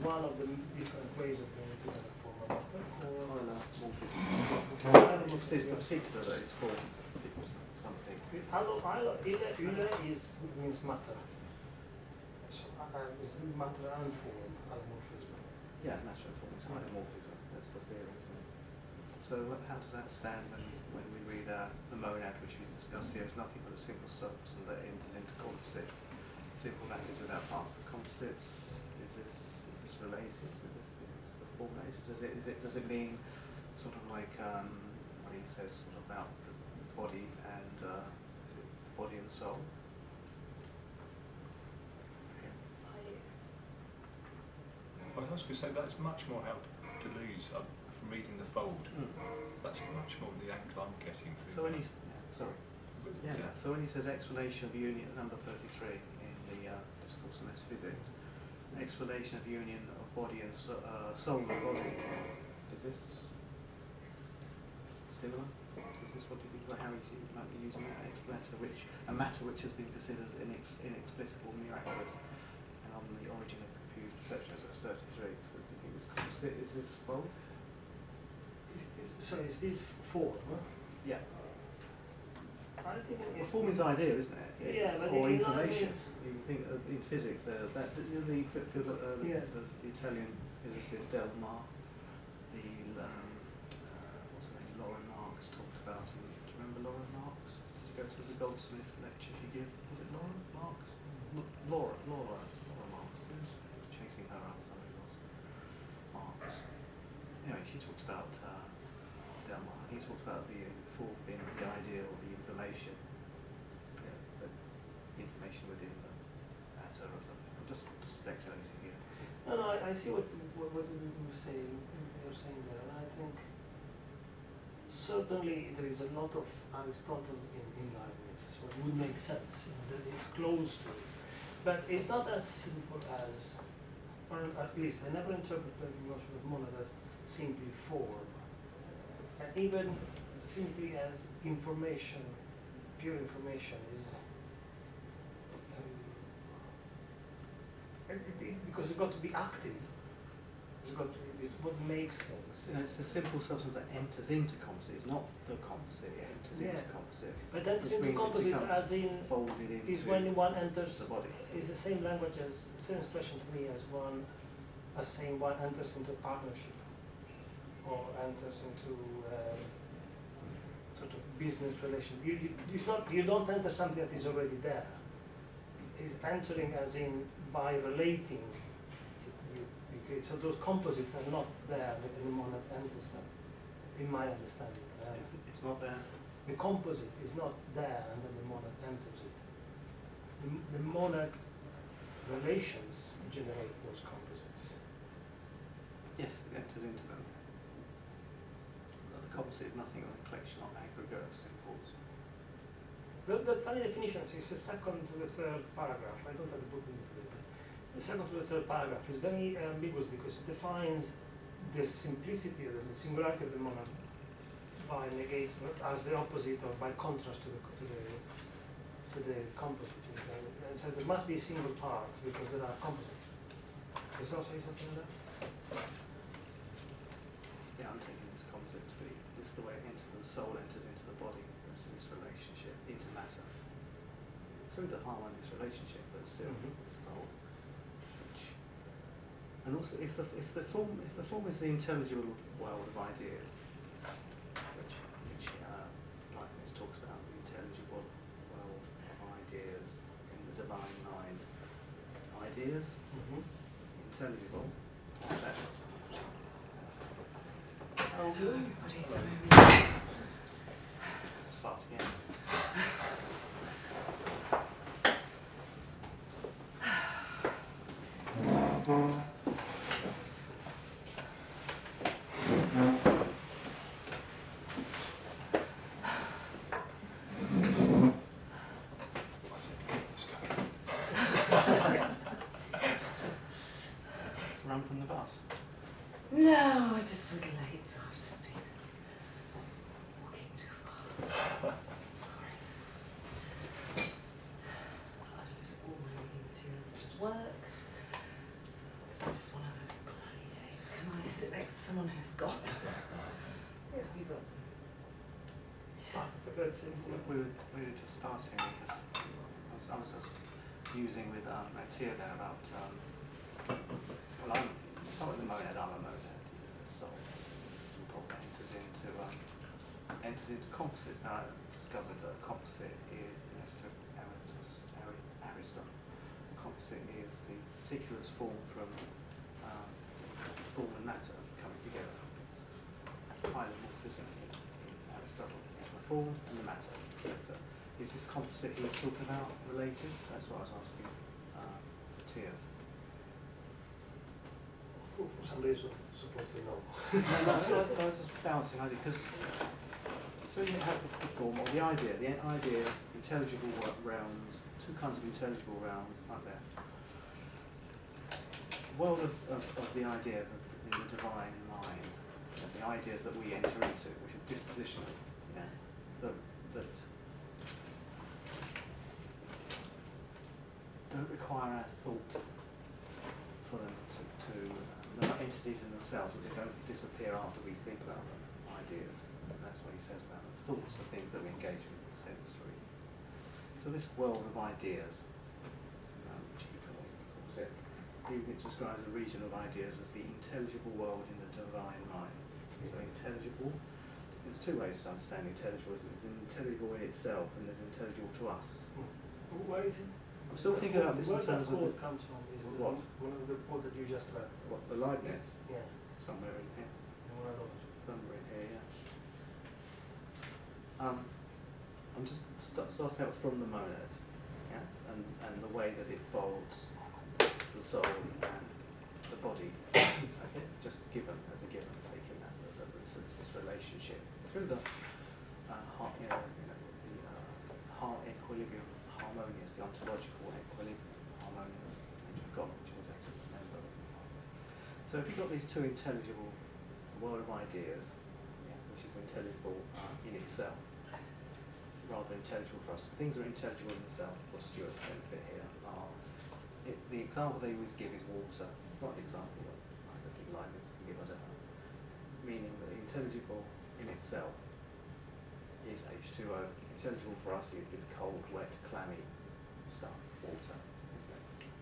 one of the different ways of bringing together form and matter, or It's this particular that is for something. Ile means matter. So is matter and form alomorphism. Yeah, matter and form is isomorphism. That's the theory, isn't it? So how does that stand when we read the monad, which we discussed here, is nothing but a simple substance that enters into composites. Simple, that is, without parts of composites. Is this related with the formula? Does it mean sort of like what he says sort of about the body and the body and soul? Well, I was going to say that's much more help to lose from reading the fold. That's much more the angle I'm getting through. So when he's so when he says explanation of union, number 33 in the Discourse on Metaphysics, explanation of union of body and soul and body, is this similar? Is this what you think about how he might be using that matter which has been considered inexplicable, miraculous, and on the origin of confused perception as 33? So do you think this composite is this fold? So is this form? Yeah. I think Form is idea, isn't it? Yeah, but or information. You think in physics, the Italian physicist Del Mar, what's her name, Laura Marx talked about him. Do you remember Laura Marx? Did you go to the Goldsmith lecture she gave? Was it Laura Marx? Laura Marx. Who's chasing her up? Somebody else. Marx. Anyway, she talks about Del Mar. He talks about the form being the idea or the information. The information within the matter or something. I'm just speculating here. No, I see what you're saying there, and I think certainly there is a lot of Aristotle in Leibniz, so it would make sense that it's close to it. But it's not as simple as, or at least I never interpret the notion of monad as simply form, and even simply as information, pure information is. Because it's got to be active. It's what makes things. It's the simple substance that enters into composite. It's not the composite. It enters into composite. But enters into composite as in folded into is when one enters the body. Is the same language as same expression to me as saying one enters into partnership or enters into sort of business relation. You don't enter something that is already there. Is entering as in by relating. So those composites are not there when the monad enters them, in my understanding. It's not there. The composite is not there and then the monad enters it. The monad relations generate those composites. Yes, it enters into them. But the composite is nothing but a collection of aggregate of symbols. The funny definition is the second to the third paragraph. I don't have the book in it. The second to the third paragraph is very ambiguous because it defines the simplicity or the singularity of the monad by negate as the opposite or by contrast to the composite. And so there must be single parts because there are composites. Does that say something like that? Yeah, I'm taking this composite to be this the way it enters, the soul enters into the body. There's this relationship into matter through the harmonious relationship, but still it's fold. And also, if the form is the intelligible world of ideas, which Leibniz talks about, the intelligible world of ideas in the divine mind. Ideas, intelligible. That's start again. Run from the bus. No, I just was late, so I've just been walking too fast. Sorry. I was all my reading materials at work. It's just one of those someone who's got you've got Part of it, but it's, We were just starting because I was just using with Mattia there about, well, I'm somewhat the monad, I'm a monad, so simple enters into composites. Now I discovered that a composite is, next to Aristotle, a composite is the particulars formed from form and matter coming together. It's hylomorphism in Aristotle. The form and the matter. Is this composite he's talking about related? That's what I was asking Tia. somebody's supposed to know. No, I was just bouncing idea because so you have the form or the idea, intelligible realms, two kinds of intelligible realms, aren't there? The world of the idea in the divine mind, the ideas that we enter into, which are dispositional, that don't require our thought for them they're not entities in themselves, but they don't disappear after we think about them, ideas. And that's what he says about them. Thoughts are things that we engage with sensory. So this world of ideas, which he calls it, it describes a region of ideas as the intelligible world in the divine mind. So intelligible, there's two ways to understand intelligible. There's intelligible in itself and there's intelligible to us. Where is it? I'm still thinking about this in terms of quote comes from is what? One of the quote that you just read. What, the Leibniz? Yeah. Somewhere in here. One of those. Somewhere in here, yeah. I'm just starting out from the monad, yeah, and the way that it folds the soul and the body. Okay, just given as a given, taking that this relationship through the heart, the heart equilibrium, harmonious, the ontological equilibrium, harmonious, which we've got, which we'll take to remember. So if you've got these two intelligible world of ideas, which is intelligible in itself, rather intelligible for us. Things that are intelligible in themselves for Stuart's benefit here are, the example they always give is water. It's not an example that I don't think Leibniz can give, I don't know. Meaning that intelligible in itself is H2O. Intelligible for us is this cold, wet, clammy stuff, water, isn't it?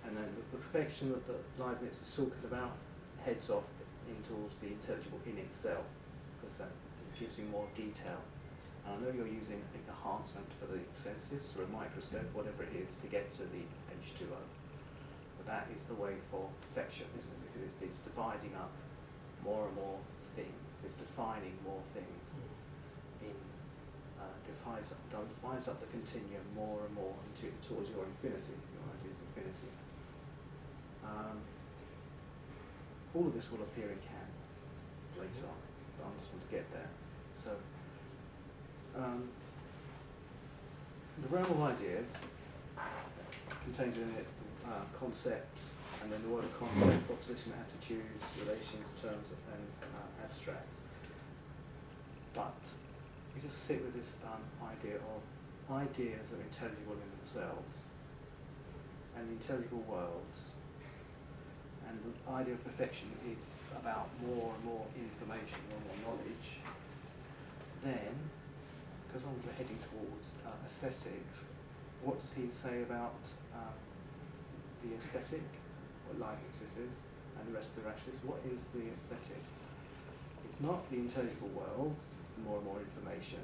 And then the perfection that Leibniz is talking about heads off in towards the intelligible in itself, because that gives you more detail. And I know you're using enhancement for the senses, or a microscope, whatever it is, to get to the H2O. But that is the way for perfection, isn't it? Because it's dividing up more and more things. It's defining more things. Divides up the continuum more and more towards your infinity. Your idea's infinity. All of this will appear in Kant later on, but I just want to get there. So, the realm of ideas contains in it concepts, and then the word of concept, proposition, attitudes, relations, terms, and abstracts. But we just sit with this idea of ideas are intelligible in themselves, and the intelligible worlds, and the idea of perfection is about more and more information, more and more knowledge. Then, because we're heading towards aesthetics, what does he say about the aesthetic? What Leibniz is, and the rest of the rationalists? What is the aesthetic? It's not the intelligible worlds, more and more information.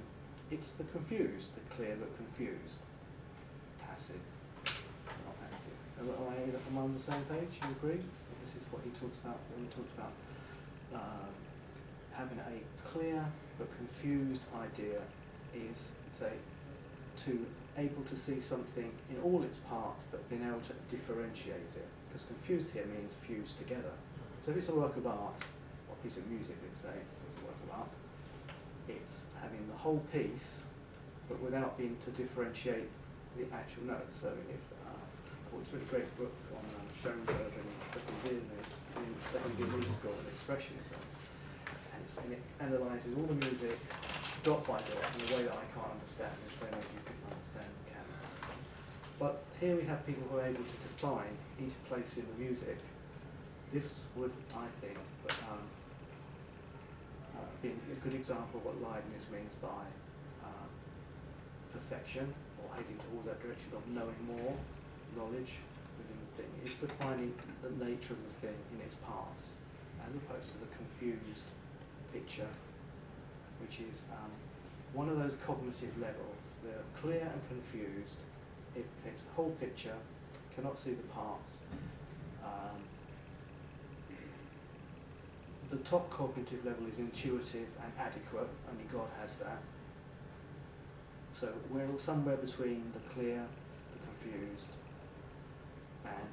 It's the confused, the clear but confused. Passive, not active. Am I on the same page? You agree? This is what he talks about when he talks about having a clear but confused idea is, say, able to see something in all its parts but being able to differentiate it. Because confused here means fused together. So if it's a work of art, or a piece of music, let's say, it's a work of art, it's having the whole piece but without being to differentiate the actual notes. So if it's a really great book on Schoenberg and second Viennese school and expressionism, and it analyses all the music dot by dot in a way that I can't understand, and so maybe you can understand and can. But here we have people who are able to define each place in the music. This would, I think, being a good example of what Leibniz means by perfection, or heading towards that direction of knowing more, knowledge within the thing, is defining the nature of the thing in its parts, as opposed to the confused picture, which is one of those cognitive levels. They're clear and confused. It takes the whole picture, cannot see the parts. The top cognitive level is intuitive and adequate. Only God has that. So we're somewhere between the clear, the confused, and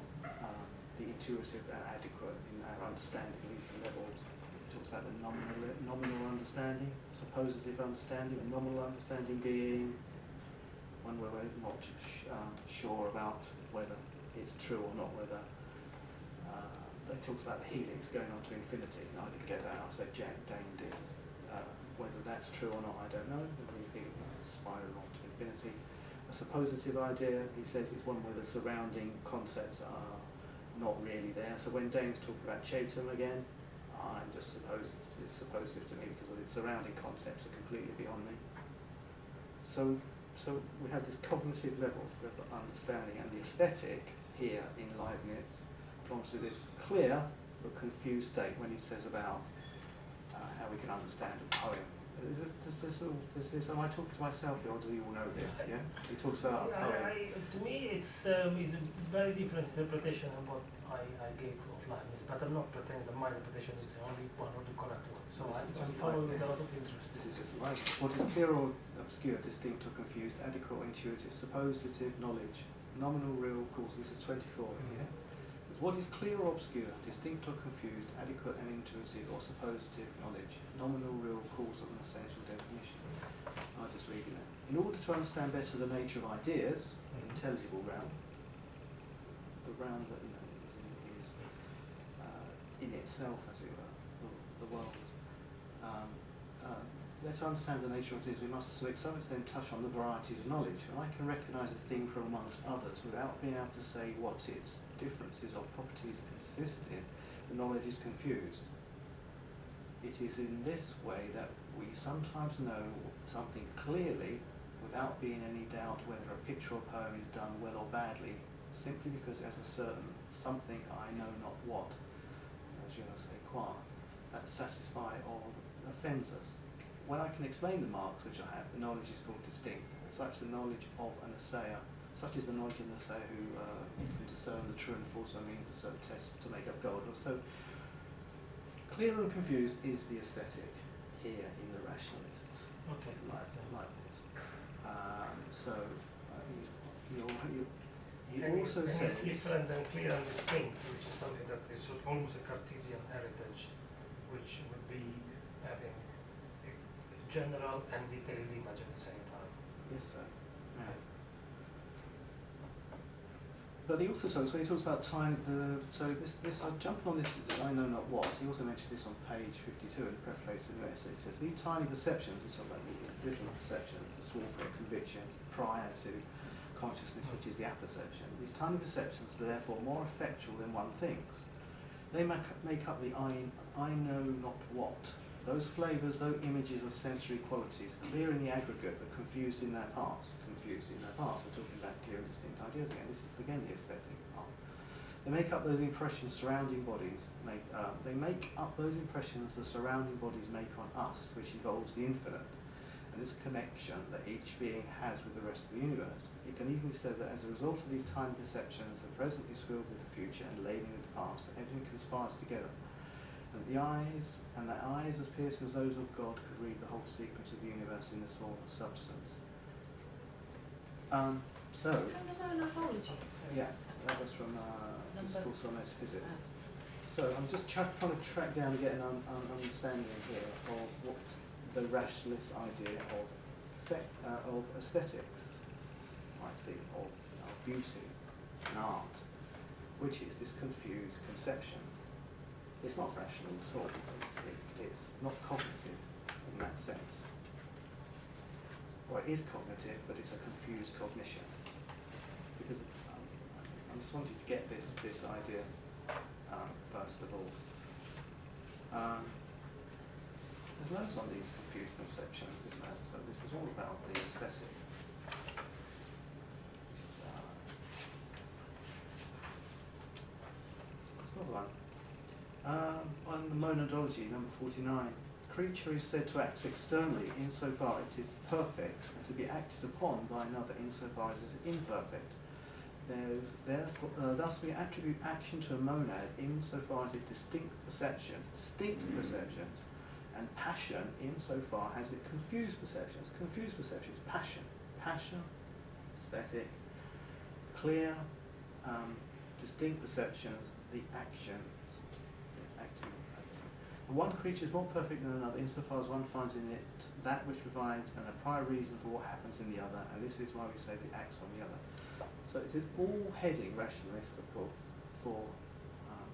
the intuitive and adequate in our understanding. These are levels. It talks about the nominal understanding, suppositive understanding, and nominal understanding being one where we're not sure about whether it's true or not, whether it talks about the helix going on to infinity. I didn't get that, I expect Dane did. Whether that's true or not, I don't know. We spiral on to infinity. A suppositive idea, he says, is one where the surrounding concepts are not really there. So when Dane's talking about Chatham again, I'm just it's suppositive to me because the surrounding concepts are completely beyond me. So we have this cognitive levels of understanding, and the aesthetic here in Leibniz belongs to this clear but confused state when he says about how we can understand a poem. Does this, am I talking to myself here, or do you all know this? Yeah, he talks about a poem. To me, it's a very different interpretation of what I gave of Leibniz, but I'm not pretending that my interpretation is the only one or the correct one. So I'm following with a lot of interest. This is just like what is clear or obscure, distinct or confused, adequate or intuitive, suppositive, knowledge, nominal, real, cause. This is 24 here. What is clear or obscure, distinct or confused, adequate and intuitive or suppositive knowledge, nominal, real, causal and essential definition. I'm just reading it. In order to understand better the nature of ideas, the intelligible realm, the realm that is in itself, as it were, the world. To understand the nature of ideas, we must to some extent touch on the varieties of knowledge. And I can recognise a thing from amongst others without being able to say what its differences or properties consist in. The knowledge is confused. It is in this way that we sometimes know something clearly without being any doubt whether a picture or poem is done well or badly, simply because it has a certain something I know not what, je ne sais quoi, that satisfies or offends us. When I can explain the marks which I have, the knowledge is called distinct. Such the knowledge of an assayer, such is the knowledge of an assayer who can discern the true and false by means of certain tests to make up gold. So clear and confused is the aesthetic here in the rationalists. Okay. Leibniz. He also says it's different than clear and distinct, which is something that is almost a Cartesian heritage, which would be having general and detailed image at the same time. Yes, sir. Yeah. But he also talks, when he talks about time, I'm jumping on this, I know not what, he also mentions this on page 52 in the preface to the essay. He says, these tiny perceptions, he's talking about little perceptions, the small convictions prior to consciousness, which is the apperception. These tiny perceptions are therefore more effectual than one thinks. They make up the I know not what. Those flavours, those images of sensory qualities, clear in the aggregate but confused in their parts. We're talking about clear and distinct ideas again. This is again the aesthetic part. They make up those impressions surrounding bodies. They make up those impressions the surrounding bodies make on us, which involves the infinite, and this connection that each being has with the rest of the universe. It can even be said that as a result of these tiny perceptions, the present is filled with the future and laden with the past. That everything conspires together. And the eyes as piercing as those of God could read the whole secret of the universe in this form of substance. From the monadology, yeah, that was from Discourse on Metaphysics. So I'm just trying to track down and get an understanding here of what the rationalist idea of aesthetics might be, of beauty and art, which is this confused conception. It's not rational at all. It's not cognitive in that sense. Or it is cognitive, but it's a confused cognition. Because I just wanted to get this idea first of all. there's loads on these confused perceptions, isn't there? So this is all about the aesthetic. That's another one. On the monadology, number 49. Creature is said to act externally insofar it is perfect, and to be acted upon by another insofar as it is imperfect. Thus we attribute action to a monad insofar as it distinct perceptions, and passion insofar as it confused perceptions, passion, aesthetic, clear, distinct perceptions, the actions, acting. One creature is more perfect than another insofar as one finds in it that which provides a prior reason for what happens in the other, and this is why we say the acts on the other. So it is all heading rationalist for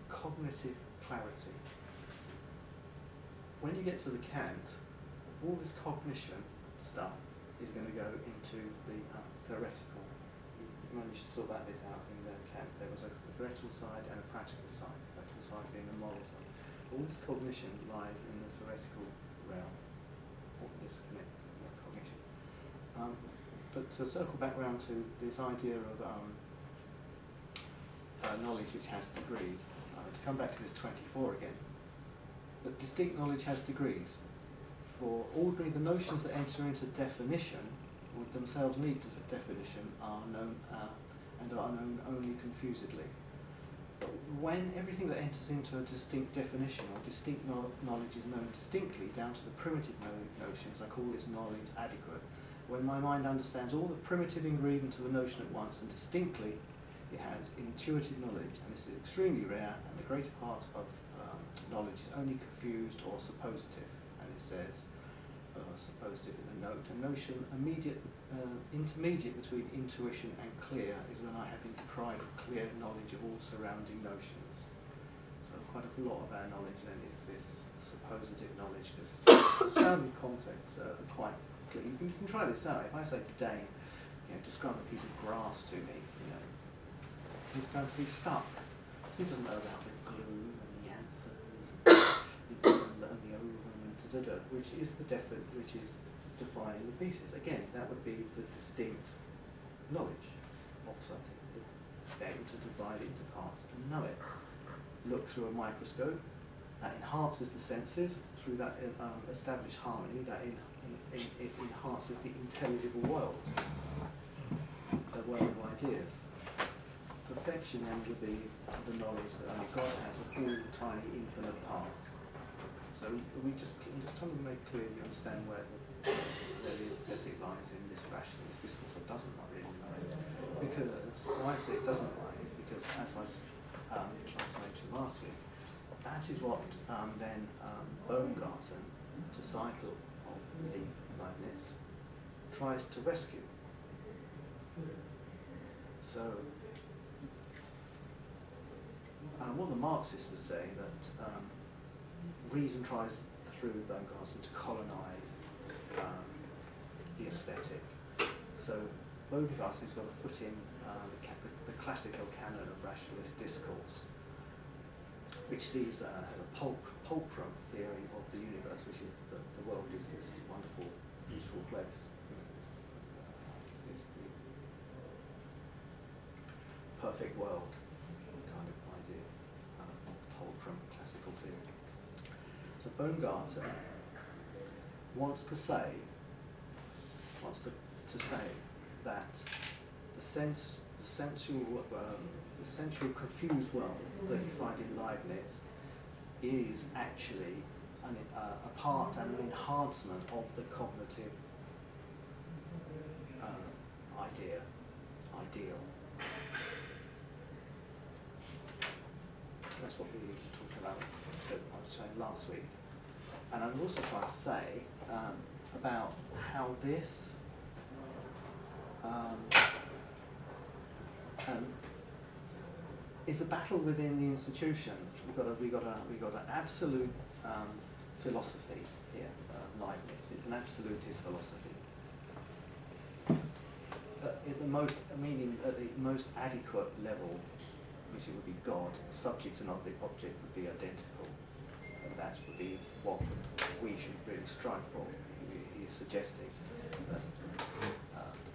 cognitive clarity. When you get to the Kant, all this cognition stuff is going to go into the theoretical. You managed to sort that bit out in the Kant. There was a theoretical side and a practical side. The practical side being the moral side. All this cognition lies in the theoretical realm. All this cognition. But to circle back around to this idea of knowledge which has degrees, to come back to this 24 again, that distinct knowledge has degrees. For ordinary, the notions that enter into definition, or themselves need definition, are known and are known only confusedly. But when everything that enters into a distinct definition or distinct knowledge is known distinctly down to the primitive notions, I call this knowledge adequate. When my mind understands all the primitive ingredients of a notion at once and distinctly, it has intuitive knowledge, and this is extremely rare, and the greater part of knowledge is only confused or suppositive, and it says, suppositive in the note, a notion intermediate between intuition and clear is when I have been deprived of clear knowledge of all surrounding notions. So quite a lot of our knowledge then is this suppositive knowledge, because the surrounding contexts are quite clear. You can try this out. If I say to Dane, describe a piece of grass to me, he's going to be stuck. Because he doesn't know about the glue and the anthers and the ovum and which is defining the pieces. Again, that would be the distinct knowledge of something, the able to divide it into parts and know it. Look through a microscope, that enhances the senses. Through that established harmony, that it enhances the intelligible world, a world of ideas. Perfection then would be the knowledge that only God has of all tiny infinite parts. So I'm just trying to make clear you understand where the aesthetic lies in this rationalist discourse, or doesn't lie in it. Because why I say it doesn't lie is because, as I tried to mention last week, that is what then Baumgarten, disciple of Leibniz, tries to rescue. So, what the Marxists would say that reason tries through Baumgarten to colonise the aesthetic. So Baumgarten's got to put in the classical canon of rationalist discourse, which sees as a fulcrum theory of the universe, which is the world is this wonderful, beautiful place. It's the perfect world kind of idea, fulcrum classical theory. So Baumgarten wants to say that the sensual confused world that you find in Leibniz is actually a part and an enhancement of the cognitive ideal. That's what we talked about, I was saying last week. And I'm also trying to say about how this is a battle within the institutions. We've got an absolute philosophy here. Leibniz is an absolutist philosophy. At the most adequate level, which it would be God, subject and object would be identical. and that would be what we should really strive for. He is suggesting that the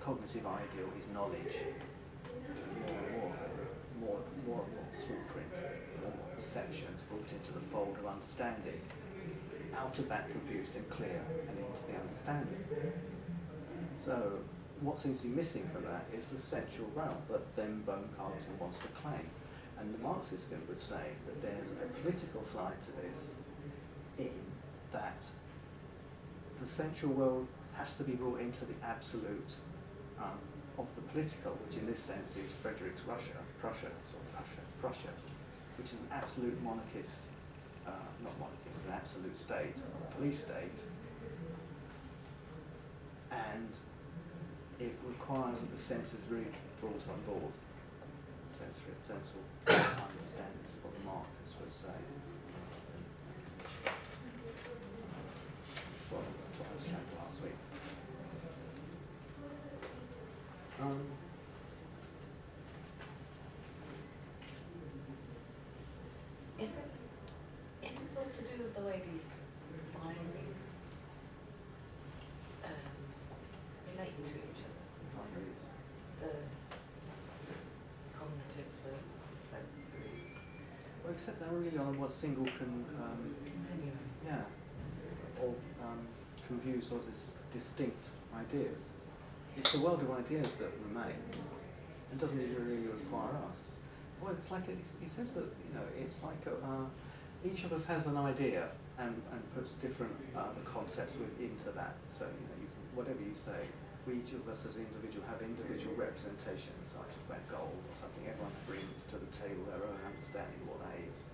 cognitive ideal is knowledge, more and more small print, more and more perceptions brought into the fold of understanding, out of that confused and clear and into the understanding. So what seems to be missing from that is the sensual realm that then Baumgarten wants to claim. And the Marxist would say that there's a political side to this, in that the sensual world has to be brought into the absolute of the political, which in this sense is Frederick's Prussia, which is an absolute monarchist, not monarchist, an absolute state, police state, and it requires that the senses really brought on board. Sensual understanding is what the Marxists would say. That's what I was saying last week. Is it got to do with the way these binaries relate to each other? The cognitive versus the sensory. Well, except they're really on what single Continuum. yeah, or confused or distinct ideas. It's the world of ideas that remains and doesn't even really require us. Well, it's like he says that it's like each of us has an idea and puts different concepts into that. So you can, whatever you say, each of us as an individual have individual representations. So I talk about gold or something. Everyone brings to the table their own understanding of what that is.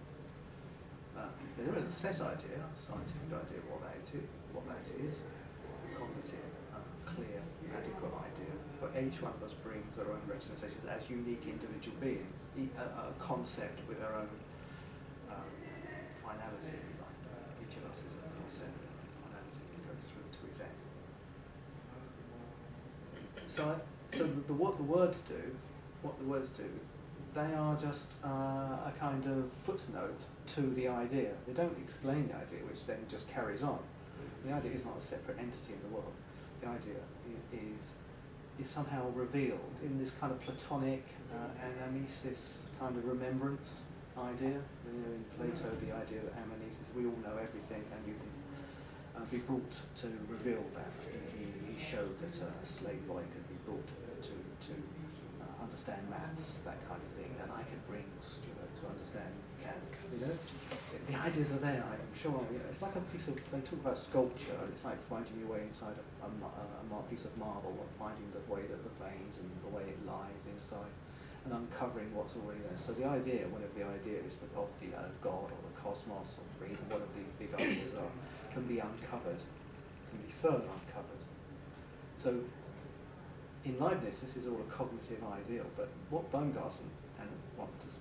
There is a set idea, a scientific idea of what that is, cognitive, clear, adequate idea. But each one of us brings their own representations as unique individual beings, a concept with their own finality, if you like. Each of us is a concept with finality that goes through to its end. So what the words do, they are just a kind of footnote to the idea. They don't explain the idea, which then just carries on. The idea is not a separate entity in the world. The idea is somehow revealed in this kind of Platonic anamnesis kind of remembrance idea. In Plato, the idea that anamnesis, we all know everything, and you can be brought to reveal that. He showed that a slave boy could be brought to understand maths, that kind of thing, and I could bring Stuart to understand Kant. The ideas are there. I'm sure. It's like a piece of. They talk about sculpture, and it's like finding your way inside a piece of marble, and finding the way that the veins and the way it lies inside, and uncovering what's already there. So the idea, whatever the idea is, of the God or the cosmos or freedom, whatever these big ideas are, can be uncovered, can be further uncovered. So in Leibniz, this is all a cognitive ideal, but what Baumgarten wants to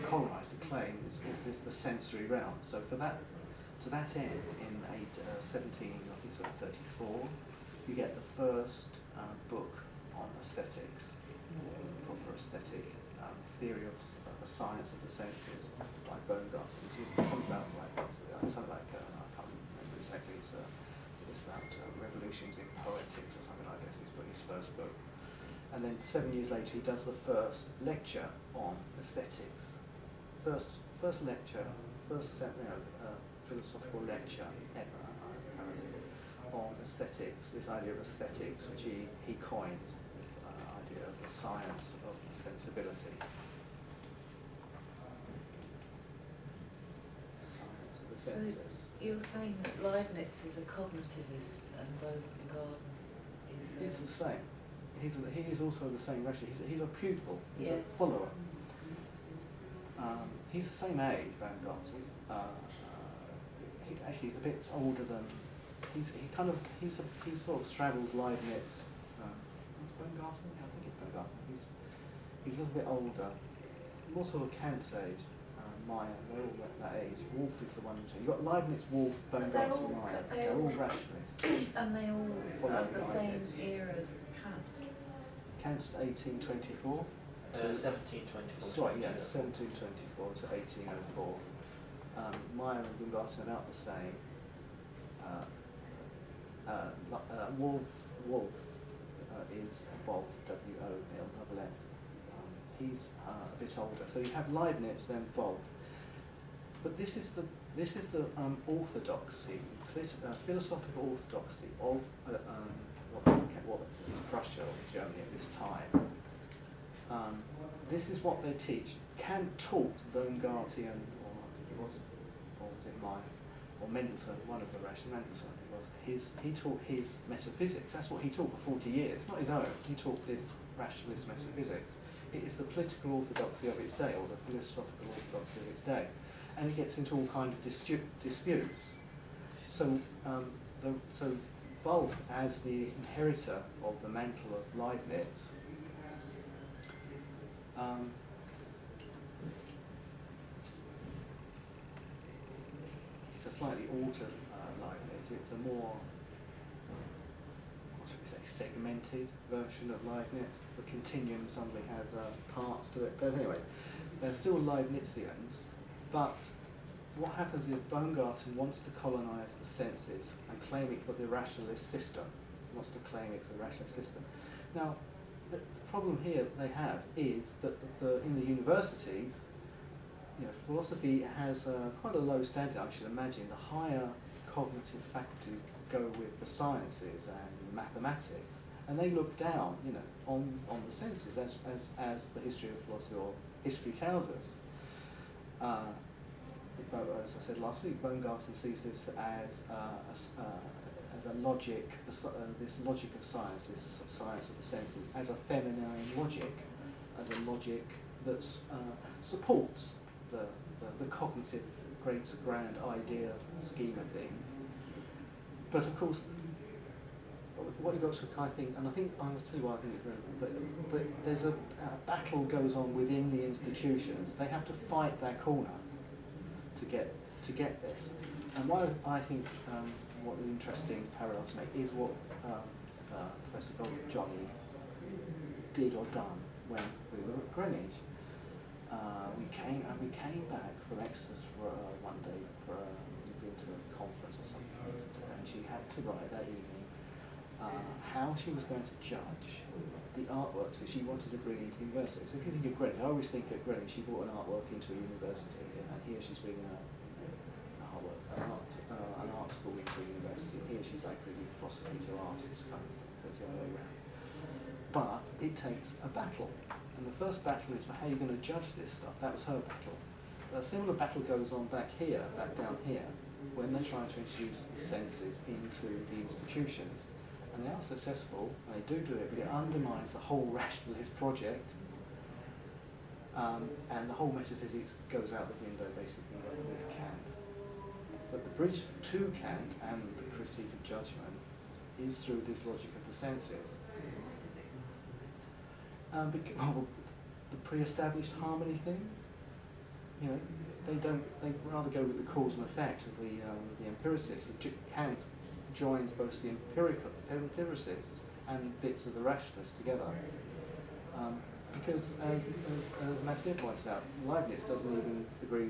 colonize, to claim, is this the sensory realm. So to that end, in 1734, you get the first book on aesthetics, proper aesthetic theory of the science of the senses by Baumgarten, which is something like I can't remember exactly. It's about revolutions in poetics or something like this. He's put his first book, and then 7 years later he does the first lecture on aesthetics. First lecture, philosophical lecture ever, apparently, on aesthetics. This idea of aesthetics, which he coined, this idea of the science of sensibility. Science of the senses. So you're saying that Leibniz is a cognitivist and Baumgarten is He's the same. He is also the same, actually. He's a pupil, he's a follower. He's the same age, Baumgarten. He's a bit older than. He sort of straddled Leibniz. Was Baumgarten? Yeah, I think it's Baumgarten. He's a little bit older, more sort of Kant's age. Meyer, they're all that age. Wolff is the one. You've got Leibniz, Wolff, Baumgarten, Meyer. They're all rationalists. And they all Follow have the same Leibniz. era as Kant. Kant's 1824. 1724. Sorry, yeah, 1724 to 1804. Meyer and Baumgarten are about the same. Wolf is Wolf, W-O-L-F-F. He's a bit older. So you have Leibniz, then Wolf. But this is the orthodoxy, philosophical orthodoxy of what Prussia or Germany at this time. This is what they teach. Kant taught Baumgartian, or I think it was, or was it Meyer, or Mendelssohn, one of the rational Mendelssohn, it was he taught his metaphysics. That's what he taught for 40 years. Not his own. He taught this rationalist metaphysics. It is the political orthodoxy of its day, or the philosophical orthodoxy of its day, and it gets into all kinds of disputes. So, so Wolf, as the inheritor of the mantle of Leibniz, it's a slightly altered Leibniz. It's a more, what should we say, segmented version of Leibniz. The continuum suddenly has parts to it. But anyway, they're still Leibnizians. But what happens is Baumgarten wants to colonise the senses and claim it for the rationalist system. He wants to claim it for the rationalist system. Now, the problem here that they have is that in the universities, philosophy has quite a low standard, I should imagine. The higher cognitive faculties go with the sciences and mathematics, and they look down, on the senses, as the history of philosophy or history tells us. As I said last week, Baumgarten sees this as a logic, this logic of science, this science of the senses, as a feminine logic, as a logic that supports the cognitive grand idea scheme of things. But of course, what you've got to, I think, and I think I'm going to tell you why I think it's very important, but there's a battle goes on within the institutions. They have to fight their corner to get this. And why I think what an interesting parallel to make is what Professor Johnny did or done when we were at Greenwich. We came back from Exeter for one day for we'd been to a conference or something, and she had to write that evening how she was going to judge the artworks that she wanted to bring into university. So if you think of Greenwich, I always think of Greenwich, she brought an artwork into a university, and here she's bringing an art school into a university, and here she's like bringing philosophy to artists, kind of thing. So it's the other way around. But it takes a battle, and the first battle is for how you're going to judge this stuff. That was her battle. A similar battle goes on back down here, when they're trying to introduce the senses into the institutions. And they are successful, and they do it, but it undermines the whole rationalist project, and the whole metaphysics goes out the window, basically, with Kant. But the bridge to Kant and the critique of judgment is through this logic of the senses. The pre-established harmony thing, they rather go with the cause and effect of the empiricists. Kant joins both the empiricists and bits of the rationalists together. Because, as Mathieu points out, Leibniz doesn't even agree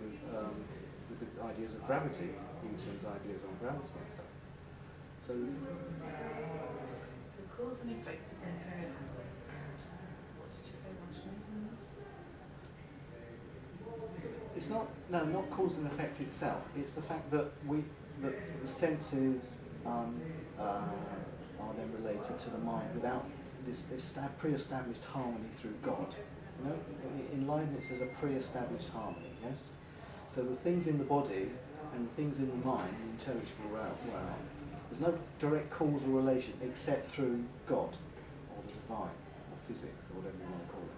with the ideas of gravity, Newton's ideas on gravity and stuff. So cause and effect is empiricism. What did you say rationalism is? it's not cause and effect itself. It's the fact that the senses are then related to the mind without this pre-established harmony through God. In Leibniz there's a pre-established harmony, yes? So the things in the body and the things in the mind, the intelligible realm, there's no direct causal relation except through God, or the divine, or physics, or whatever you want to call it.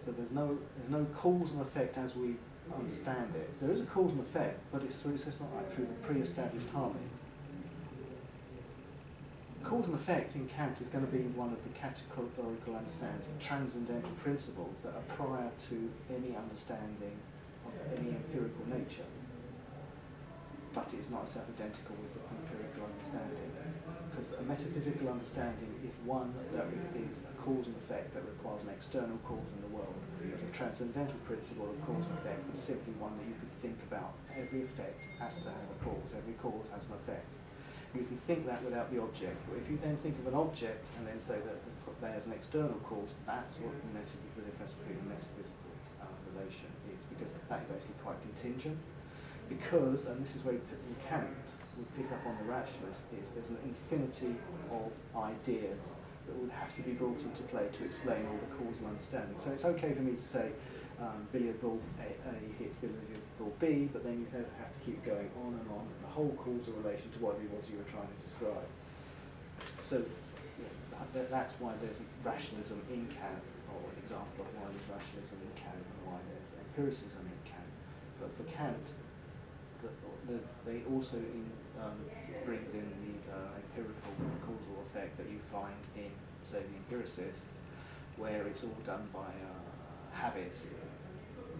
So there's no cause and effect as we understand it. There is a cause and effect, but it's not like through the pre-established harmony. Cause and effect in Kant is going to be one of the categorical understandings, transcendental principles that are prior to any understanding of any empirical nature. But it is not self-identical with the empirical understanding, because a metaphysical understanding is one that is a cause and effect that requires an external cause in the world. But a transcendental principle of cause and effect is simply one that you could think about. Every effect has to have a cause. Every cause has an effect. You can think that without the object. But if you then think of an object and then say that there's an external cause, that's what the difference between a metaphysical relation is, because that is actually quite contingent. Because, and this is where Kant would pick up on the rationalist, is there's an infinity of ideas that would have to be brought into play to explain all the causal understanding. So it's okay for me to say billiard ball A hits billiard ball B, but then you have to keep going on and on, the whole causal relation to what it was you were trying to describe. So that's why there's rationalism in Kant, or an example of why there's rationalism in Kant and why there's empiricism in Kant. But for Kant, they also brings in the empirical causal effect that you find in, say, the empiricists, where it's all done by habit,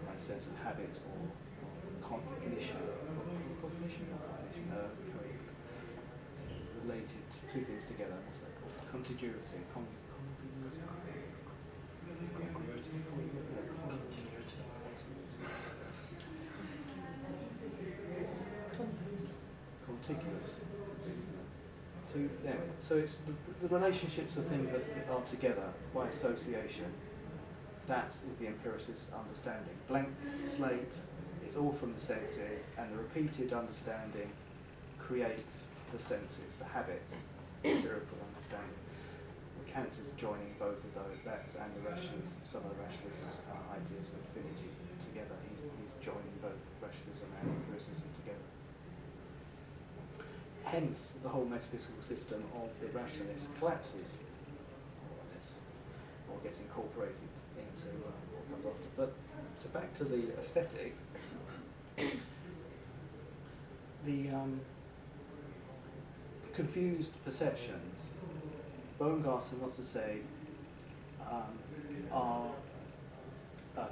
by sense of habit or cognition, related two things together. What's that called? Contiguity. Contiguous. So it's the relationships of things that are together by association. That is the empiricist understanding. Blank slate is all from the senses, and the repeated understanding creates the senses, the habit, empirical understanding. Kant is joining both of those, that and the rationalists, some of the rationalists' ideas of infinity together. He's joining both rationalism and empiricism together. Hence, the whole metaphysical system of the rationalists collapses, more or less, or gets incorporated into what comes after. But so back to the aesthetic. The confused perceptions, Baumgarten wants to say, are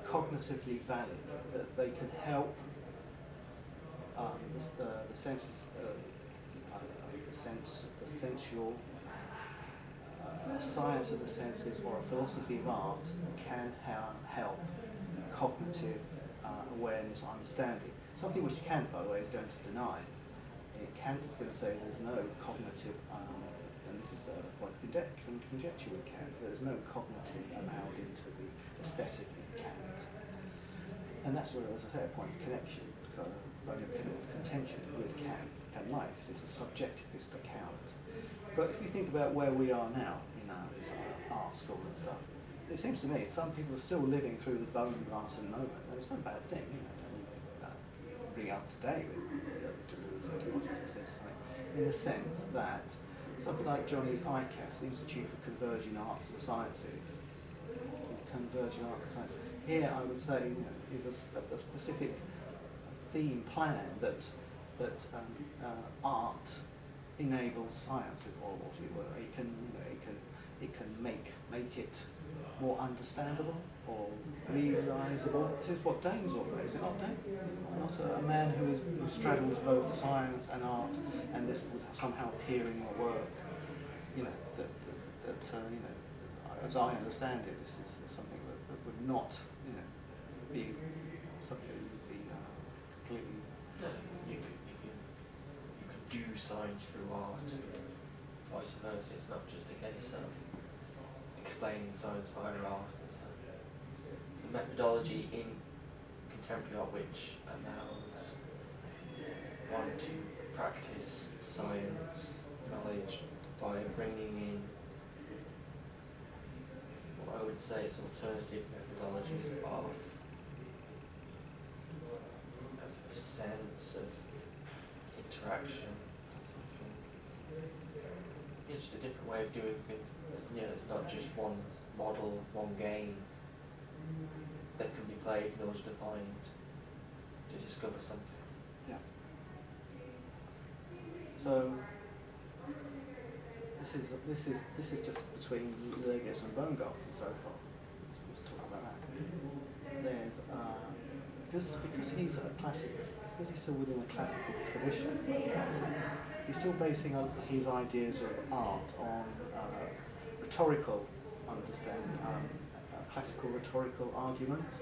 cognitively valid, that they can help the senses, the sensual science of the senses, or a philosophy of art can help cognitive awareness or understanding. Something which Kant, by the way, is going to deny. Kant is going to say there's no cognitive, and this is a point of conjecture with Kant, there's no cognitive allowed into the aesthetic in Kant. And that's where, as I say, a point of connection, contention with Kant and like, because it's a subjectivist account. But if you think about where we are now in this art school and stuff, it seems to me some people are still living through the Baumgarten moment, and it's not a bad thing, you know. Bring up today in the sense that something like Johnny's ICAS, the Institute for Converging Arts and Sciences, here I would say, you know, is a specific theme plan that art enables science, or what you will. It can make it more understandable or realisable. This is what Dane's all about, is it not, Dane? Not a man who straddles both science and art, and this would somehow appear in your work. You know, that you know, as I understand it, this is something that would not, you know, be something that would be completely. No, you could do science through art, vice versa. It's not just a case of explaining science via art. It's a methodology in contemporary art which allows one to practice science knowledge by bringing in what I would say is alternative methodologies of sense, of interaction, that sort of thing. It's just a different way of doing things. It's not just one model, one game that can be played in order to discover something. Yeah. So this is just between Leibniz and Baumgarten so far. Let's talk about that. There's because he's a classic, because he's still within a classical tradition. He's still basing his ideas of art on rhetorical understand classical rhetorical arguments,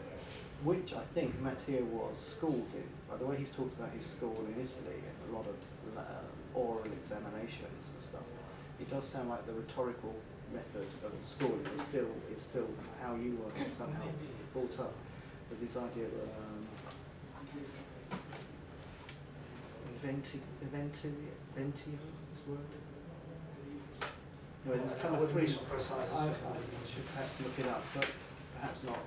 which I think Matteo was schooled in. By the way he's talked about his school in Italy and a lot of oral examinations and stuff, it does sound like the rhetorical method of schooling is still how you were somehow brought up with this idea of inventio, this word. Anyway, there's kind of three. I should perhaps look it up, but perhaps not.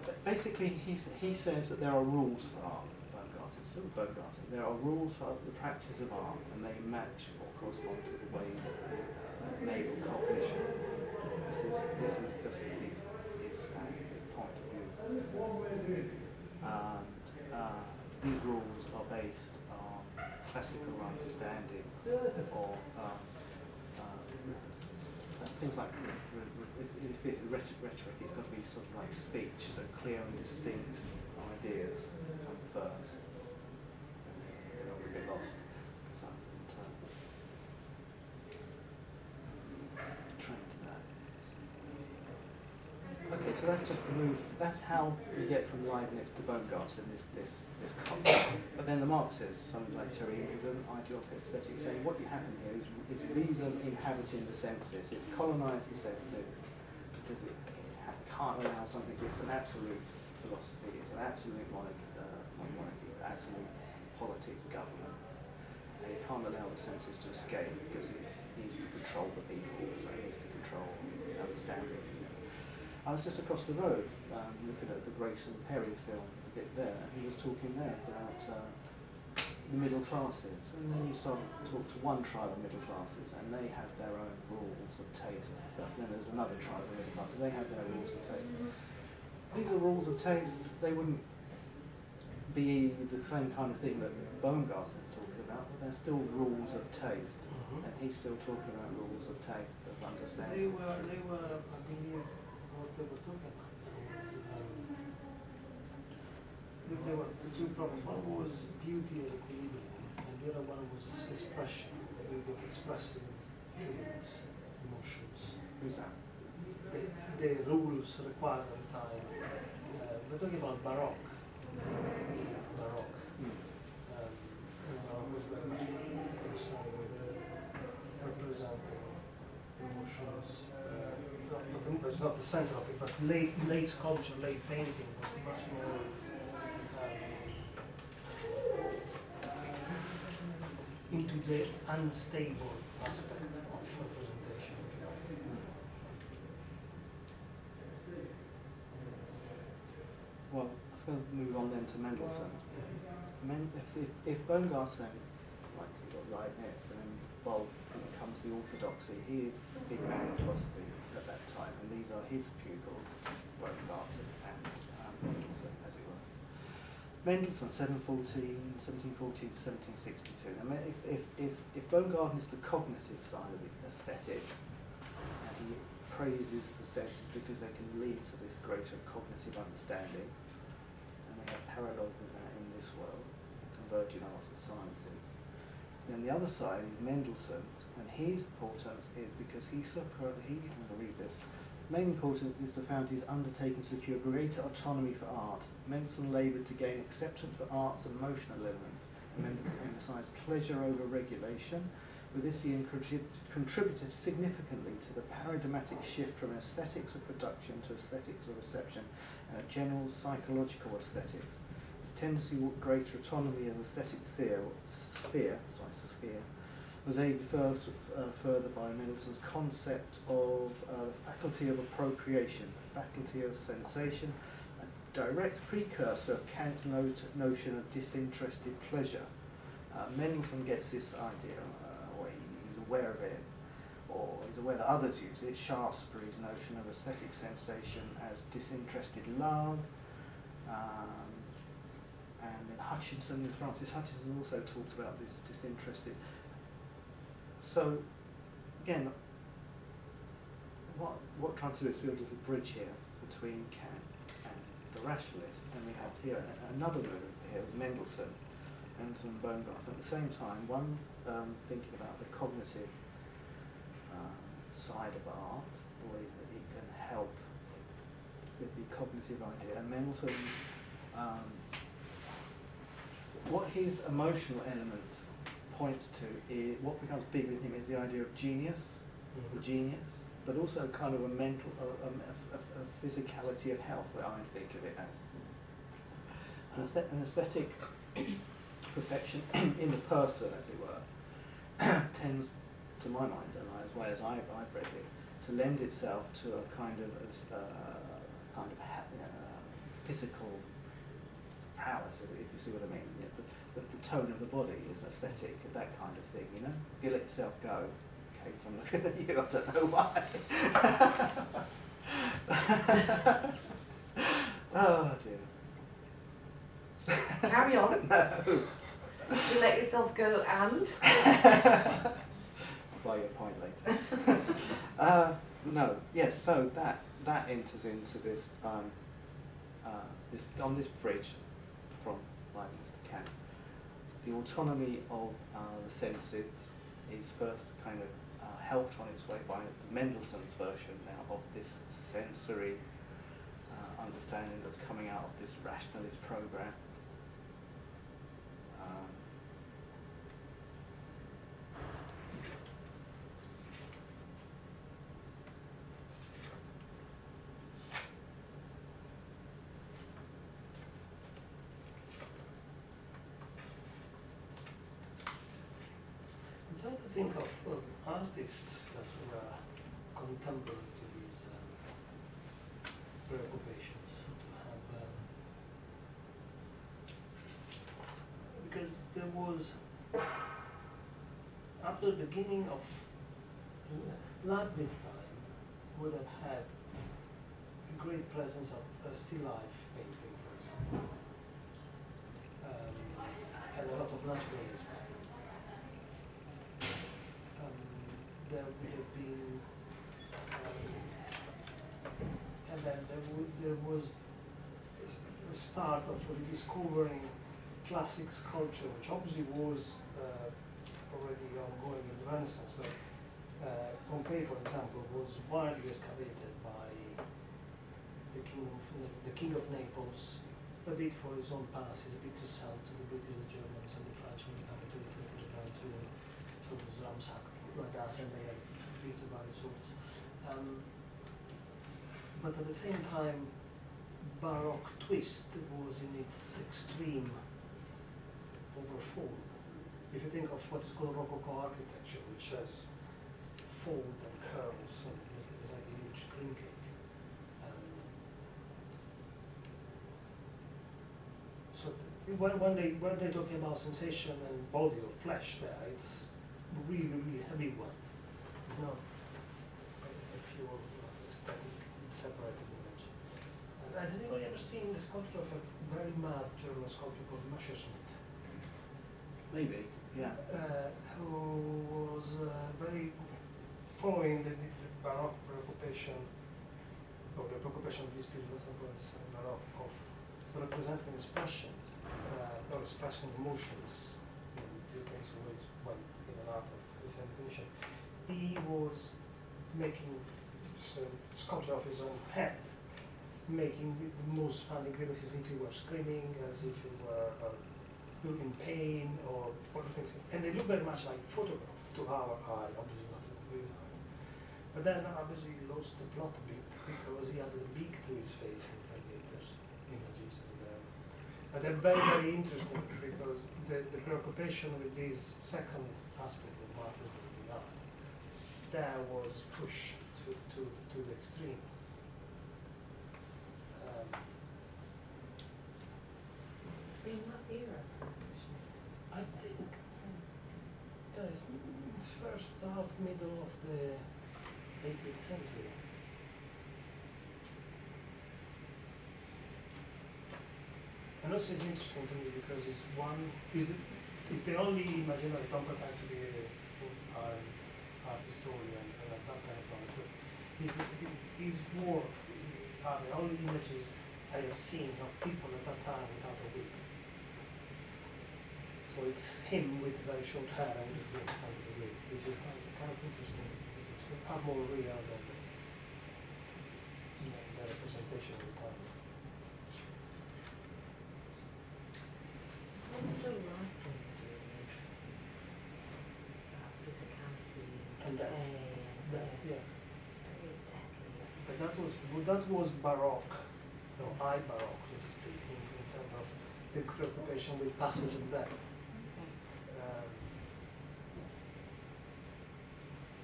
But basically, he says that there are rules for art. Baumgarten, still Baumgarten. There are rules for the practice of art, and they match or correspond to the ways enable cognition. This is just his point of view. And these rules are based on classical understanding of things like rhetoric, it's got to be sort of like speech, so clear and distinct ideas come first. And I'm a bit lost because I'm trained to that. Okay, so that's just the move. That's how we get from Leibniz to Baumgarten, this concept. But then the Marxists, something like Terry-Egan, ideological aesthetics, saying what you happen here is reason inhabiting the senses. It's colonised the senses because it can't allow something. It's an absolute philosophy. It's an absolute monarchy, absolute politics, government. And it can't allow the senses to escape because it needs to control the people. So it needs to control understanding. I was just across the road looking at the Grayson Perry film a bit there, and he was talking there about the middle classes, and then you start to talk to one tribe of middle classes, and they have their own rules of taste and stuff. And then there's another tribe of middle classes, they have their rules of taste. These are rules of taste. They wouldn't be the same kind of thing that Baumgarten's talking about, but they're still rules of taste, and he's still talking about rules of taste, of understanding. They were, I believe, what they were talking about. There were two problems. One was beauty as equilibrium, and the other one was expression, the beauty of expressing feelings, emotions. Who's that? The rules required at the time. We're talking about Baroque. Baroque. Baroque was very much concerned with representing emotions. It's not the center of it, but late sculpture, late painting was much more into the unstable aspect of representation. Well, let's go move on then to Mendelssohn. If Baumgarten, like you've got Leibniz, and then comes the orthodoxy, he is the big man in philosophy at that time, and these are his pupils, Baumgarten and Mendelssohn, as it were. Mendelssohn, 1740 to 1762. Now, if Baumgarten is the cognitive side of the aesthetic, and he praises the senses because they can lead to this greater cognitive understanding, and we have parallel with that in this world, converging arts and sciences. Then the other side is Mendelssohn, and his importance is because I'm going to read this. Main importance is to found his undertaking to secure greater autonomy for art. Mendelssohn laboured to gain acceptance for arts and emotional elements, and Mendelssohn emphasised pleasure over regulation. With this, he contributed significantly to the paradigmatic shift from aesthetics of production to aesthetics of reception and a general psychological aesthetics. His tendency toward greater autonomy of aesthetic sphere was aided further by Mendelssohn's concept of the faculty of appropriation, the faculty of sensation, a direct precursor of Kant's notion of disinterested pleasure. Mendelssohn gets this idea, or he's aware of it, or he's aware that others use it, Shaftesbury's notion of aesthetic sensation as disinterested love, and then Francis Hutchinson also talked about this disinterested. So, again, what we're trying to do is build a little bridge here between Kant and the rationalist, and we have here another movement here with Mendelssohn and Baumgarten at the same time, one thinking about the cognitive side of art, the way that it can help with the cognitive idea, and then also what his emotional element points to is what becomes big with him is the idea of genius, the genius, but also kind of a mental, a physicality of health, where I think of it as an aesthetic perfection in the person, as it were, tends, to my mind, and as way as I've read it, to lend itself to a kind of physical prowess, if you see what I mean. You know, the tone of the body is aesthetic, that kind of thing, you know? You let yourself go. Kate, I'm looking at you, I don't know why. Oh dear. Carry on. No. You let yourself go and? Buy your point later. No, yes, so that enters into this, on this bridge from Leibniz to Kant. The autonomy of the senses is first kind of helped on its way by Mendelssohn's version now of this sensory understanding that's coming out of this rationalist program. I'm trying to think of artists that were contemporary to these preoccupations. To have, because there was, after the beginning of Leibniz time, would have had a great presence of still life painting, for example, and a lot of naturalism. There would have been, and then there was a start of rediscovering classic sculpture, which obviously was already ongoing in the Renaissance, but Pompeii, for example, was widely excavated by the King of Naples, a bit for his own palaces, a bit to sell to the British, the Germans, and the French when they come to Italy, to ransack like that, and they had bits of various sorts. But at the same time, Baroque twist was in its extreme overfold. If you think of what is called Rococo architecture, which has fold and curves and it's like a huge cream cake. So when they're talking about sensation and body or flesh there, it's really, really heavy one. It's not a pure aesthetic, separated image. Has anybody ever seen the sculpture of a very mad German sculptor called Messerschmitt? Maybe, yeah. Who was very following the Baroque preoccupation, or the preoccupation of this period, was Baroque, of representing expressions, or expressing emotions, two things always went in and out of the same definition. He was making sculpture of his own head, making the most funny grimaces, as if he were screaming, as if he were in pain, or other things. And they look very much like photograph to our eye, obviously not to the real eye. But then obviously he lost the plot a bit because he had a beak to his face in the later images. But they're very, very interesting because the preoccupation with this second aspect of what is the eye, there was pushed to the extreme. In what era? I think, guys, first half, middle of the 18th century. And also it's interesting to me because it's the only imaginary prototype to be an art historian and that kind of knowledge. But his work are the only images I have seen of people at that time without a wig. So it's him with very short hair and with the wig, which is kind of interesting because it's far more real than the representation of the time. I still like things really interesting about physicality And and death. decay and Yeah. it's very deadly. But that was Baroque, no, high Baroque, so to speak, in terms of the preoccupation with passage and death.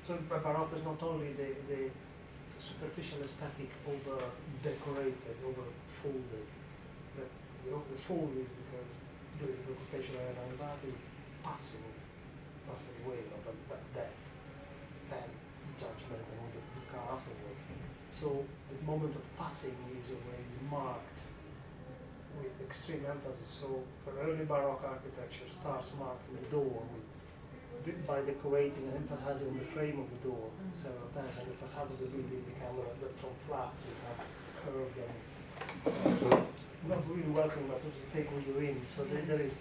So Baroque is not only the superficial aesthetic over decorated, over folded. The fold is because there is a preoccupation and anxiety passing away of that death and judgment and all that would come afterwards. So the moment of passing is always marked with extreme emphasis. So for early Baroque architecture starts marking the door by decorating and emphasizing on the frame of the door several times, and the facades of the building become from flat become curved and so not really welcoming, but also take you in. So there is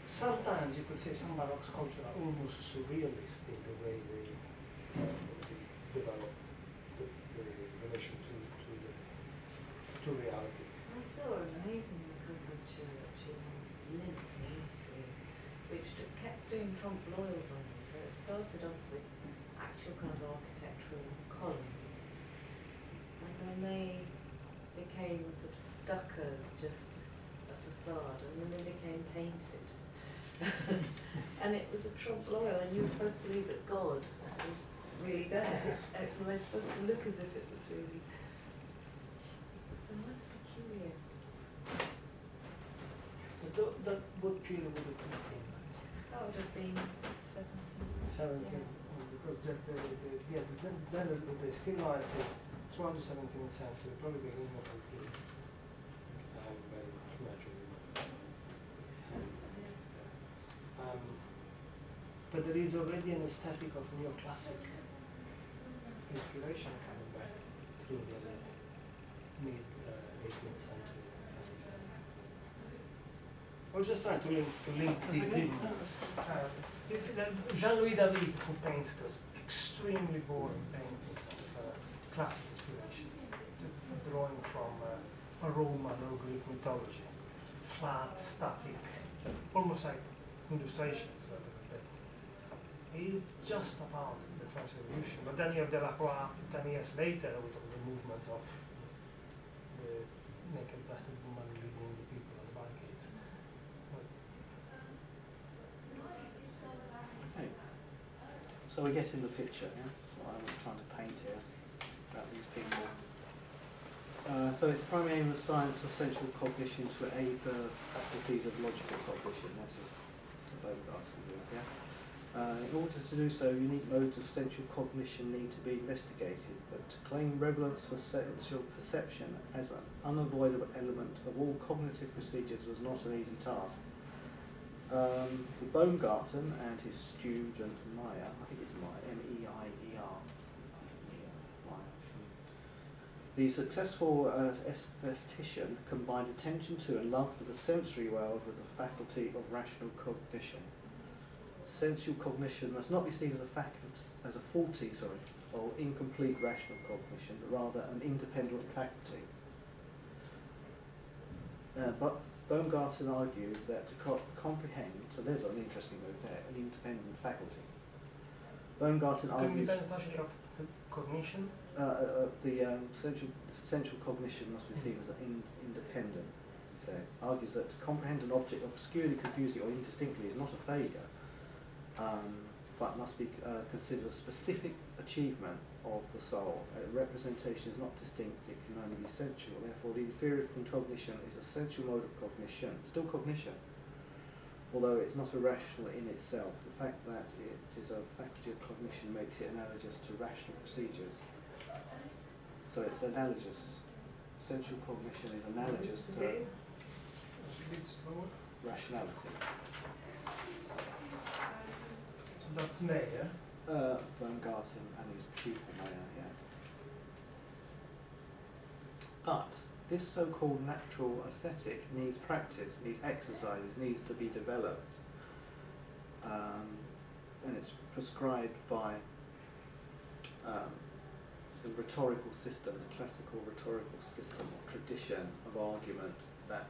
sometimes you could say some Baroque sculpture are almost surrealist in the way they develop the relation to reality. I saw an amazing Coburg church in Linz in history, which kept doing trompe-l'oeils on you. So it started off with actual kind of architectural columns, and then they became sort of stucco, just a facade, and then they became painted. And it was a trompe-l'oeil, and you were supposed to believe that God was really there. And it was supposed to look as if it was really. It was the most peculiar. That what period would it have been? That would have been 17. 17. Yeah. Because the still life is throughout the 17th century, probably beginning of 18th. Very much naturally. But there is already an aesthetic of neoclassic inspiration coming back through the mid 18th century. I was just trying to link Jean-Louis David, who paints those extremely boring paintings of classic inspirations, drawing from Roman or Greek mythology, flat, static, almost like illustrations. He's just about the French Revolution, but then you have Delacroix 10 years later with all the movements of the naked breasted woman leading the people on the barricades. Okay. So we're getting the picture, yeah? What I'm trying to paint here about these people. So its primary aim is science of sensual cognition to aid the faculties of logical cognition. That's just the Beauregard view, yeah? In order to do so, unique modes of sensual cognition need to be investigated, but to claim relevance for sensual perception as an unavoidable element of all cognitive procedures was not an easy task. For Baumgarten and his student Meyer, I think it's Meyer, M-E-I-E-R, the successful aesthetician combined attention to and love for the sensory world with the faculty of rational cognition. Sensual cognition must not be seen as a faulty or incomplete rational cognition, but rather an independent faculty. But Baumgarten argues that to comprehend, so there's an interesting move there, an independent faculty. Baumgarten argues Independent faculty of cognition. The sensual cognition must be seen as an independent. So argues that to comprehend an object obscurely, confusingly, or indistinctly is not a failure. But must be considered a specific achievement of the soul. A representation is not distinct, it can only be sensual. Therefore, the inferior cognition is a sensual mode of cognition, still cognition, although it's not irrational in itself. The fact that it is a faculty of cognition makes it analogous to rational procedures. So it's analogous. Sensual cognition is analogous to rationality. That's Meyer. Baumgarten and his pupil Meyer, yeah. But this so-called natural aesthetic needs practice, needs exercise, needs to be developed. and it's prescribed by the rhetorical system, the classical rhetorical system or tradition of argument, that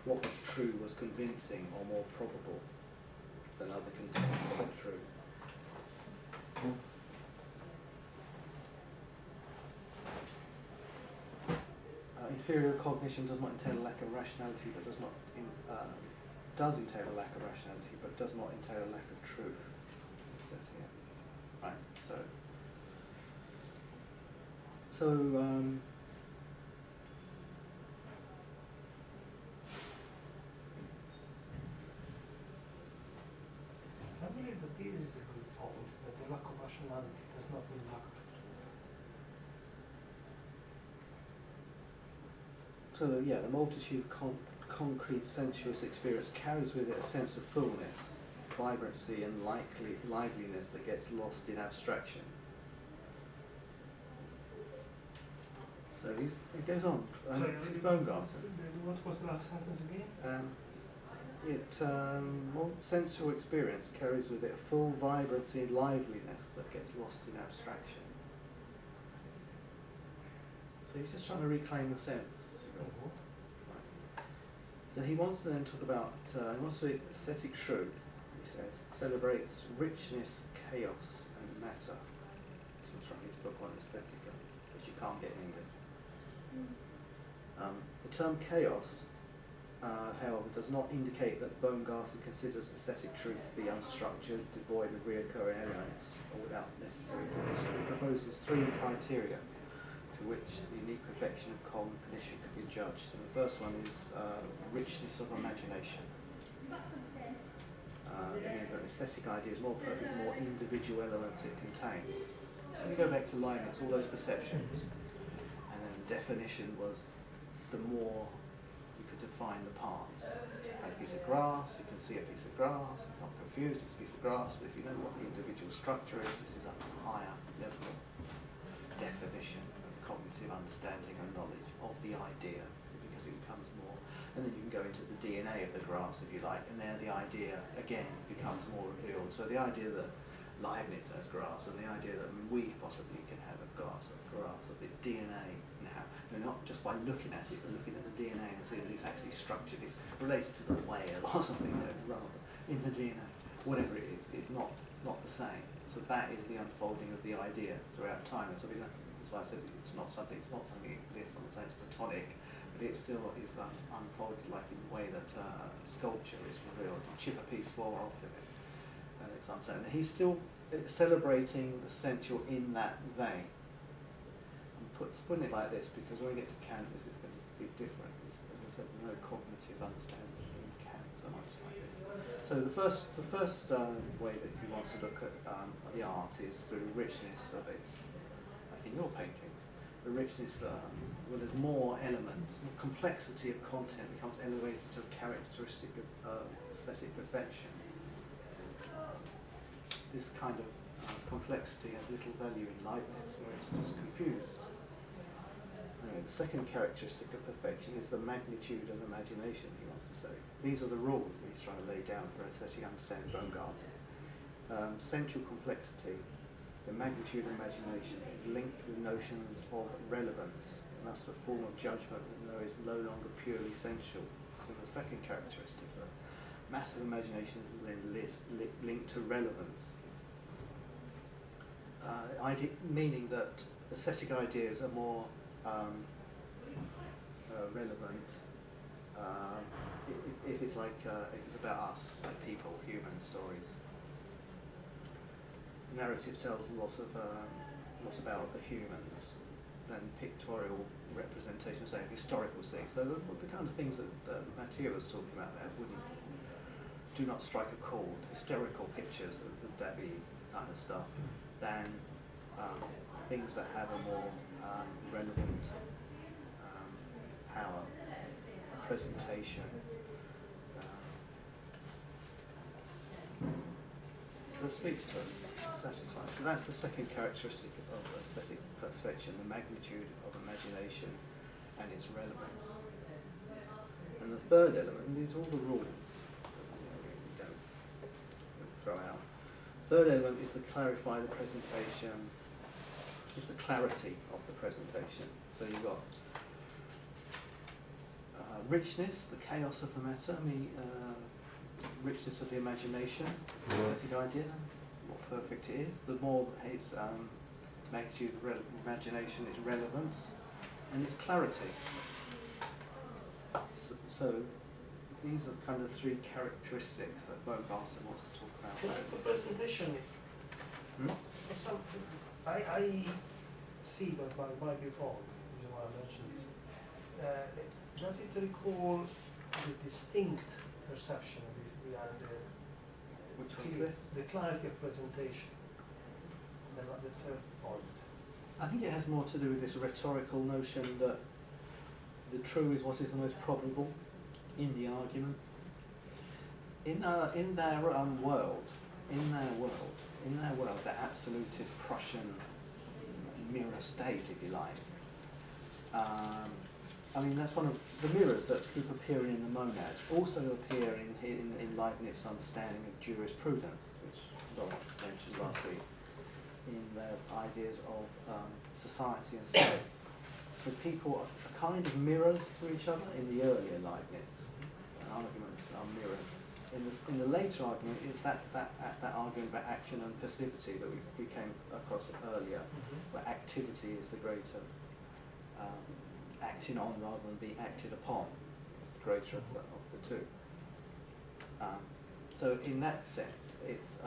what was true was convincing or more probable than other contents of the truth. Inferior cognition does not entail a lack of rationality, but does entail a lack of rationality, but does not entail a lack of truth. It says here, right? So I believe that this is a good point, that the lack of rationality does not mean lack of truth. So the multitude of concrete sensuous experience carries with it a sense of fullness, vibrancy and liveliness that gets lost in abstraction. So it goes on. This is Baumgarten. What was the last sentence again? Sensual experience carries with it a full vibrancy and liveliness that gets lost in abstraction. So he's just trying to reclaim the sense. So he wants to then talk about, he wants to aesthetic truth, he says, celebrates richness, chaos and matter. This is from his book on Aesthetica, which you can't get in English. The term chaos, however, does not indicate that Baumgarten considers aesthetic truth to be unstructured, devoid of recurring elements, or without necessary condition. He proposes three criteria to which the unique perfection of cognition can be judged. And the first one is richness of imagination. It means that aesthetic idea is more perfect, the more individual elements it contains. So we go back to Leibniz, all those perceptions, and then the definition was the more you could define the parts. Like a piece of grass, you can see a piece of grass, you're not confused, it's a piece of grass, but if you know what the individual structure is, this is a higher level of definition of cognitive understanding and knowledge of the idea, because it becomes more, and then you can go into the DNA of the grass if you like, and there the idea again becomes more revealed. So the idea that Leibniz has grass, and the idea that we possibly can have a grass of the DNA now, not just by looking at it, but looking at the DNA and seeing that it's actually structured, it's related to the whale or something, rather, in the DNA, whatever it is, it's not the same. So that is the unfolding of the idea throughout time. And so that's why I said it's not something that exists. I'm not saying it's platonic, but it still is unfolded like in the way that sculpture is revealed. You chip a piece more off of it, and it's uncertain. He's still celebrating the sensual in that vein. Putting it like this, because when we get to Kant, this is going to be different. As I said, no cognitive understanding in Kant so much like this. So the first way that he wants to look at the art is through richness of its, like in your paintings, the richness where there's more elements, the complexity of content becomes elevated to a characteristic of aesthetic perfection. This kind of complexity has little value in Leibniz, where it's just confused. The second characteristic of perfection is the magnitude of imagination, he wants to say. These are the rules that he's trying to lay down for aesthetic understanding of Baumgarten. Sensual complexity, the magnitude of imagination is linked with notions of relevance, and thus the form of judgment that is no longer purely sensual. So the second characteristic, the massive imagination is then linked to relevance. Meaning that aesthetic ideas are more relevant if it's like if it's about us, like people, human stories. Narrative tells a lot about the humans than pictorial representation, say historical things. So the kind of things that Mathieu was talking about there do not strike a chord. Historical pictures of the David kind of stuff than things that have a more relevant power, presentation. That speaks to us, satisfying. So that's the second characteristic of aesthetic perfection, the magnitude of imagination and its relevance. And the third element, and these are all the rules that we don't throw out. third element is to clarify the presentation, is the clarity of the presentation. So you've got richness, the chaos of the matter, richness of the imagination, aesthetic idea, what perfect it is, the more its magnitude of imagination, its relevance, and its clarity. So these are kind of three characteristics that Bo Barson wants to talk about. The presentation, I see that by before, is why I mentioned this. Does it recall the distinct perception behind Which one's this? the clarity of presentation? The third point. I think it has more to do with this rhetorical notion that the true is what is the most probable in the argument. In their world, the absolutist Prussian mirror state, if you like. I mean, that's one of the mirrors that keep appearing in the monads, also appear in Leibniz's understanding of jurisprudence, which Laura mentioned last week, in their ideas of society and state. So people are kind of mirrors to each other in the earlier Leibniz. Arguments are mirrors. In the later argument, it's that argument about action and passivity that we came across earlier, where activity is the greater, acting on rather than being acted upon is the greater of the two. So in that sense, it's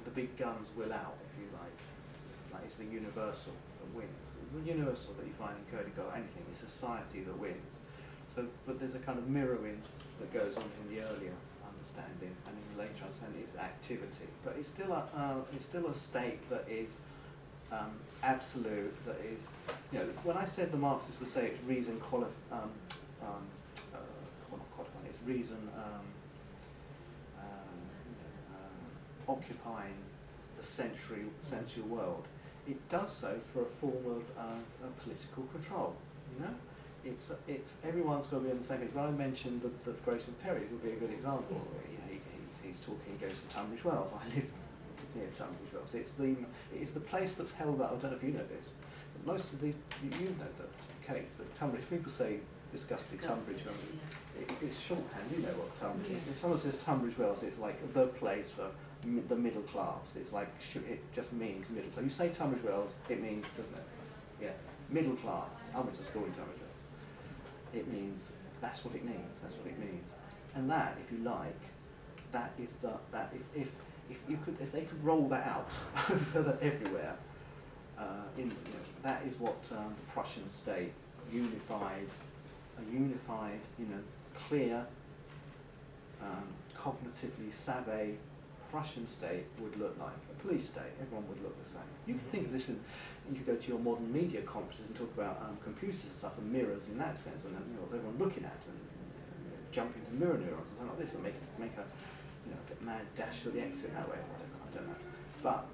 the big guns will out, if you like. Like it's the universal that wins. The universal that you find in Kierkegaard, anything, is society that wins. So, but there's a kind of mirroring that goes on in the earlier understanding, and in the later understanding is activity. But it's still a state that is absolute. That is, when I said the Marxists would say it's reason it's reason occupying the sensual world. It does so for a form of political control. It's everyone's got to be on the same page. When I mentioned the Grayson Perry would be a good example. He's talking. He goes to Tunbridge Wells. I live near Tunbridge Wells. It's the place that's held up. I don't know if you know this, but most of these you know that, Kate. That Tunbridge people say disgusting Tunbridge Wells. It's shorthand. You know what Tunbridge is. If someone says Tunbridge Wells, it's like the place for the middle class. It's like it just means middle class. You say Tunbridge Wells, it means, doesn't it? Yeah, middle class. I went to school in Tunbridge Wells. It means that's what it means. That's what it means. And that, if you like, that is if they could roll that out further everywhere, that is what the Prussian state, a unified, clear, cognitively savvy Prussian state would look like. A police state, everyone would look the same. You can think of this you could go to your modern media conferences and talk about computers and stuff and mirrors in that sense, and everyone looking at and jump into mirror neurons and something like this and make a bit mad dash for the exit that way. I don't know. But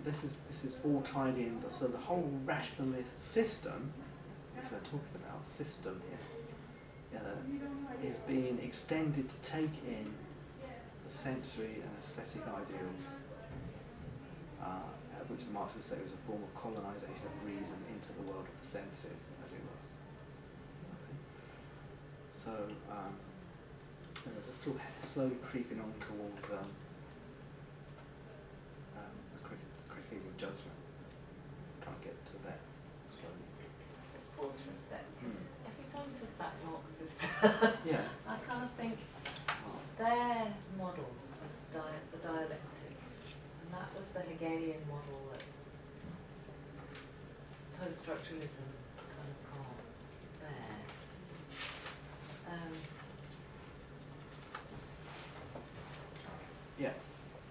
this is all tied in. So the whole rationalist system, which we're talking about, system here, is being extended to take in the sensory and aesthetic ideals, which the Marxists say was a form of colonisation of reason into the world of the senses, as it were. Okay. So, just still slowly creeping on towards the critique of judgment. Try and get to that slowly. Just pause for a sec. Every time we talk about Marxists, Yeah. I kind of think their model was the dialectic, and that was the Hegelian model that post-structuralism kind of can't bear. Yeah.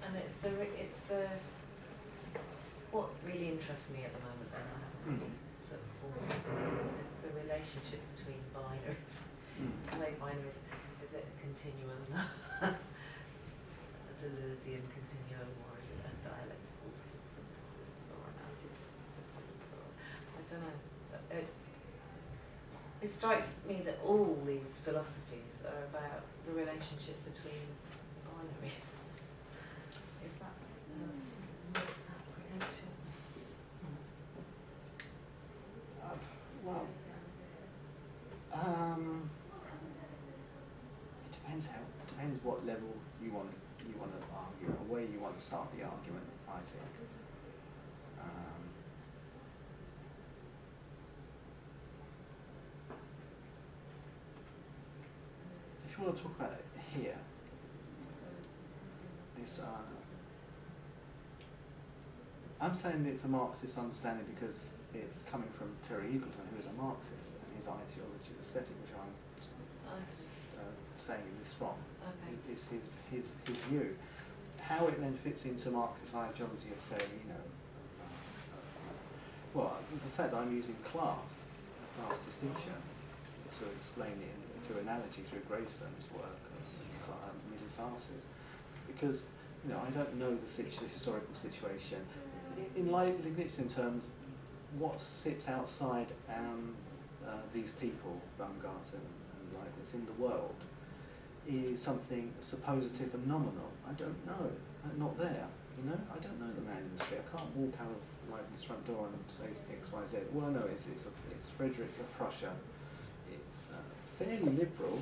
And it's the what really interests me at the moment, and I haven't really sort of formed, it's the relationship between binaries. The way binaries, is it a continuum, a Deleuzian continuum, or is it a dialectical synthesis or an antithesis, or I don't know. It strikes me that all these philosophies are about the relationship between binaries. Is that what level you want to argue, or where you want to start the argument, I think. If you want to talk about it here, this, I'm saying it's a Marxist understanding because it's coming from Terry Eagleton, who is a Marxist, and his ideology of aesthetic, which I'm saying this from. Okay. It's his view. How it then fits into Marxist ideology of saying, well, the fact that I'm using class distinction, to explain it through analogy through Grayson's work, middle classes, because I don't know the historical situation. In Leibnizian terms, what sits outside these people, Baumgarten and Leibniz, in the world, is something suppositive and nominal. I don't know. I'm not there. I don't know the man in the street. I can't walk out of Leibniz's front door and say X, Y, Z. All I know is it's Frederick of Prussia. It's fairly liberal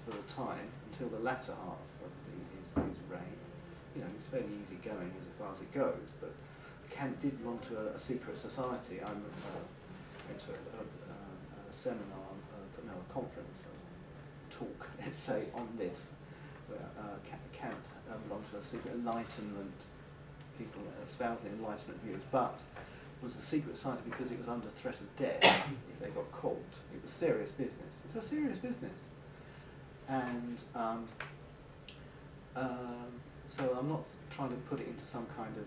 for the time until the latter half of his reign. It's fairly easygoing as far as it goes, but Kant did belong to a secret society. I went to a seminar, a conference, a talk, let's say, on this, where Kant belonged to a secret Enlightenment, people espousing Enlightenment views, but it was a secret society because it was under threat of death if they got caught. It was serious business. It's a serious business. And so I'm not trying to put it into some kind of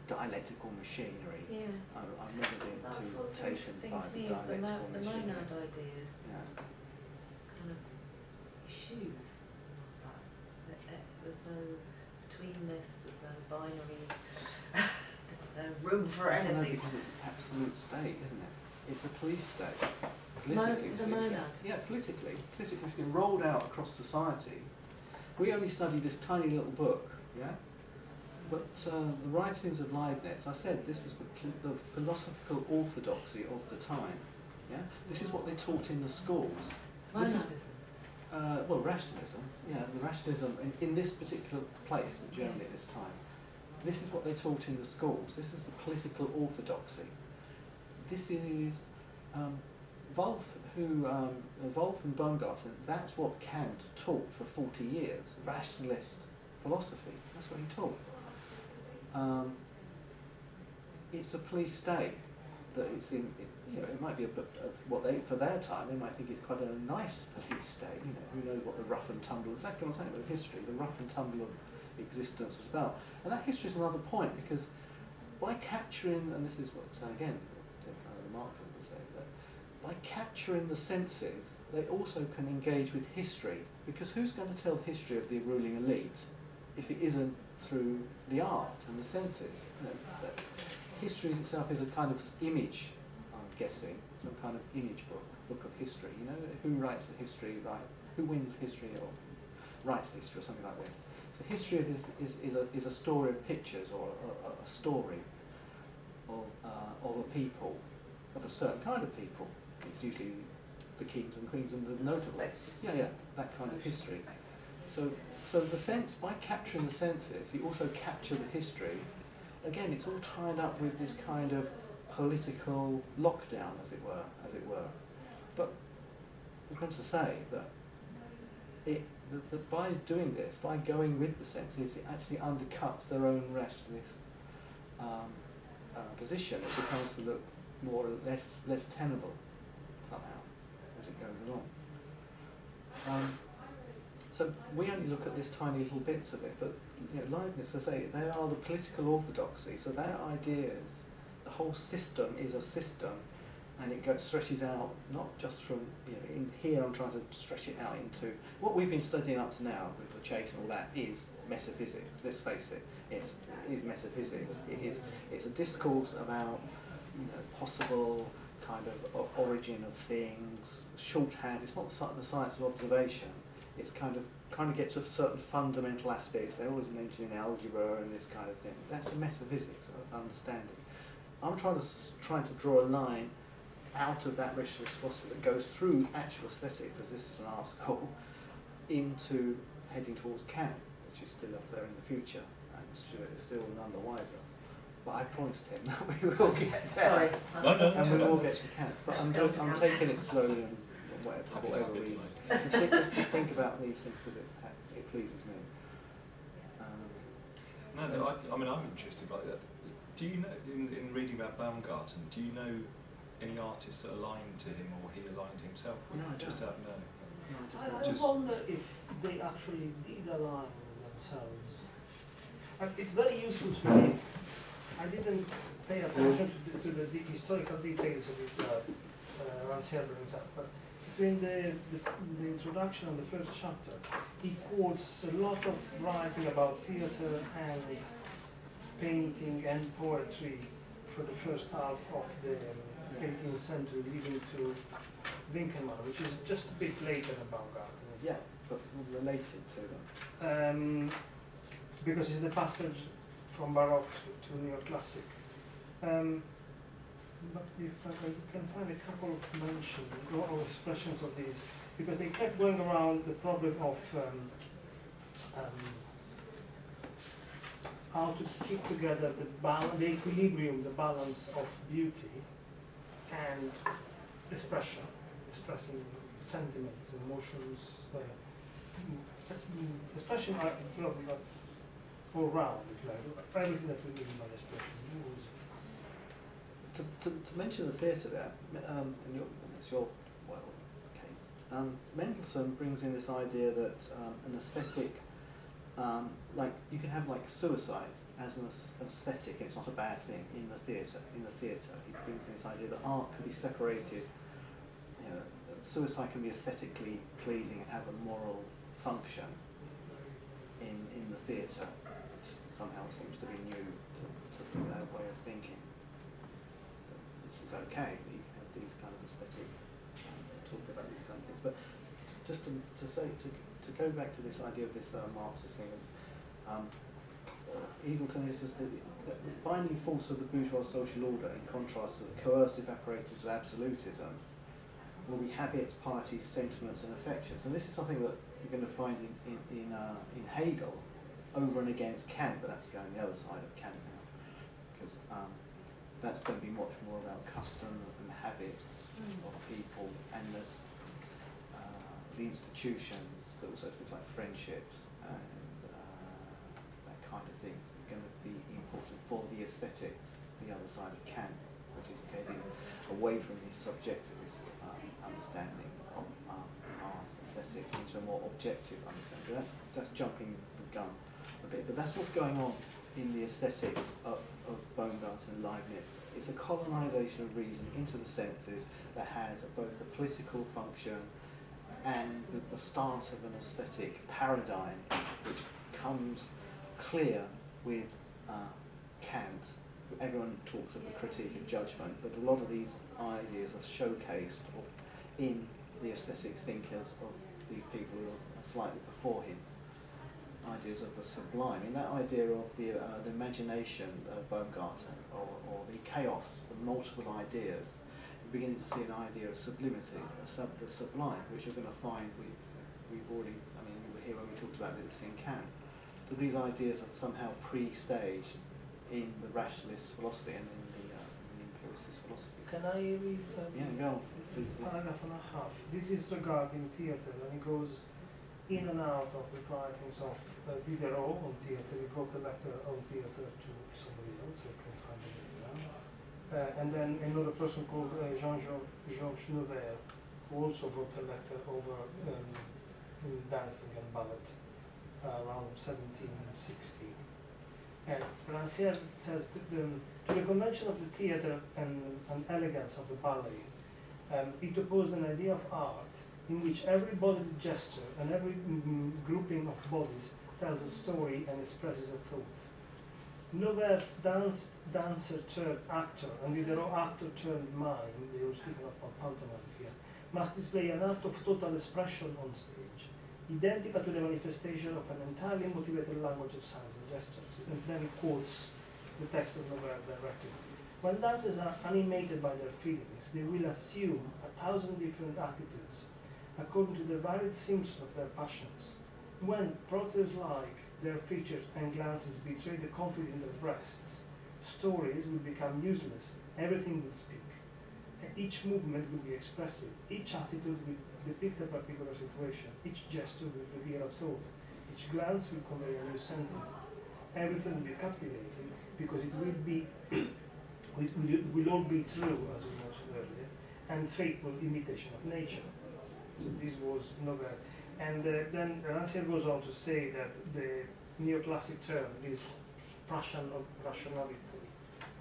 dialectical machinery. Yeah. I've never been That's too what's taken interesting by to the me is the dialectical machinery. monad idea Yeah. kind of eschews that. There's no between this, there's no binary, there's no room for I don't know, anything. because it's an absolute state, isn't it? It's a police state. Politically The speaking. monad. Yeah, politically it's been rolled out across society. We only study this tiny little book, yeah? But the writings of Leibniz, I said this was the philosophical orthodoxy of the time, yeah? This is what they taught in the schools. Monadism. Well, rationalism, yeah, the rationalism in this particular place, in Germany at this time. This is what they taught in the schools. This is the political orthodoxy. This is Wolff and Baumgarten. That's what Kant taught for 40 years. Rationalist philosophy. That's what he taught. It's a police state that it's in. It might be a bit of what they, for their time, they might think it's quite a nice police state. Who knows what the rough and tumble, exactly what I'm saying about history, the rough and tumble of existence was about. And that history is another point, because by capturing, and this is what, again, the Marxist would say, that by capturing the senses, they also can engage with history, because who's going to tell the history of the ruling elite if it isn't through the art and the senses? That history itself is a kind of image, I'm guessing, some kind of image book of history. Who writes the history, who wins history or writes the history or something like that. So history of this is a story of pictures, or a story of a people, of a certain kind of people. It's usually the kings and queens and the notables. Yeah, that kind of history. So the sense, by capturing the senses, you also capture the history. Again, it's all tied up with this kind of political lockdown, as it were. But I'm going to say that that by doing this, by going with the senses, it actually undercuts their own rationalist position. It becomes to look more or less tenable somehow as it goes along. So we only look at this tiny little bits of it, but Leibniz, as I say, they are the political orthodoxy. So their ideas, the whole system is a system, and it stretches out not just from in here. I'm trying to stretch it out into what we've been studying up to now with the Chase and all that is metaphysics. Let's face it, it is metaphysics. It's a discourse about possible kind of origin of things, shorthand. It's not the science of observation. It's kind of gets to certain fundamental aspects. They always mention algebra and this kind of thing. That's the metaphysics of understanding. I'm trying to draw a line out of that rationalist philosophy that goes through actual aesthetic, because this is an art school, into heading towards Kant, which is still up there in the future, and Stuart is still none the wiser. But I promised him that we will get there. Sorry. And we will get to Kant. But I'm taking it slowly and whatever we just to think about these things because it pleases me. I mean, I'm interested by that. Do you know, in reading about Baumgarten, do you know any artists that aligned to him or he aligned himself with? No, I just don't. out no. I wonder if they actually did align themselves. It's very useful to me. I didn't pay attention to the historical details of it, Rancière brings up, but between the introduction and the first chapter, he quotes a lot of writing about theatre and painting and poetry for the first half of the 18th century, leading to Winkelmann, which is just a bit later than Baumgarten. Yeah, but related to them. Because it's the passage from Baroque to Neoclassic. But if I can find a couple of mentions or expressions of these, because they kept going around the problem of how to keep together the equilibrium, the balance of beauty and expression, expressing sentiments, emotions, expression all round, if you like, everything that we mean by expression. To mention the theatre there, and it's your Kate. Mendelssohn brings in this idea that an aesthetic, like you can have like suicide as an aesthetic, it's not a bad thing in the theatre. He brings in this idea that art can be separated. You know, suicide can be aesthetically pleasing and have a moral function in the theatre, which somehow seems to be new to that way of thinking. This is okay, that you can have these kind of aesthetic, talk about these kind of things. But just to go back to this idea of this Marxist thing, Eagleton is just the binding force of the bourgeois social order in contrast to the coercive apparatus of absolutism will be habits, pieties, sentiments and affections. And this is something that you're going to find in Hegel over and against Kant, but that's going the other side of Kant now, because that's going to be much more about custom and habits of people and the institutions, but also things like friendships and that kind of thing. It's going to be important for the aesthetics, the other side of Kant, which is heading away from the subjectivist understanding of art, aesthetics, into a more objective understanding. That's jumping the gun a bit, but that's what's going on in the aesthetics of Baumgarten and Leibniz. It's a colonisation of reason into the senses that has both a political function and the start of an aesthetic paradigm which comes clear with Kant. Everyone talks of the critique of judgment, but a lot of these ideas are showcased in the aesthetic thinkers of these people who are slightly before him. Ideas of the sublime, and that idea of the imagination of Baumgarten, or the chaos of multiple ideas, you're beginning to see an idea of sublimity, the sublime, which you're going to find we've already, I mean, you were here when we talked about this in Kant. So these ideas are somehow pre-staged in the rationalist philosophy and in the empiricist philosophy. Can I read go on, please. paragraph and a half? This is regarding theatre, and it goes in and out of the writings of Diderot on theatre. He wrote a letter on theatre to somebody else, I can find it now. And then another person called Georges Nevers, who also wrote a letter over dancing and ballet around 1760. And Rancière says to the convention of the theatre and elegance of the ballet, it opposed an idea of art in which every bodily gesture and every grouping of bodies tells a story and expresses a thought. Nevers dancer turned actor and Diderot actor turned mime, they were speaking of pantomime here, must display an art of total expression on stage, identical to the manifestation of an entirely motivated language of signs and gestures. And then he quotes the text of Nevers directly. When dancers are animated by their feelings, they will assume 1,000 different attitudes, according to the varied symptoms of their passions. When proteus-like their features and glances betray the conflict in their breasts, stories will become useless, everything will speak. And each movement will be expressive, each attitude will depict a particular situation, each gesture will reveal a thought, each glance will convey a new sentiment. Everything will be captivating because it will be, it will all be true, as we mentioned earlier, and faithful imitation of nature. So this was another. And then Rancière goes on to say that the neoclassic term, this Prussian of rationality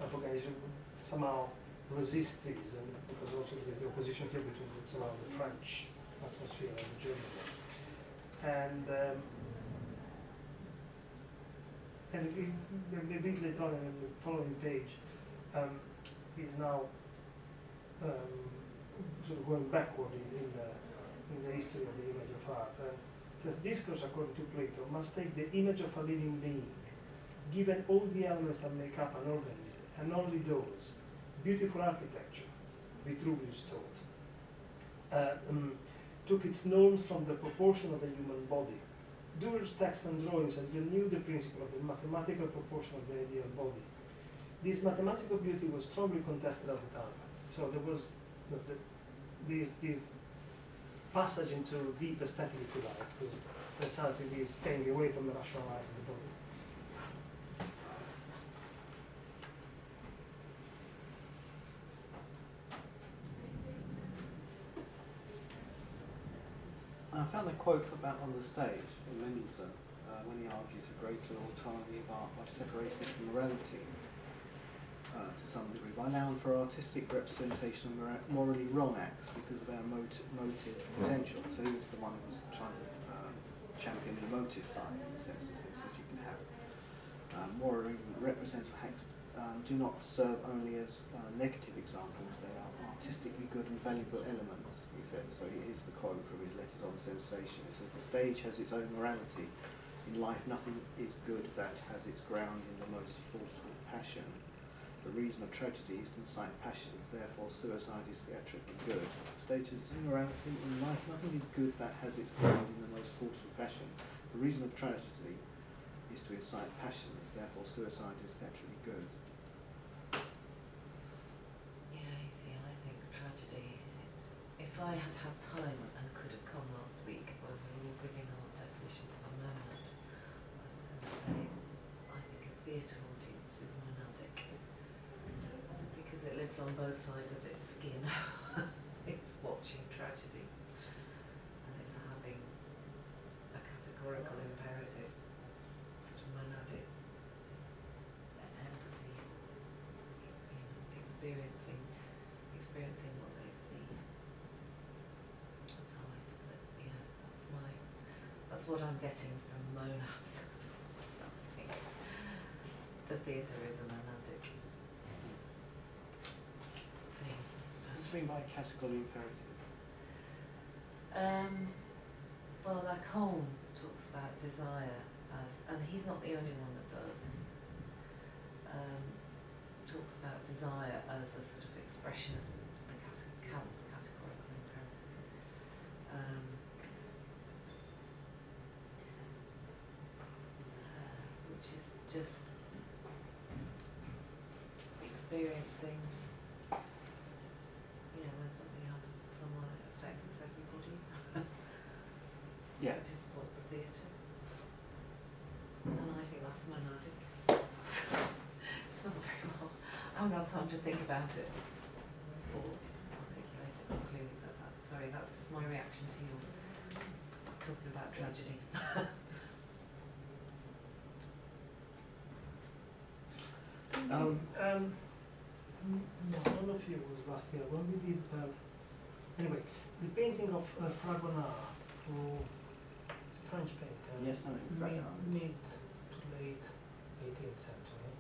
of organism, somehow resists this, and because also there's the opposition here between the French atmosphere and the German one. And a bit later on in the following page is now sort of going backward in the history of the image of art. It says, discourse, according to Plato, must take the image of a living being, given all the elements that make up an organism, and only those. Beautiful architecture, Vitruvius taught, took its norms from the proportion of the human body. Durer's texts and drawings had renewed the principle of the mathematical proportion of the ideal body. This mathematical beauty was strongly contested at the time. So there was this passage into deep aesthetic, if you like, because there's something is staying away from the rationalizing the body. I found a quote about on the stage in Mendelssohn when he argues for greater autonomy of art by separating it from morality to some degree, by allowing for artistic representation of morally wrong acts because of their motive potential. So he was the one who was trying to champion the motive side in the sense that you can have morally representative acts do not serve only as negative examples, they are artistically good and valuable elements, he said. So here's the quote from his Letters on Sensation. It says, the stage has its own morality. In life nothing is good that has its ground in the most forceful passion. The reason of tragedy is to incite passions, therefore suicide is theatrically good. The stage has its own morality. In life nothing is good that has its ground in the most forceful passion. The reason of tragedy is to incite passions, therefore suicide is theatrically good. If I had had time and could have come last week when we were all giving our definitions of a monad, I was going to say, I think a theatre audience is monadic because it lives on both sides of its skin. It's watching tragedy and it's having a categorical imperative, sort of monadic empathy, experiencing what they see. That's what I'm getting from monads. The theatre is a monadic thing. What does it mean by categorical imperative? Well, Lacan talks about desire as, and he's not the only one that does, talks about desire as a sort of expression of the Kant's categorical imperative. Which is just experiencing, when something happens to someone, it affects everybody. Yeah. Which is what the theatre. And I think that's monadic. It's not very well. I haven't had time to think about it or articulate it more clearly, but that's just my reaction to you talking about tragedy. No, none of you was last year when we did. Anyway, the painting of Fragonard, who is a French painter. Yes, I know. Mid to late 18th century,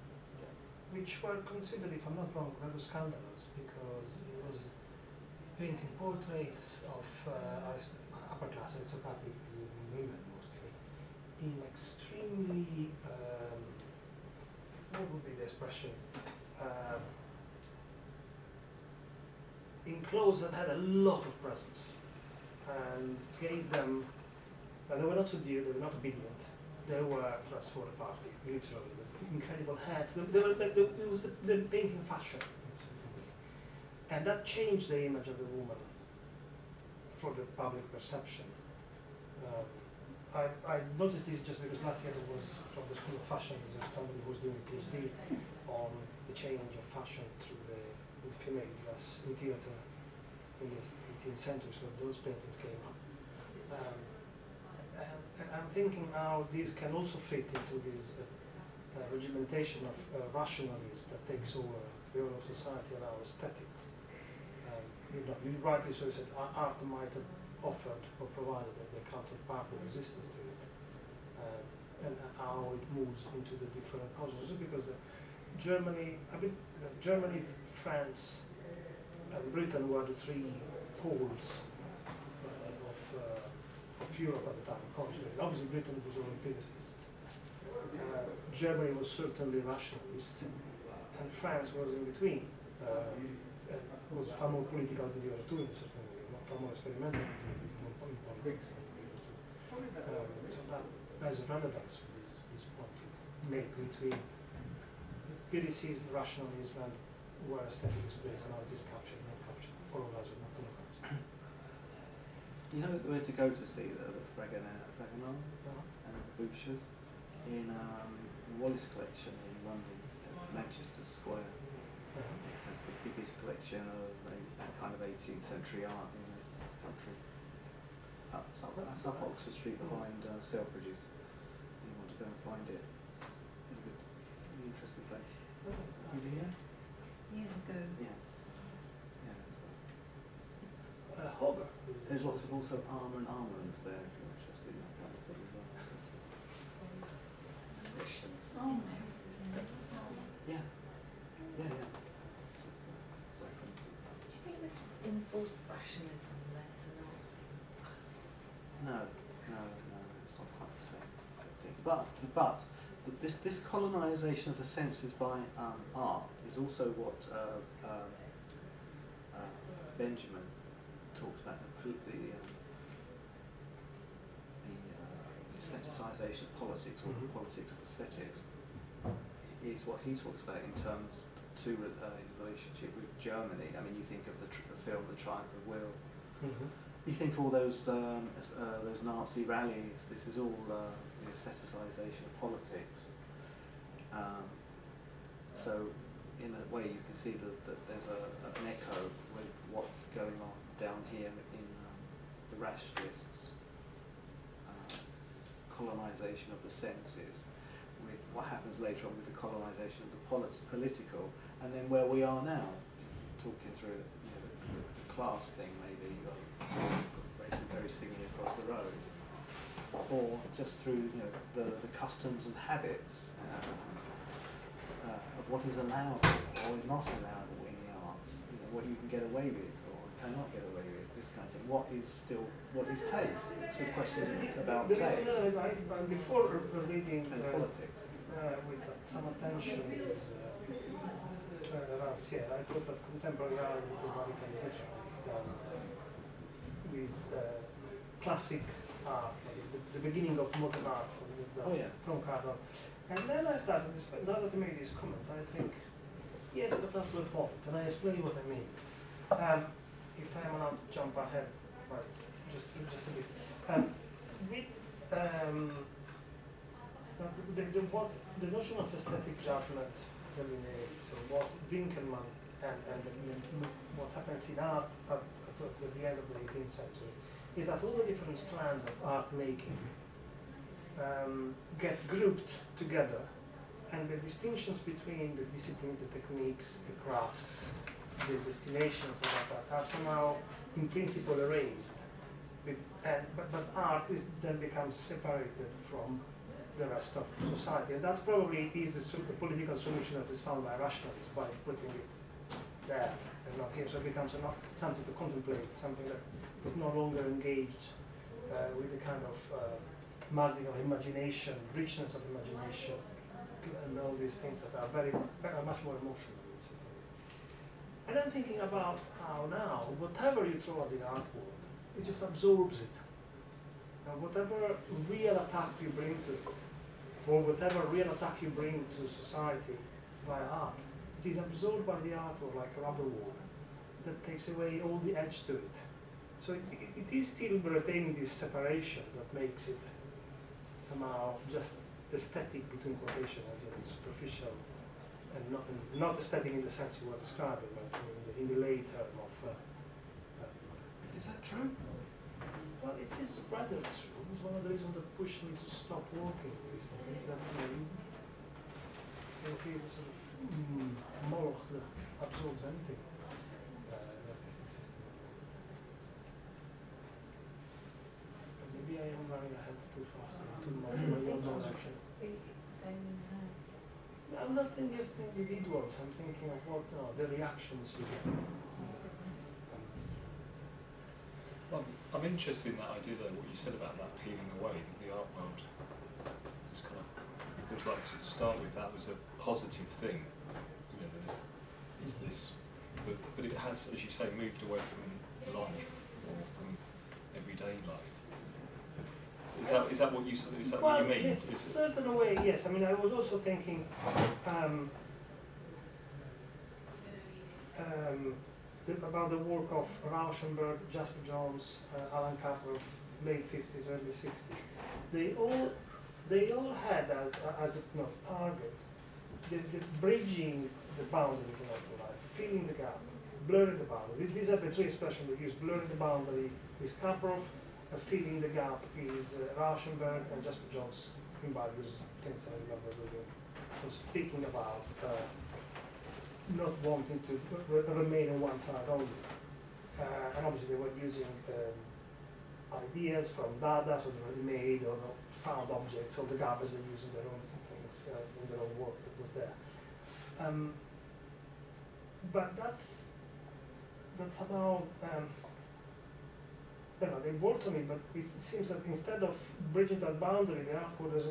which were considered, if I'm not wrong, rather scandalous because he was painting portraits of upper class aristocratic women mostly in extremely. What would be the expression? In clothes that had a lot of presence, and gave them, they were not subdued, they were not obedient, they were dressed for the party, literally, with incredible hats. It was the painting fashion. And that changed the image of the woman for the public perception. I noticed this just because last year it was from the School of Fashion, there's somebody who was doing a PhD on the change of fashion through the female dress in theatre in the 18th century, so those paintings came up. And I'm thinking how these can also fit into this regimentation of rationalism that takes over the whole of society around aesthetics. You rightly so said art might have offered or provided the counterpart, the resistance to it, and how it moves into the different cultures. Because Germany, France, and Britain were the three poles of Europe at the time, culturally. Obviously, Britain was all empiricist. Germany was certainly rationalist, and France was in between. Was far more political than the other two in a certain way, far more experimental in politics. So that has relevance for this point to make between empiricism, rationalism, and where aesthetic is placed and how it is captured, not captured, polarized or not polarized. You know where to go to see the Fragonard and Boucher's in the Wallace collection in London, at Manchester Square. It has the biggest collection of that kind of 18th century art in this country. That's up Oxford Street behind Selfridges. You want to go and find it. It's a good, really interesting place. You been here? Years ago. Yeah. Yeah. Hogarth. There's lots of also armour and armourings there if you're interested in that kind of thing as well. Yeah. Yeah, yeah. Do you think this enforced rationalism led to Nazism? No, it's not quite the same thing. But this colonisation of the senses by art is also what Benjamin talked about, the aestheticisation of politics, or the politics of aesthetics, is what he talks about in terms to in relationship with Germany. I mean, you think of the film The Triumph of Will. You think all those Nazi rallies. This is all the aestheticisation of politics. So, in a way, you can see that there's an echo with what's going on down here in the rationalists' colonisation of the senses, with what happens later on with the colonisation of the political, and then where we are now, talking through the class thing, maybe racing very thingy across the road, or just through the customs and habits of what is allowed or is not allowable in the arts, what you can get away with or cannot get away with, this kind of thing. What is taste? So the question about taste. Before reading and politics. With some attention is I thought that contemporary art would be radically different than with classic art, like the beginning of modern art from Carlo. And then I started, now that I made this comment, I think, yes, but that's the point, and I explain what I mean. If I am allowed to jump ahead, right, just a bit. The notion of aesthetic judgment dominates, or what Winkelmann and what happens in art at the end of the 18th century is that all the different strands of art making get grouped together, and the distinctions between the disciplines, the techniques, the crafts, the destinations, and all that are somehow in principle erased. But art then becomes separated from the rest of society, and that's probably the political solution that is found by rationalists, by putting it there and not here. So it becomes something to contemplate, something that is no longer engaged with the kind of margin of imagination, richness of imagination, and all these things that are much more emotional. And I'm thinking about how now, whatever you throw at the art world, it just absorbs it. Whatever real attack you bring to it, or whatever real attack you bring to society via art, it is absorbed by the artwork like a rubber wall that takes away all the edge to it. So it is still retaining this separation that makes it somehow just aesthetic between quotation, as in superficial, and not aesthetic in the sense you were describing, but in the lay term of. Is that true? Well, it is rather true. It's one of the reasons that pushed me to stop working with things that it is a sort of moloch that absorbs anything in the artistic system. But maybe I am running ahead too fast and too much in my own direction. Damien Hirst. I'm not thinking of individuals, I'm thinking of what the reactions you get. Well, I'm interested in that idea though, what you said about that peeling away, the art world. It's kind of, I'd like to start with that as a positive thing. You know, is this, but it has, as you say, moved away from life or from everyday life. Is that what you what you mean? In a certain way, yes. I mean, I was also thinking about the work of Rauschenberg, Jasper Johns, Alan Kaplan, late 50s, early 60s. They all had as a target the bridging the boundary of life, filling the gap, blurring the boundary. These are the three expressions we use: blurring the boundary is Kaprov, filling the gap is Rauschenberg, and Jasper Johns in various things I remember reading was speaking about not wanting to remain on one side only. And obviously they were using ideas from Dada, so they were made or found objects, or the garbage they use in their own things, in their own work that was there. But that's somehow, they worked on it, but it seems that instead of bridging that boundary, the artwork has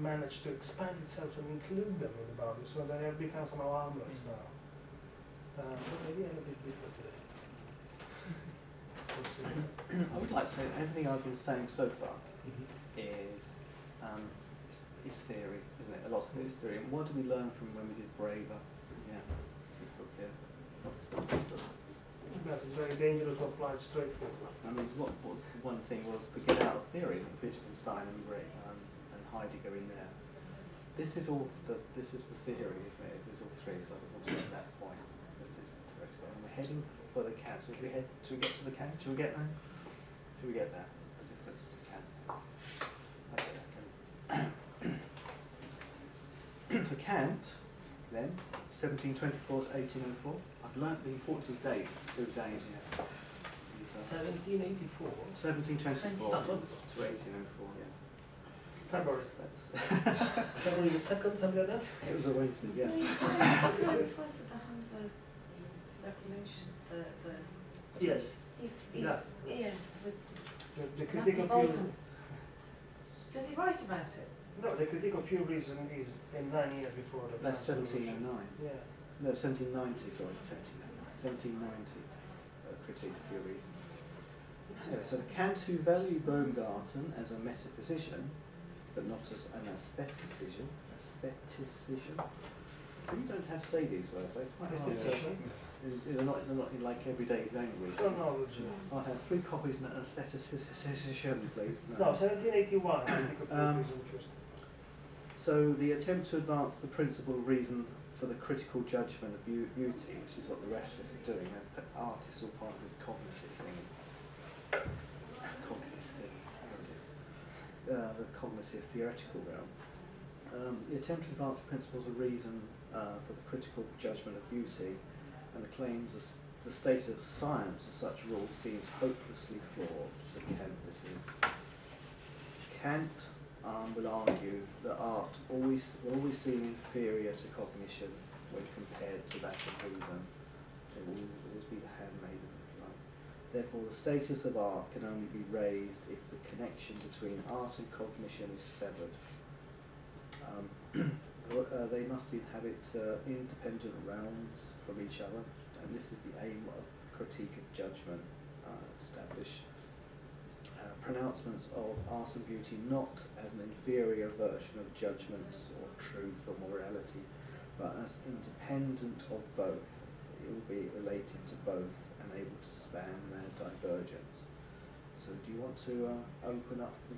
managed to expand itself and include them in the boundary, so they have become somehow harmless now. But maybe I'm a bit bitter today. I would like to say that everything I've been saying so far is theory, isn't it? A lot of it is theory. And what did we learn from when we did Braver? Yeah, this book here. Not this book, this book. That is very dangerous to apply straightforward. I mean, what was one thing was to get out of theory, and Wittgenstein and Heidegger in there. This is the theory, isn't it? It is all three. So I want to make that point. That is theoretical. And we're heading for the Kant. So should we get to the Kant? Should we get there? Should we get there? The difference to Kant. Okay. For Kant, then 1724 to 1804. I've learnt the importance of dates. Let's do dates here. 1784. 1724 to 1804. Yeah. February. February the 2nd, something like that? It was a Wednesday, yeah. What coincides with the Hansa Revolution? Yes. He's Yeah. with The critique of Bolton. pure. Does he write about it? No, the critique of pure reason is 9 years before the. That's French Revolution. 1709. Yeah. No, 1790, sorry, 1790. Critique of pure reason. Anyway, so the Kant who valued Baumgarten as a metaphysician, but not as an aesthetician. You don't have to say these words, they're quite hard. They're not in like everyday language. Chronology. I'll have 3 copies and an aesthetician, please. No, 1781. Critique of pure reason first. So the attempt to advance the principle of reason for the critical judgment of beauty, which is what the rationalists are doing. Artists all part of this cognitive thing. The cognitive theoretical realm. The attempt to advance the principles of reason for the critical judgment of beauty and the claims of the state of science of such rules seems hopelessly flawed. For Kant, this is. Kant will argue that art will always seem inferior to cognition when compared to that of reason. It will always be the handmaiden, if you like. Therefore, the status of art can only be raised if the connection between art and cognition is severed. They must inhabit independent realms from each other, and this is the aim of critique of judgment established pronouncements of art and beauty not as an inferior version of judgments or truth or morality, but as independent of both. It will be related to both and able to span their divergence. So, do you want to open up the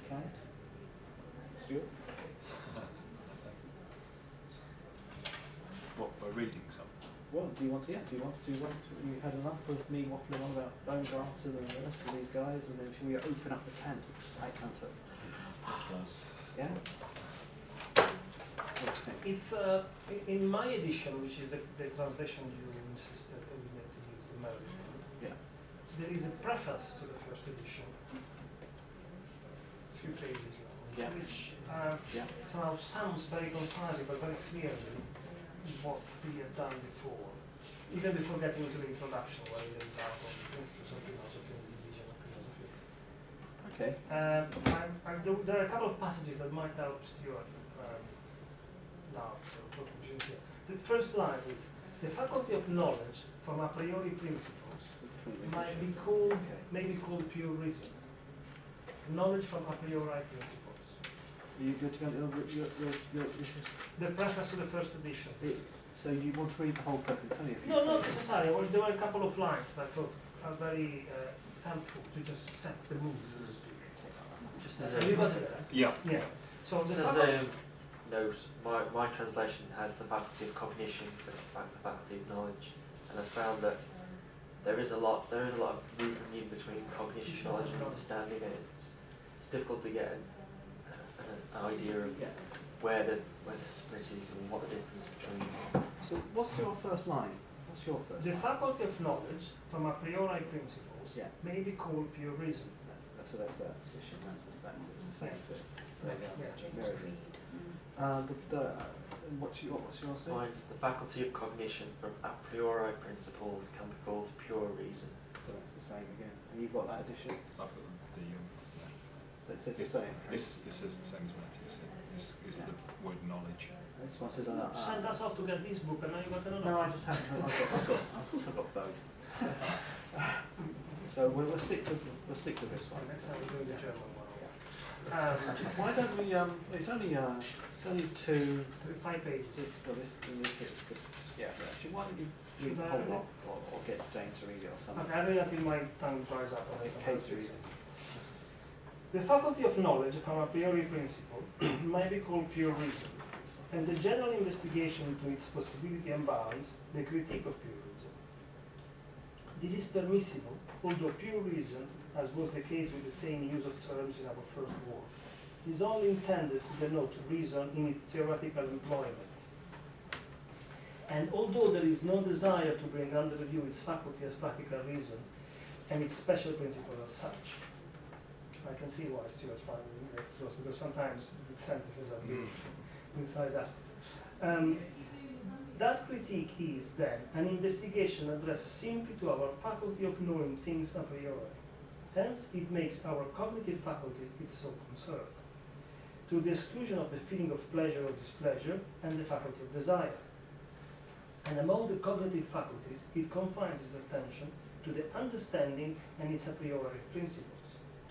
Kant, Stuart? What, by reading something? Well, do you want to? Yeah. Do you want? You had enough of me waffling on about Baumgarten and the rest of these guys, and then shall we open up the Kant? Excite Hunter. Yeah. Okay. If in my edition, which is the translation you insisted that we need to use, the American, Yeah. there is a preface to the first edition, a few pages long, Yeah. which Yeah. somehow sounds very concise but very clearly what we have done before, even before getting into the introduction where it lays out on the principles of philosophy and the division of philosophy. Okay. There are a couple of passages that might help Stuart now, so conclusion here. The first line is, the faculty of knowledge from a priori principles may be called pure reason. Knowledge from a priori principles. This is The preface to the first edition. so you want to read the whole preface, only a few No, not pages. necessarily. Well, there were a couple of lines that I thought are very helpful to just set the mood, so to speak. Just Have you got it there? Yeah. Yeah. So the as faculty, a note, my translation has the faculty of cognition instead of the faculty of knowledge, and I found that there is a lot of movement in between cognition, knowledge, and understanding, and it's difficult to get an idea of where the split is and what the difference between. So what's your first line? What's your first the line? faculty of knowledge from a priori principles Yeah. may be called pure reason. So that's that position. That's the same. It's the same thing. Yeah. Very good. What's yours? Sue? Mine's the faculty of cognition from a priori principles can be called pure reason. So that's the same again. And you've got that addition I've got the that says the It's- same. It says the same as mine. It's Yeah. the word knowledge. This one says Send us off to get this book, and now you got another. No, I just haven't. Of course, I've got both. So we'll stick to this one. Next time we do the German one. Why don't we? It's only two. 5 pages. This is just Actually, why don't you Should I hold read it? up or get Jane to read it or something? Okay, I read until my tongue dries up. and Okay, sometimes Kate, it's- read. The faculty of knowledge from a priori principle might be called pure reason, and the general investigation into its possibility and bounds, the critique of pure reason. This is permissible, although pure reason, as was the case with the same use of terms in our first work, is only intended to denote reason in its theoretical employment. And although there is no desire to bring under review its faculty as practical reason and its special principle as such, I can see why Stuart's finding it makes sense, because sometimes the sentences are built inside that. That critique is then an investigation addressed simply to our faculty of knowing things a priori. Hence, it makes our cognitive faculties its sole concern, to the exclusion of the feeling of pleasure or displeasure and the faculty of desire. And among the cognitive faculties, it confines its attention to the understanding and its a priori principles,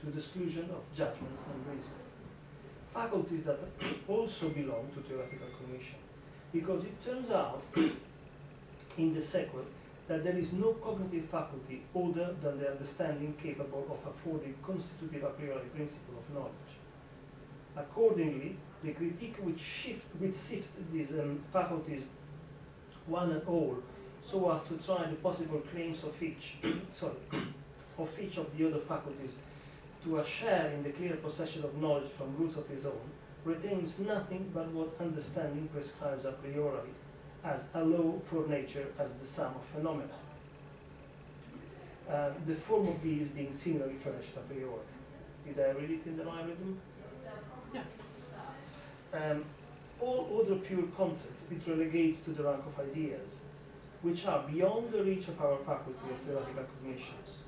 to the exclusion of judgments and reason. Faculties that also belong to theoretical cognition, because it turns out in the sequel that there is no cognitive faculty other than the understanding capable of affording constitutive a priori principle of knowledge. Accordingly, the critique which sift these faculties one and all, so as to try the possible claims of each, of each of the other faculties to a share in the clear possession of knowledge from roots of his own, retains nothing but what understanding prescribes a priori as a law for nature as the sum of phenomena. The form of these being similarly furnished a priori. Did I read it in the logarithm? Yeah. All other pure concepts it relegates to the rank of ideas, which are beyond the reach of our faculty of theoretical cognitions,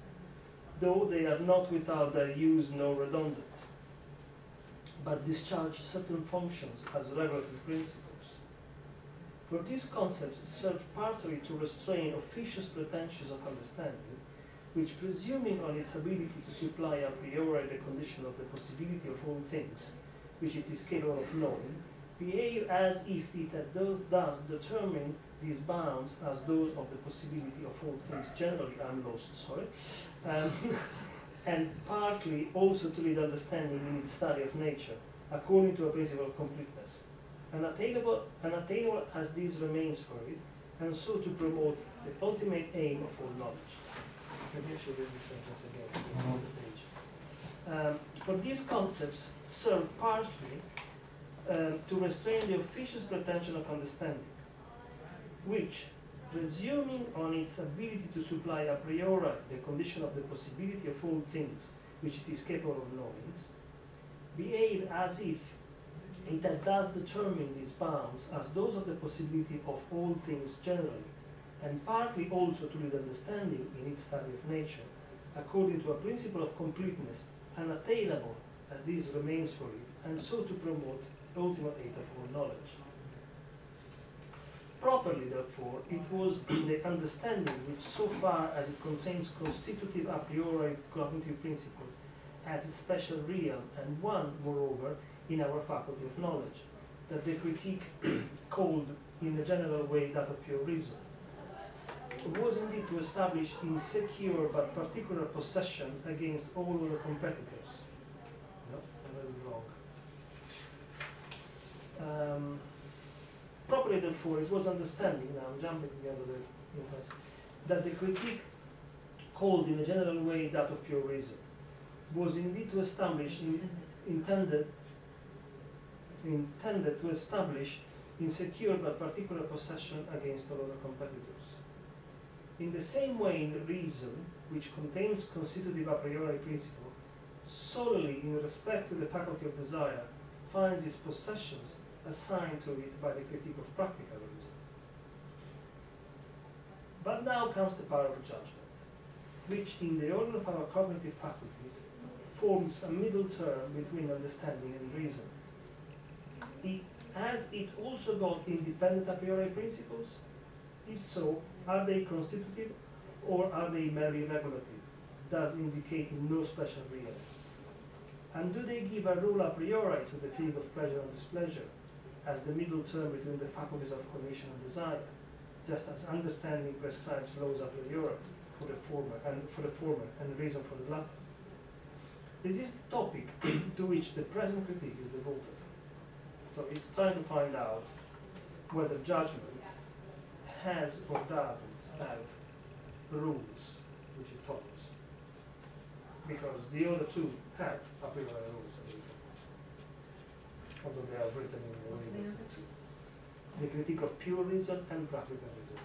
though they are not without their use nor redundant, but discharge certain functions as regulative principles. For these concepts serve partly to restrain officious pretensions of understanding, which, presuming on its ability to supply a priori the condition of the possibility of all things, which it is capable of knowing, behave as if it had thus determined these bounds as those of the possibility of all things generally, and partly also to lead understanding in its study of nature, according to a principle of completeness, unattainable as this remains for it, and so to promote the ultimate aim of all knowledge. Maybe I should read this sentence again on the page. For these concepts serve partly to restrain the officious pretension of understanding, which, presuming on its ability to supply a priori the condition of the possibility of all things which it is capable of knowing, behave as if it had thus determined these bounds as those of the possibility of all things generally, and partly also to lead understanding in its study of nature, according to a principle of completeness, unattainable as this remains for it, and so to promote the ultimate aim of all knowledge. Properly, therefore, it was the understanding which, so far as it contains constitutive a priori cognitive principles, has a special realm, and one, moreover, in our faculty of knowledge, that the critique called in a general way that of pure reason, was indeed to establish in secure but particular possession against all other competitors. No, I'm really wrong. Properly, therefore, it was understanding, now I'm jumping again to the interest, that the critique called in a general way that of pure reason was indeed to establish, intended to establish in secure but particular possession against all other competitors. In the same way, the reason, which contains constitutive a priori principle, solely in respect to the faculty of desire, finds its possessions assigned to it by the critique of practical reason. But now comes the power of judgment, which in the order of our cognitive faculties forms a middle term between understanding and reason. Has it also got independent a priori principles? If so, are they constitutive or are they merely regulative, thus indicating no special realm? And do they give a rule a priori to the field of pleasure and displeasure, as the middle term between the faculties of cognition and desire, just as understanding prescribes laws a priori for the former and reason for the latter? This is the topic to which the present critique is devoted. So it's trying to find out whether judgment has or doesn't have rules which it follows. Because the other two have a priori rules, although they are written in the What's the Leibniz. other two? The critique of pure reason and practical reason.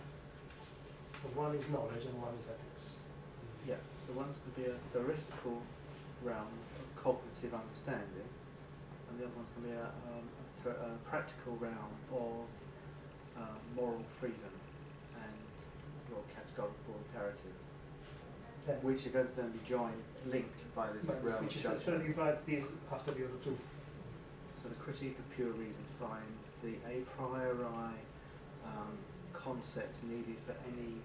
So one is knowledge and one is ethics. Yeah, so one's going to be a theoretical realm of cognitive understanding, and the other one's going to be a practical realm of moral freedom and your categorical imperative, which are going to then be linked by this realm Which of is judgment. actually divides these after the other two. So the critique of pure reason finds the a priori concepts needed for any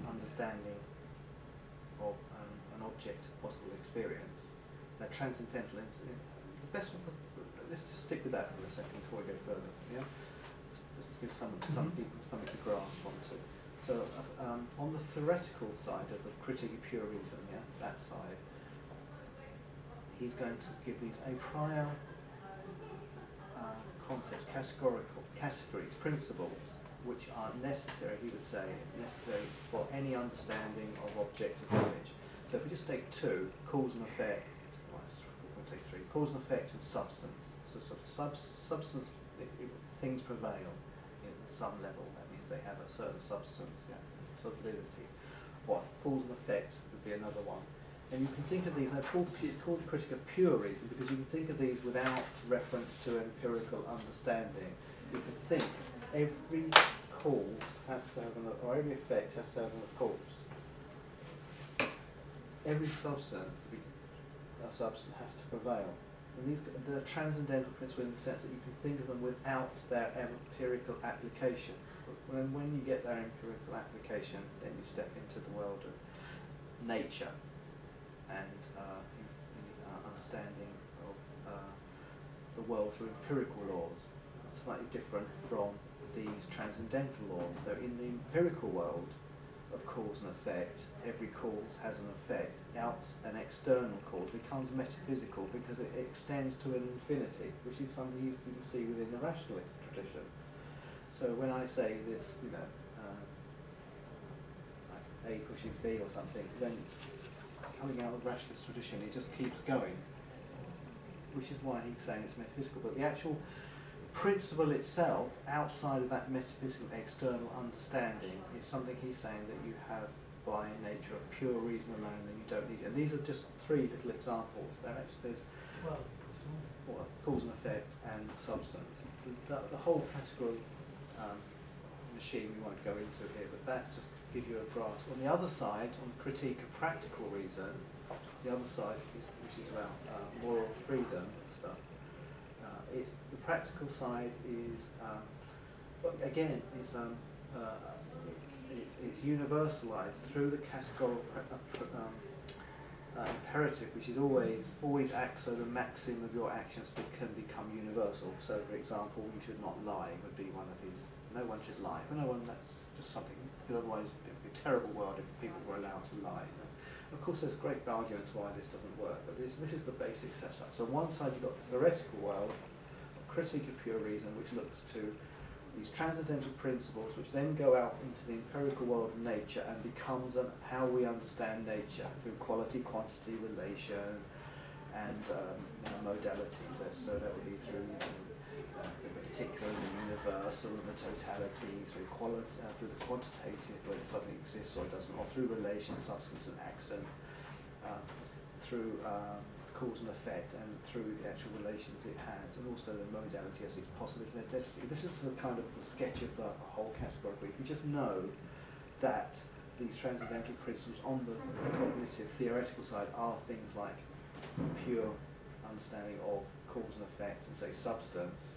understanding of an object of possible experience. They're transcendental. The best one, let's just stick with that for a second before we go further. Yeah, just to give some people something to grasp onto. So on the theoretical side of the critique of pure reason, yeah, that side, he's going to give these a priori concepts, categories, principles, which are necessary, he would say, necessary for any understanding of objective knowledge. So if we just take two, cause and effect, we'll take three, cause and effect and substance. So substance, things prevail in some level, that means they have a certain substance, yeah, solidity. What? Cause and effect would be another one. And you can think of these, it's called the critique of pure reason, because you can think of these without reference to empirical understanding. You can think every cause has to have or every effect has to have a cause. Every substance has to prevail. And these are transcendental principles in the sense that you can think of them without their empirical application. But when you get their empirical application, then you step into the world of nature and understanding of the world through empirical laws, slightly different from these transcendental laws. So in the empirical world of cause and effect, every cause has an effect. An external cause becomes metaphysical because it extends to an infinity, which is something you can see within the rationalist tradition. So when I say this, like A pushes B or something, then coming out of the rationalist tradition, it just keeps going, which is why he's saying it's metaphysical. But the actual principle itself, outside of that metaphysical external understanding, is something he's saying that you have by nature of pure reason alone, that you don't need it. And these are just three little examples. There's cause and effect and substance. The whole category machine we won't go into here, but that just gives you a grasp. On the other side, on critique of practical reason, the other side which is about moral freedom stuff. It's the practical side is again it's universalized through the categorical imperative, which is always act so the maxim of your actions can become universal. So, for example, you should not lie would be one of his. No one should lie. For no one, that's just something. Because otherwise, it would be a terrible world if people were allowed to lie. Of course, there's great arguments why this doesn't work, but this is the basic setup. So, on one side you've got the theoretical world, critique of pure reason, which looks to these transcendental principles, which then go out into the empirical world of nature and becomes how we understand nature through quality, quantity, relation, and modality. So that would be through the particular, the universal, and the totality, through the quantitative, whether something exists or doesn't, or through relation, substance, and accident, through cause and effect, and through the actual relations it has, and also the modality as its possibility and necessity. This is the kind of the sketch of the whole category. We just know that these transcendental principles on the cognitive theoretical side are things like pure understanding of cause and effect and say substance,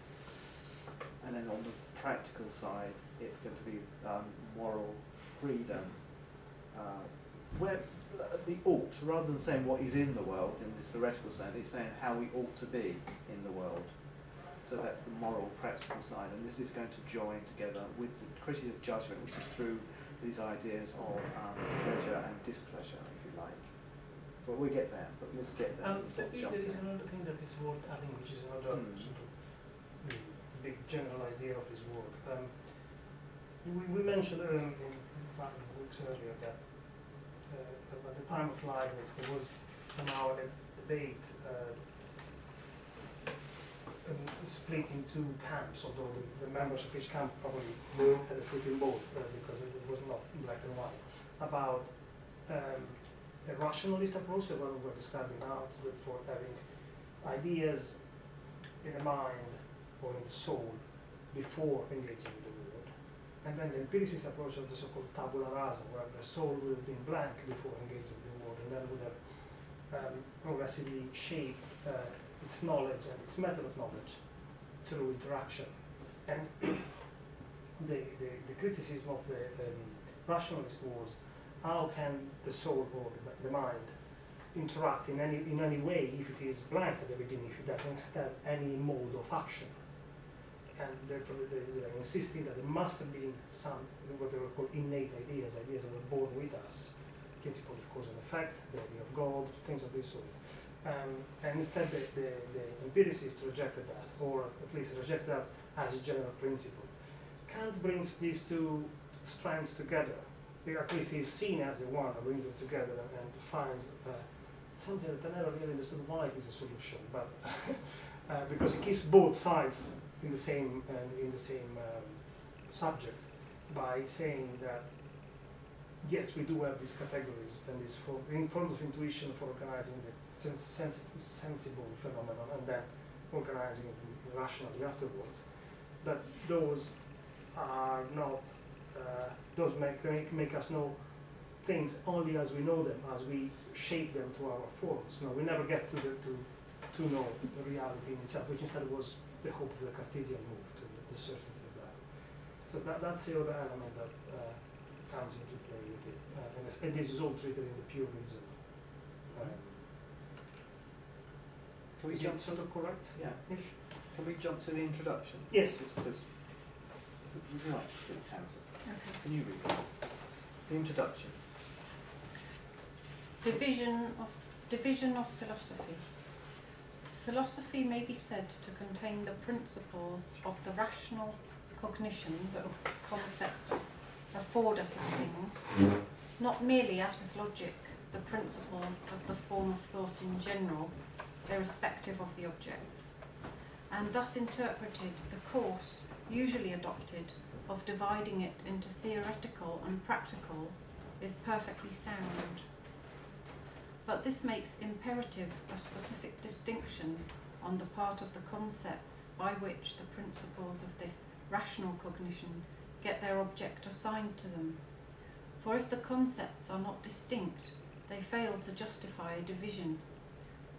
and then on the practical side it's going to be moral freedom, where the ought, rather than saying what is in the world in this theoretical sense, it's saying how we ought to be in the world. So that's the moral, practical side, and this is going to join together with the critique of judgment, which is through these ideas of pleasure and displeasure, if you like. But we'll get there, but let's get there. There is another thing that is worth adding, which is another sort of big general idea of his work. We mentioned in weeks earlier that at the time of Leibniz there was somehow a debate split in two camps, although the members of each camp probably had a foot in both because it was not black and white, about a rationalist approach, the one we're describing now, for having ideas in the mind or in the soul before engaging with the world, and then the empiricist approach of the so-called tabula rasa, where the soul would have been blank before engaging with the world, and then would have progressively shaped its knowledge and its method of knowledge through interaction. And the criticism of the rationalist was, how can the soul or the mind interact in any way if it is blank at the beginning, if it doesn't have any mode of action? And therefore they are insisting that there must have been some, what they were called innate ideas that were born with us, principle of cause and effect, the idea of God, things of this sort. And instead the empiricists rejected that, or at least rejected that as a general principle. Kant brings these two strands together. At least he's seen as the one who brings them together and finds something that I never really understood why it is a solution, but because he keeps both sides in the same subject by saying that yes, we do have these categories and these in forms of intuition for organizing the sensible phenomenon and then organizing it rationally afterwards. But those are not, those make us know things only as we know them, as we shape them to our forms. No, we never get to know the reality in itself, which instead was the hope of the Cartesian move, to the certainty of that. So that's the other element that comes into play with it. And this is all treated in the pure reason. Can we Is jump it sort of correct? Yeah. Ish? Can we jump to the introduction? Yes. Because would you like to speak, Tamsin? Okay. Can you read it? The introduction. Division of philosophy. Philosophy may be said to contain the principles of the rational cognition that concepts afford us of things, not merely as with logic, the principles of the form of thought in general, irrespective of the objects, and thus interpreted the course usually adopted of dividing it into theoretical and practical is perfectly sound. But this makes imperative a specific distinction on the part of the concepts by which the principles of this rational cognition get their object assigned to them. For if the concepts are not distinct, they fail to justify a division,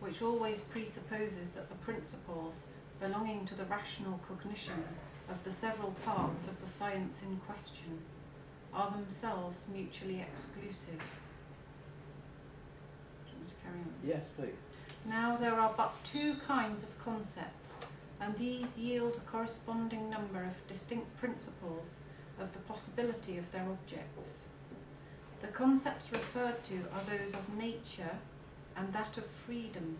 which always presupposes that the principles belonging to the rational cognition of the several parts of the science in question are themselves mutually exclusive. Do you want to carry on? Yes, please. Now there are but two kinds of concepts, and these yield a corresponding number of distinct principles of the possibility of their objects. The concepts referred to are those of nature and that of freedom.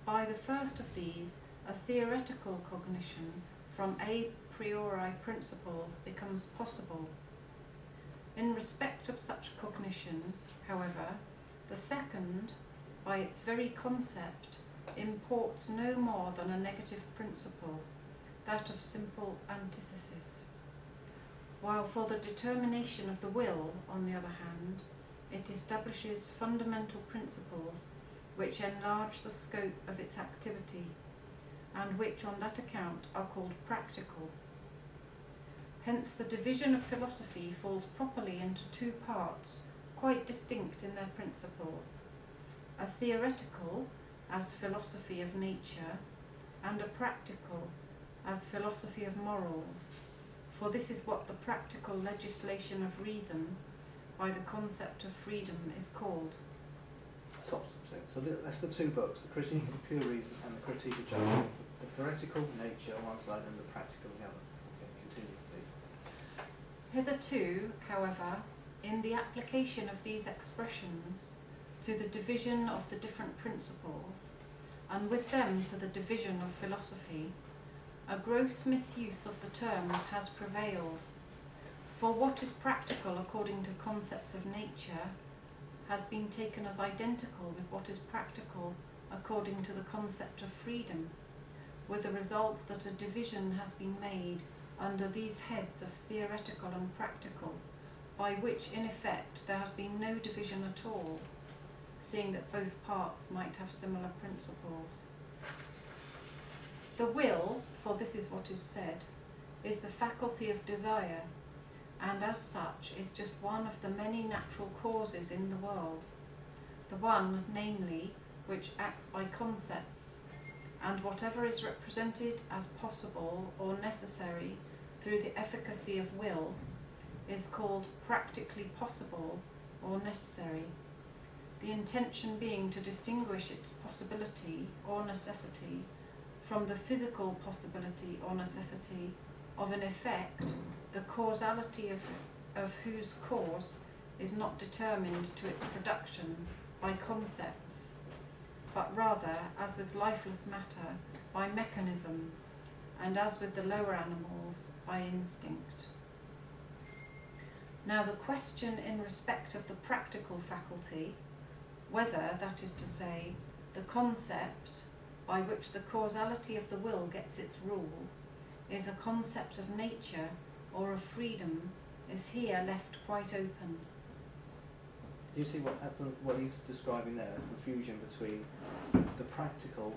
By the first of these, a theoretical cognition from a priori principles becomes possible. In respect of such cognition, however, the second, by its very concept, imports no more than a negative principle, that of simple antithesis. While for the determination of the will, on the other hand, it establishes fundamental principles which enlarge the scope of its activity, and which on that account are called practical. Hence the division of philosophy falls properly into two parts, quite distinct in their principles: a theoretical, as philosophy of nature, and a practical, as philosophy of morals, for this is what the practical legislation of reason, by the concept of freedom, is called. Stop. So that's the two books, the Critique of Pure Reason and the Critique of Judgment. The theoretical nature on one side and the practical on the other. Okay, continue, please. Hitherto, however, in the application of these expressions to the division of the different principles, and with them to the division of philosophy, a gross misuse of the terms has prevailed. For what is practical according to concepts of nature has been taken as identical with what is practical according to the concept of freedom, with the result that a division has been made under these heads of theoretical and practical, by which in effect there has been no division at all, seeing that both parts might have similar principles. The will, for this is what is said, is the faculty of desire, and as such is just one of the many natural causes in the world, the one, namely, which acts by concepts, and whatever is represented as possible or necessary through the efficacy of will is called practically possible or necessary, the intention being to distinguish its possibility or necessity from the physical possibility or necessity of an effect, the causality of whose cause is not determined to its production by concepts, but rather, as with lifeless matter, by mechanism, and as with the lower animals, by instinct. Now the question in respect of the practical faculty, whether, that is to say, the concept by which the causality of the will gets its rule is a concept of nature or of freedom, is here left quite open. Do you see what happened? What he's describing there, a confusion between the practical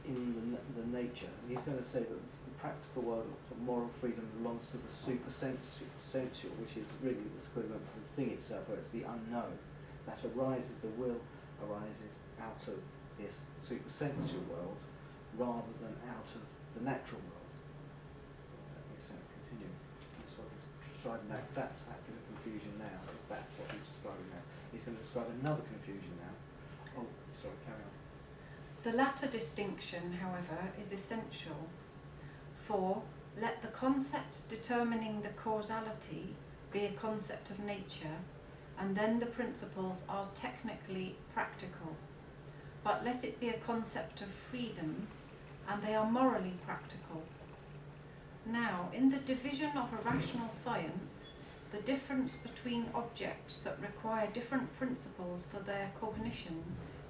in the nature. And he's going to say that the practical world of moral freedom belongs to the supersensual, which is really the equivalent to the thing itself, where it's the unknown that arises. The will arises out of this supersensual world rather than out of the natural world. That makes sense. Continue. That's what he's describing that. That's that kind of confusion now. That's what he's describing now. He's going to describe another confusion now. Oh, sorry, carry on. The latter distinction, however, is essential, for let the concept determining the causality be a concept of nature, and then the principles are technically practical. But let it be a concept of freedom, and they are morally practical. Now, in the division of a rational science, the difference between objects that require different principles for their cognition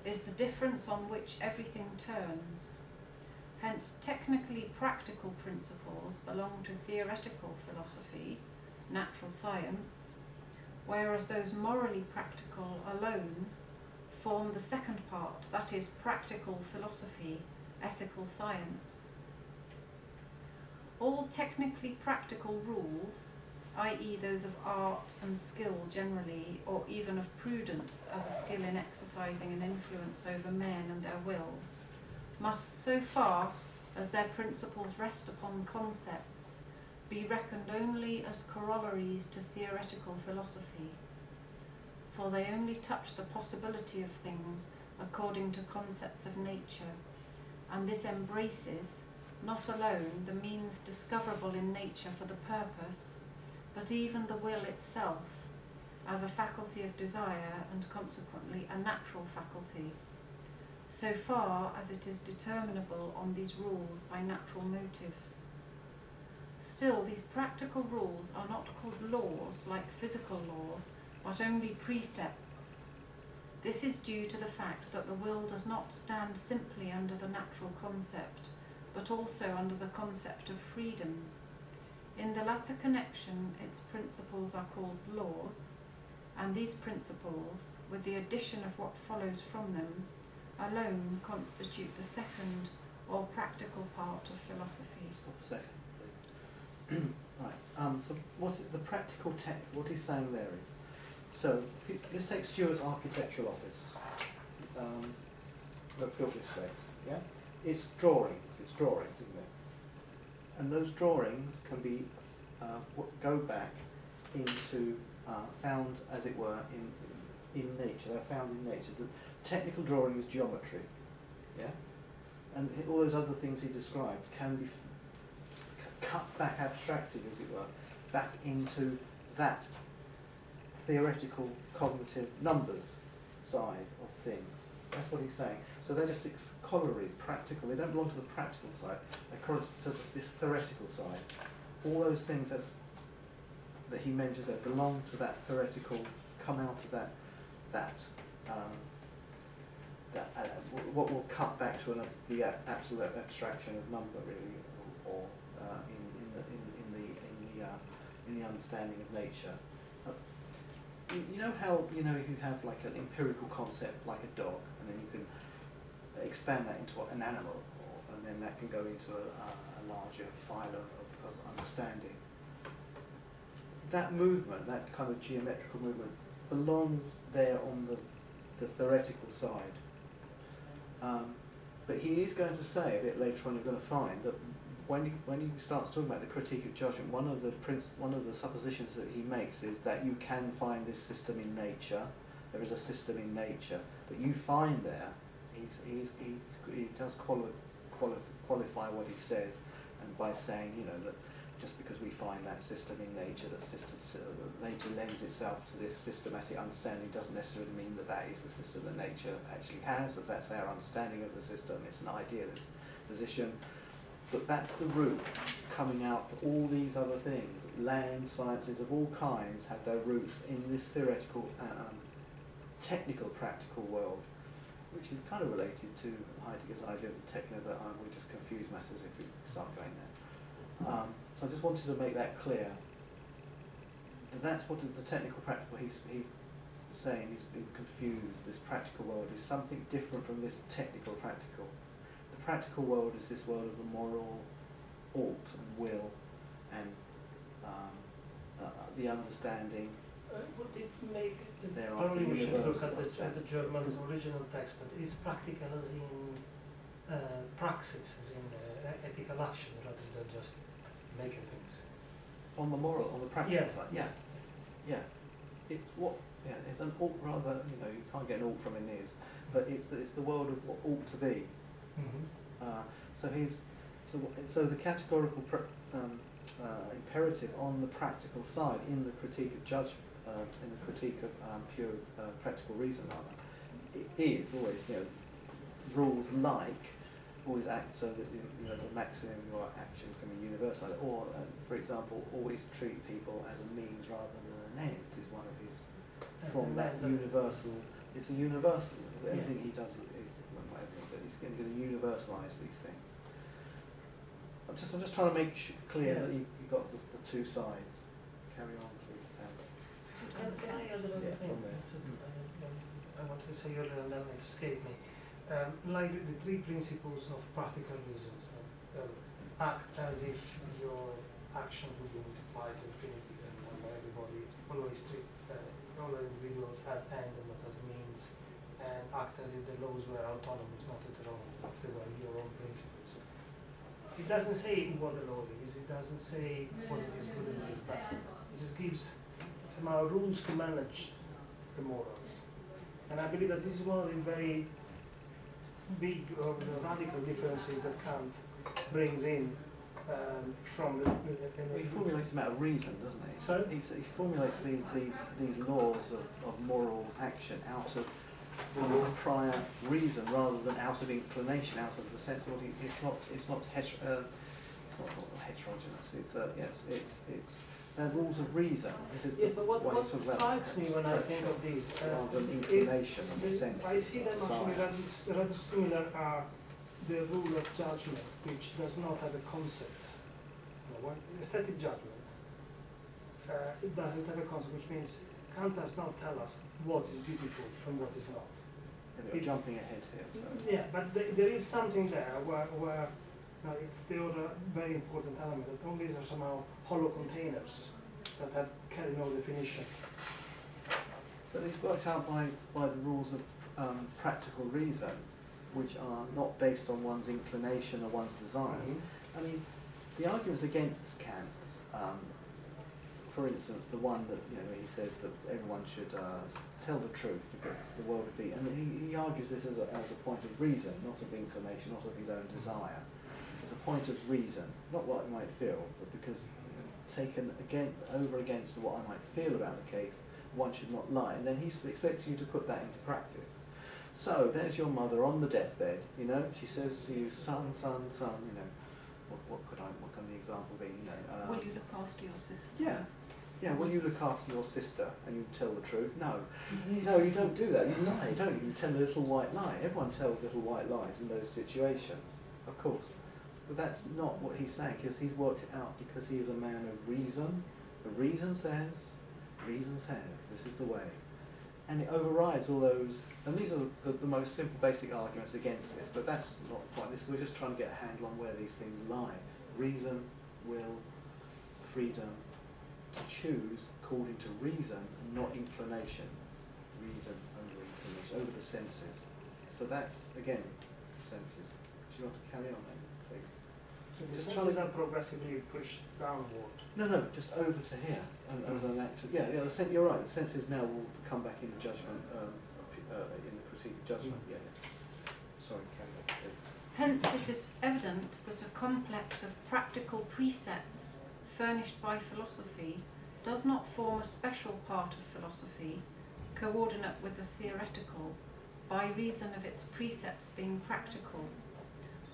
is the difference on which everything turns. Hence, technically practical principles belong to theoretical philosophy, natural science, whereas those morally practical alone form the second part, that is, practical philosophy, ethical science. All technically practical rules, i.e. those of art and skill generally, or even of prudence as a skill in exercising an influence over men and their wills, must, so far as their principles rest upon concepts, be reckoned only as corollaries to theoretical philosophy, for they only touch the possibility of things according to concepts of nature, and this embraces not alone the means discoverable in nature for the purpose, but even the will itself, as a faculty of desire and consequently a natural faculty, so far as it is determinable on these rules by natural motives. Still, these practical rules are not called laws like physical laws, but only precepts. This is due to the fact that the will does not stand simply under the natural concept, but also under the concept of freedom. In the latter connection, its principles are called laws, and these principles, with the addition of what follows from them, alone constitute the second or practical part of philosophy. Stop a second, please. Right. So what's it, the practical what he's saying there is, so let's take Stuart's architectural office. We've built this place, yeah? It's drawings, isn't it? And those drawings can be go back into found, as it were, in nature. They're found in nature. The technical drawing is geometry, yeah, and all those other things he described can be cut back, abstracted, as it were, back into that theoretical cognitive numbers side of things. That's what he's saying. So they're just corollaries, practical. They don't belong to the practical side. They correlate to this theoretical side. All those things that he mentions there belong to that theoretical, come out of that what will cut back to the absolute abstraction of number, really, or in the understanding of nature. You know how you have like an empirical concept like a dog, and then you can expand that into an animal, and then that can go into a larger phylum of understanding. That movement, that kind of geometrical movement, belongs there on the theoretical side. But he is going to say a bit later on, you're going to find that when he starts talking about the critique of judgment, one of the suppositions that he makes is that you can find this system in nature. There is a system in nature, but you find there. He does qualify what he says, and by saying, that just because we find that system in nature, that nature lends itself to this systematic understanding, doesn't necessarily mean that that is the system that nature actually has. As that's our understanding of the system. It's an idealist position. But that's the root coming out for all these other things. Land sciences of all kinds have their roots in this theoretical, technical, practical world, which is kind of related to Heidegger's idea of the techno, but we just confuse matters if we start going there. So I just wanted to make that clear. That's what the technical, practical, he's saying, he's been confused. This practical world is something different from this technical, practical. The practical world is this world of the moral ought and will and the understanding. Would it make There are probably we should look at universal the German's original text, but is practical as in praxis, as in ethical action, rather than just making things. On the moral, on the practical Yeah. side, yeah. It's what, yeah, it's an ought rather, you know, you can't get an ought from Aeneas, but it's the world of what ought to be. So the categorical imperative on the practical side in the critique of judgment, in the critique of pure practical reason rather, it is always, you know, rules like always act so that you know the maximum of your action can be universal, or for example, always treat people as a means rather than an end is one of his. From that universal, it's a universal. Everything he does is whatever, but he's going to universalise these things. I'm just trying to make clear that you've got the two sides. Carry on, please. Can I add another thing? I want to say earlier and then it escaped me. Like the three principles of practical reasons. Act as if your action would be multiplied to infinity and by everybody. Always treat all individuals as end and not as means. And act as if the laws were autonomous, not at all, if they were your own principles. It doesn't say what the law is, it doesn't say what it is good and what is bad. It just gives somehow rules to manage the morals. And I believe that this is one of the very big or radical differences that Kant brings in from the he formulates them out of reason, doesn't he? Sorry? He formulates these laws of moral action out of prior reason rather than out of inclination, out of the sense of it's not heterogeneous. It's rules of reason. This is but what strikes me when I think of these rather than inclination and the sense. I see them actually rather similar are the rule of judgment, which does not have a concept. Aesthetic judgment, it doesn't have a concept, which means Kant does not tell us what is beautiful and what is not. We're jumping ahead here. So. Yeah, but there is something there where it's the other very important element that all these are somehow hollow containers that have carry no definition. But it's worked out by the rules of practical reason, which are not based on one's inclination or one's desires. Mm-hmm. I mean, the arguments against Kant's, for instance, the one that he says that everyone should tell the truth because the world would be, and he argues this as a point of reason, not of inclination, not of his own desire. It's a point of reason, not what I might feel, but because taken over against what I might feel about the case, one should not lie. And then he expects you to put that into practice. So there's your mother on the deathbed. She says to you, son. What can the example be? Will you look after your sister? Yeah. Will you look after your sister and you tell the truth? No, you don't do that. You lie, don't you? You tell a little white lie. Everyone tells little white lies in those situations, of course. But that's not what he's saying, because he's worked it out because he is a man of reason. The reason says, this is the way. And it overrides all those, and these are the most simple basic arguments against this, but that's not quite this. We're just trying to get a handle on where these things lie. Reason, will, freedom, to choose according to reason and not inclination. Reason over inclination, over the senses. So that's, again, senses. Do you want to carry on then, please? So the senses are progressively pushed downward. No, just over to here as an act. You're right. The senses now will come back in the judgment, in the critique of judgment. Yeah. Sorry, carry on. Hence it is evident that a complex of practical precepts furnished by philosophy does not form a special part of philosophy, coordinate with the theoretical, by reason of its precepts being practical.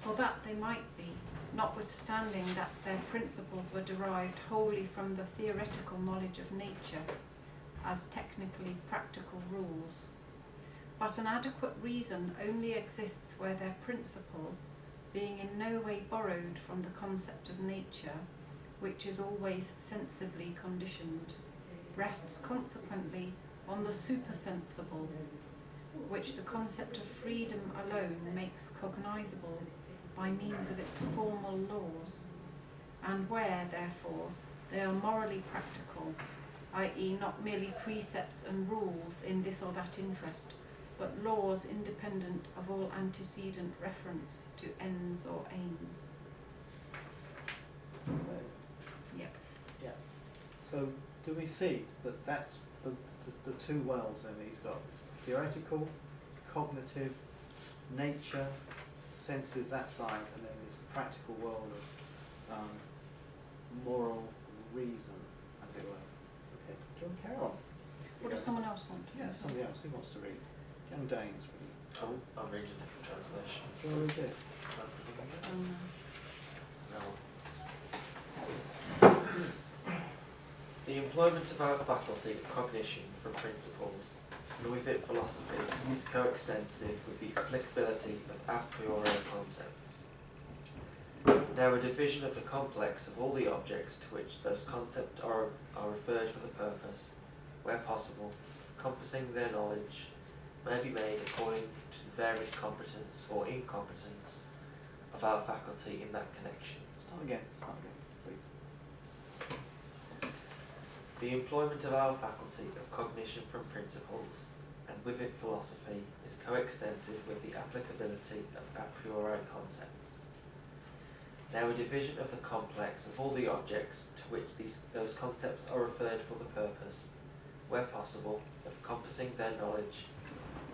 For that they might be, notwithstanding that their principles were derived wholly from the theoretical knowledge of nature, as technically practical rules. But an adequate reason only exists where their principle, being in no way borrowed from the concept of nature, which is always sensibly conditioned, rests consequently on the supersensible, which the concept of freedom alone makes cognizable by means of its formal laws, and where, therefore, they are morally practical, i.e. not merely precepts and rules in this or that interest, but laws independent of all antecedent reference to ends or aims. Yep. Yeah. So do we see that that's the two worlds then he's got? It's theoretical, cognitive, nature, senses, that side, and then this practical world of moral reason, as it were. Okay, do you want to carry on? Or does someone else want to? Yeah, somebody else. Who wants to read? Young Danes, really. I'm reading a different translation. Do you want to read this? No. The employment of our faculty of cognition from principles, and with it philosophy, is coextensive with the applicability of a priori concepts. Now a division of the complex of all the objects to which those concepts are referred for the purpose, where possible, encompassing their knowledge, may be made according to the varied competence or incompetence of our faculty in that connection. Start again, please. The employment of our faculty of cognition from principles, and with it philosophy, is coextensive with the applicability of a priori concepts. Now a division of the complex of all the objects to which those concepts are referred for the purpose, where possible, of encompassing their knowledge,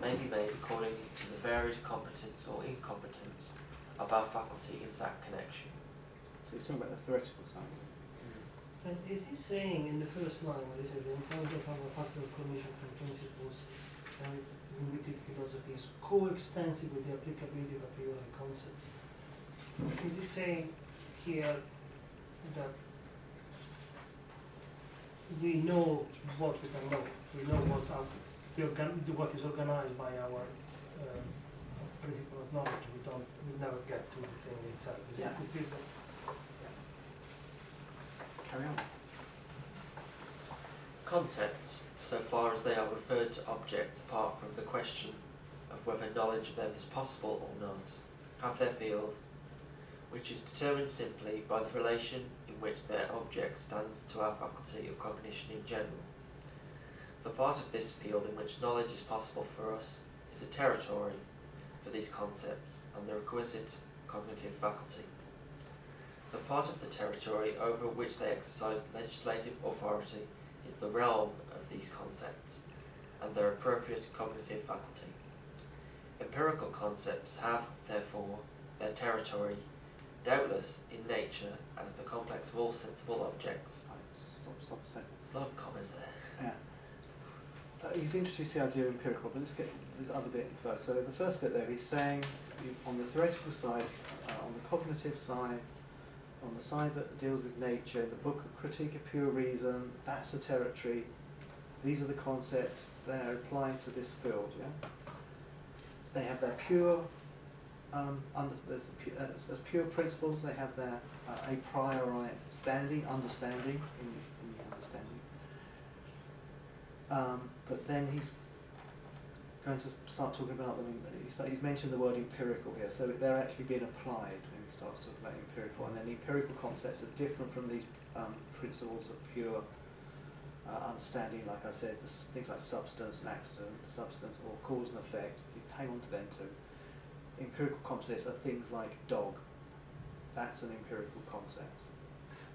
may be made according to the varied competence or incompetence of our faculty in that connection. So he's talking about the theoretical side. And is he saying in the first line, where he says the employment of our faculty of cognition from principles and linguistic philosophy is coextensive with the applicability of a priori concepts? Is he saying here that we know what we can know, we know what is organized by our principle of knowledge, we never get to the thing itself. Is this what? Carry on. Concepts, so far as they are referred to objects apart from the question of whether knowledge of them is possible or not, have their field, which is determined simply by the relation in which their object stands to our faculty of cognition in general. The part of this field in which knowledge is possible for us is a territory for these concepts and the requisite cognitive faculty. The part of the territory over which they exercise legislative authority is the realm of these concepts and their appropriate cognitive faculty. Empirical concepts have, therefore, their territory, doubtless in nature, as the complex of all sensible objects. Stop a second. There's a lot of commas there. Yeah. He's introduced the idea of empirical, but let's get this other bit first. So the first bit there, he's saying on the theoretical side, on the cognitive side, on the side that deals with nature, the book of Critique of Pure Reason, that's a territory. These are the concepts, they're applying to this field, yeah? They have their pure, as pure principles, they have their a priori understanding in the understanding. But then he's going to start talking about them. He's mentioned the word empirical here, so they're actually being applied when he starts talking about empirical. And then empirical concepts are different from these principles of pure understanding. Like I said, things like substance and accident, substance or cause and effect. You hang on to them too. Empirical concepts are things like dog. That's an empirical concept.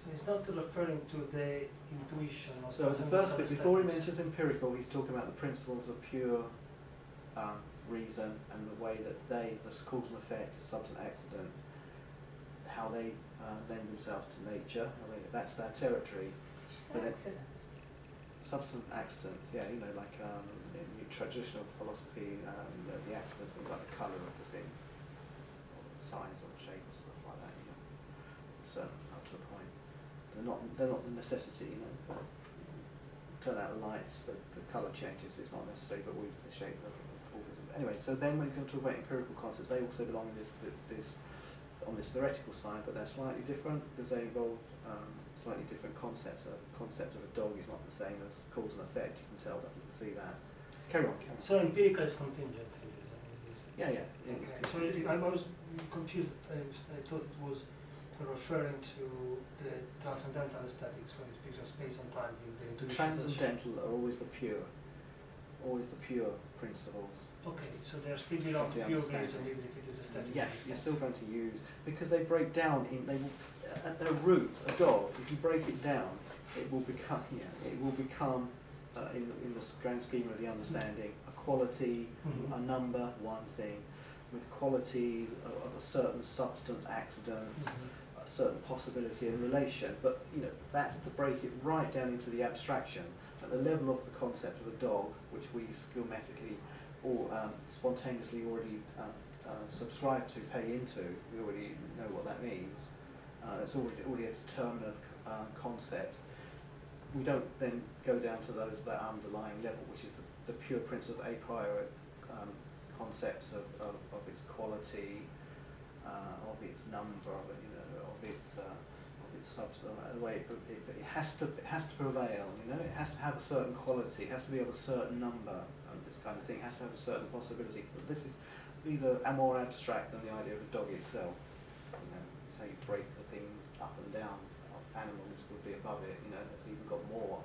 So he's not referring to the intuition or so the first bit, before he mentions empirical, he's talking about the principles of pure reason and the way that they, the cause and effect, substance accident, how they lend themselves to nature. That's their territory. But accident. Substance accidents, yeah, you know, like in traditional philosophy, the accidents, things like the colour of the thing, or the size or shape or stuff like that, you know. So up to a point, they're not the necessity, you know. Turn out the lights, the colour changes. It's not necessary, but the shape of the anyway. So then, when he's going to talk about empirical concepts, they also belong in this on this theoretical side, but they're slightly different because they involve slightly different concepts. A concept of a dog is not the same as cause and effect. You can tell that. You can see that. Carry on. So empirical is contingent. Yeah. Okay. So I was confused. I thought it was referring to the transcendental aesthetics when it speaks of space and time. The transcendental are always the pure principles. Okay, so they're still belong to pure reason even if it is aesthetic. Yes, you're still going to use, because they break down in, at their root, a dog, if you break it down, it will become, in the grand scheme of the understanding, a quality, Mhm. a number, one thing, with qualities of a certain substance, accidents, Mhm. a certain possibility and relation. But that's to break it right down into the abstraction. At the level of the concept of a dog, which we schematically or spontaneously already subscribe to, pay into, we already know what that means. It's already a determinate concept. We don't then go down to that underlying level, which is the pure principle a priori concepts of its quality, of its number, of its substance. The way it has to prevail. It has to have a certain quality. It has to be of a certain number. This kind of thing has to have a certain possibility. But these are more abstract than the idea of a dog itself. It's how you break the things up and down. Animals would be above it. It's even got more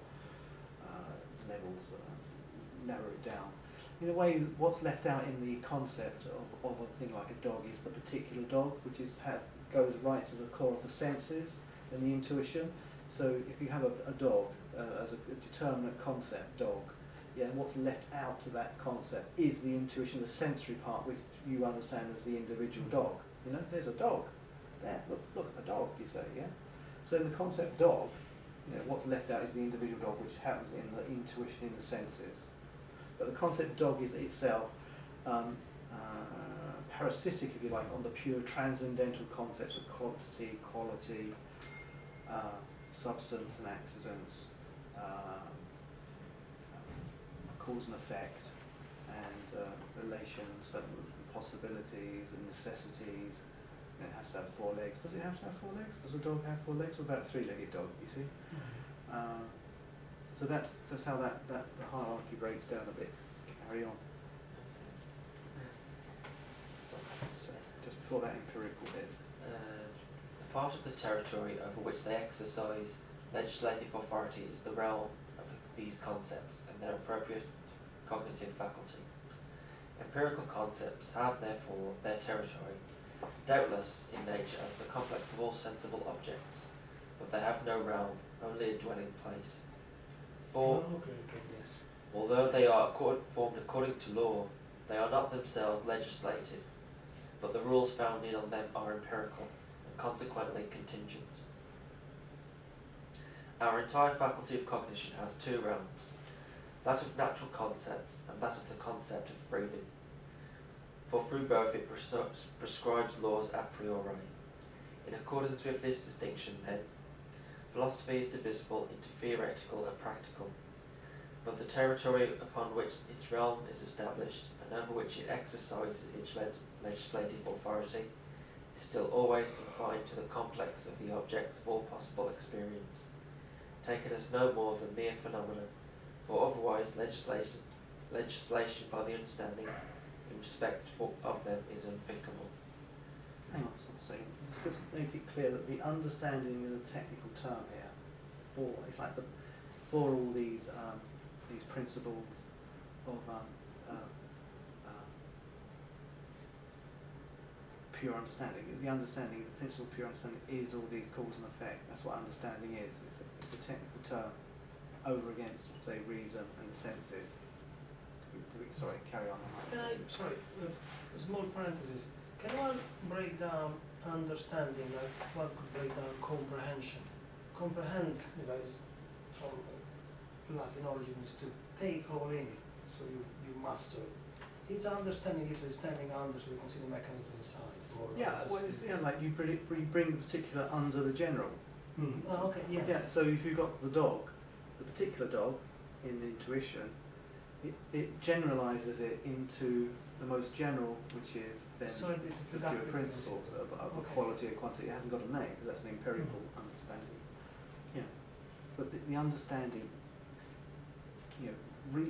levels. Narrow it down. In a way, what's left out in the concept of a thing like a dog is the particular dog, which goes right to the core of the senses and the intuition. So if you have a dog as a determinate concept, dog, what's left out to that concept is the intuition, the sensory part, which you understand as the individual dog. There's a dog. There, look, a dog, you say, yeah? So in the concept dog, what's left out is the individual dog, which happens in the intuition, in the senses. But the concept dog is itself parasitic, if you like, on the pure transcendental concepts of quantity, quality, substance and accidents, cause and effect, and relations, possibilities and necessities. It has to have 4 legs. Does it have to have 4 legs? Does a dog have 4 legs? What about a 3-legged dog, you see? So that's how that the hierarchy breaks down a bit. Carry on. So just before that empirical bit. The part of the territory over which they exercise legislative authority is the realm of these concepts and their appropriate cognitive faculty. Empirical concepts have therefore their territory, doubtless in nature as the complex of all sensible objects, but they have no realm, only a dwelling place. For, Yes. although they are formed according to law, they are not themselves legislative, but the rules founded on them are empirical, and consequently contingent. Our entire faculty of cognition has 2 realms, that of natural concepts and that of the concept of freedom. For through both it prescribes laws a priori. In accordance with this distinction, then, philosophy is divisible into theoretical and practical, but the territory upon which its realm is established and over which it exercises its legislative authority is still always confined to the complex of the objects of all possible experience, taken as no more than mere phenomena, for otherwise legislation by the understanding in respect of them is unthinkable. Hang on a second. Let's just make it clear that the understanding is a technical term here. It's like for all these principles of pure understanding. The understanding, the principle of pure understanding is all these cause and effect. That's what understanding is. It's a technical term over against, say, reason and the senses. Sorry, carry on. Sorry, a small parenthesis. Can one break down understanding like one could break down comprehension? Comprehend, is from Latin origin is to take all in it, so you master it. It's understanding literally standing under, so we can see the mechanism inside. Like you bring the particular under the general. Oh, okay, yeah. Yeah, so if you've got the dog, the particular dog in the intuition, it generalises it into the most general, which is then the pure principles of quality or quantity. It hasn't got a name, because that's an empirical understanding. Yeah, but the understanding,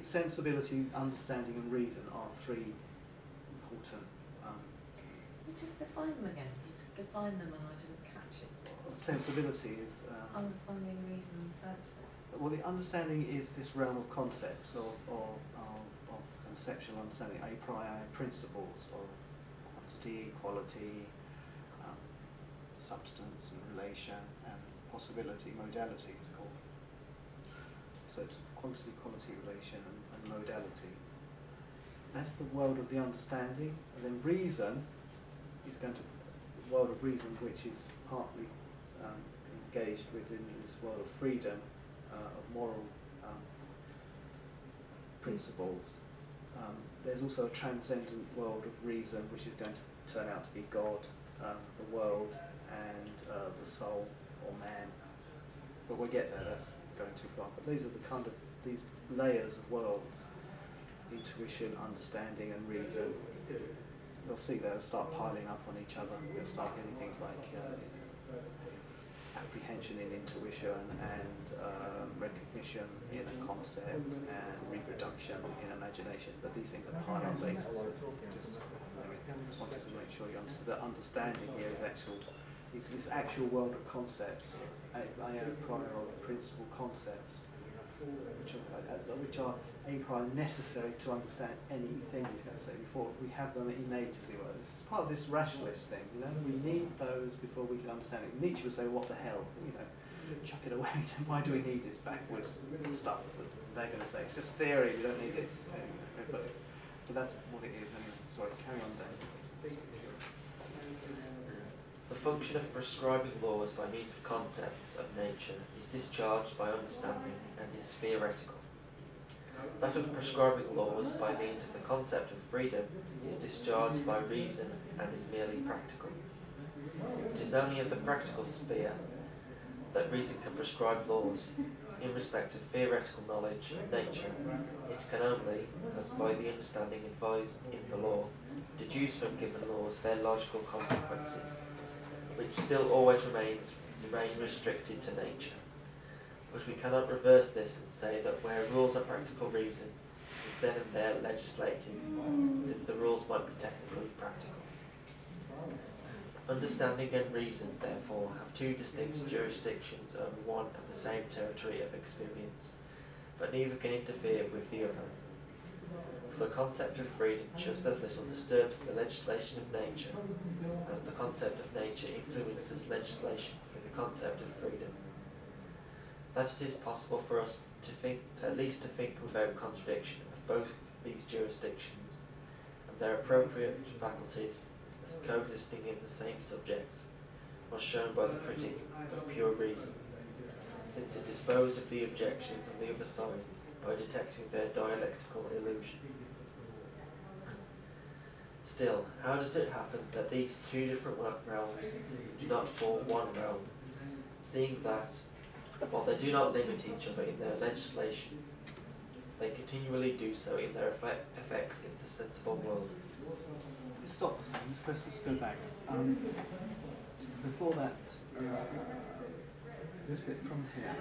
sensibility, understanding and reason are 3 important. You just define them again. You just define them and I didn't catch it. Sensibility is... understanding, reason and senses. Well, the understanding is this realm of concepts, of conceptual understanding, a priori principles of quantity, quality, substance and relation and possibility, modality it's called. So it's quantity-quality relation and modality. That's the world of the understanding. And then reason is going to the world of reason, which is partly engaged within this world of freedom, of moral principles. There's also a transcendent world of reason, which is going to turn out to be God, the world, and the soul, or man. But we'll get there, that's going too far. But these are the kind of, these layers of worlds: intuition, understanding, and reason. You'll see they'll start piling up on each other. You'll start getting things like apprehension in intuition, and recognition in a concept, and reproduction in imagination. But these things are piled up later. So just wanted to make sure you understood that understanding here is this actual world of concepts, a priori principal concepts, which are a priori necessary to understand anything he's going to say. Before we have them innate, as it were. This is part of this rationalist thing. You know, we need those before we can understand it. Nietzsche would say, "What the hell? You know, chuck it away. Why do we need this backwards stuff that they're going to say? It's just theory. We don't need it." But that's what it is. Anyway. Sorry, carry on, Dave. The function of prescribing laws by means of concepts of nature is discharged by understanding and is theoretical. That of prescribing laws by means of the concept of freedom is discharged by reason and is merely practical. It is only in the practical sphere that reason can prescribe laws. In respect of theoretical knowledge of nature, it can only, as by the understanding advised in the law, deduce from given laws their logical consequences, which still always remain restricted to nature. But we cannot reverse this and say that where rules are practical reason is then and there legislative, since the rules might be technically practical. Understanding and reason, therefore, have two distinct jurisdictions over one and the same territory of experience, but neither can interfere with the other. For the concept of freedom just as little disturbs the legislation of nature as the concept of nature influences legislation for the concept of freedom. That it is possible for us to think, at least to think without contradiction of both these jurisdictions and their appropriate faculties as coexisting in the same subject, was shown by the critic of pure reason, since it disposed of the objections on the other side by detecting their dialectical illusion. Still, how does it happen that these two different realms do not form one realm, seeing that, while they do not limit each other in their legislation, they continually do so in their effects in the sensible world? Stop a second, let's go back. Before that, this bit from here.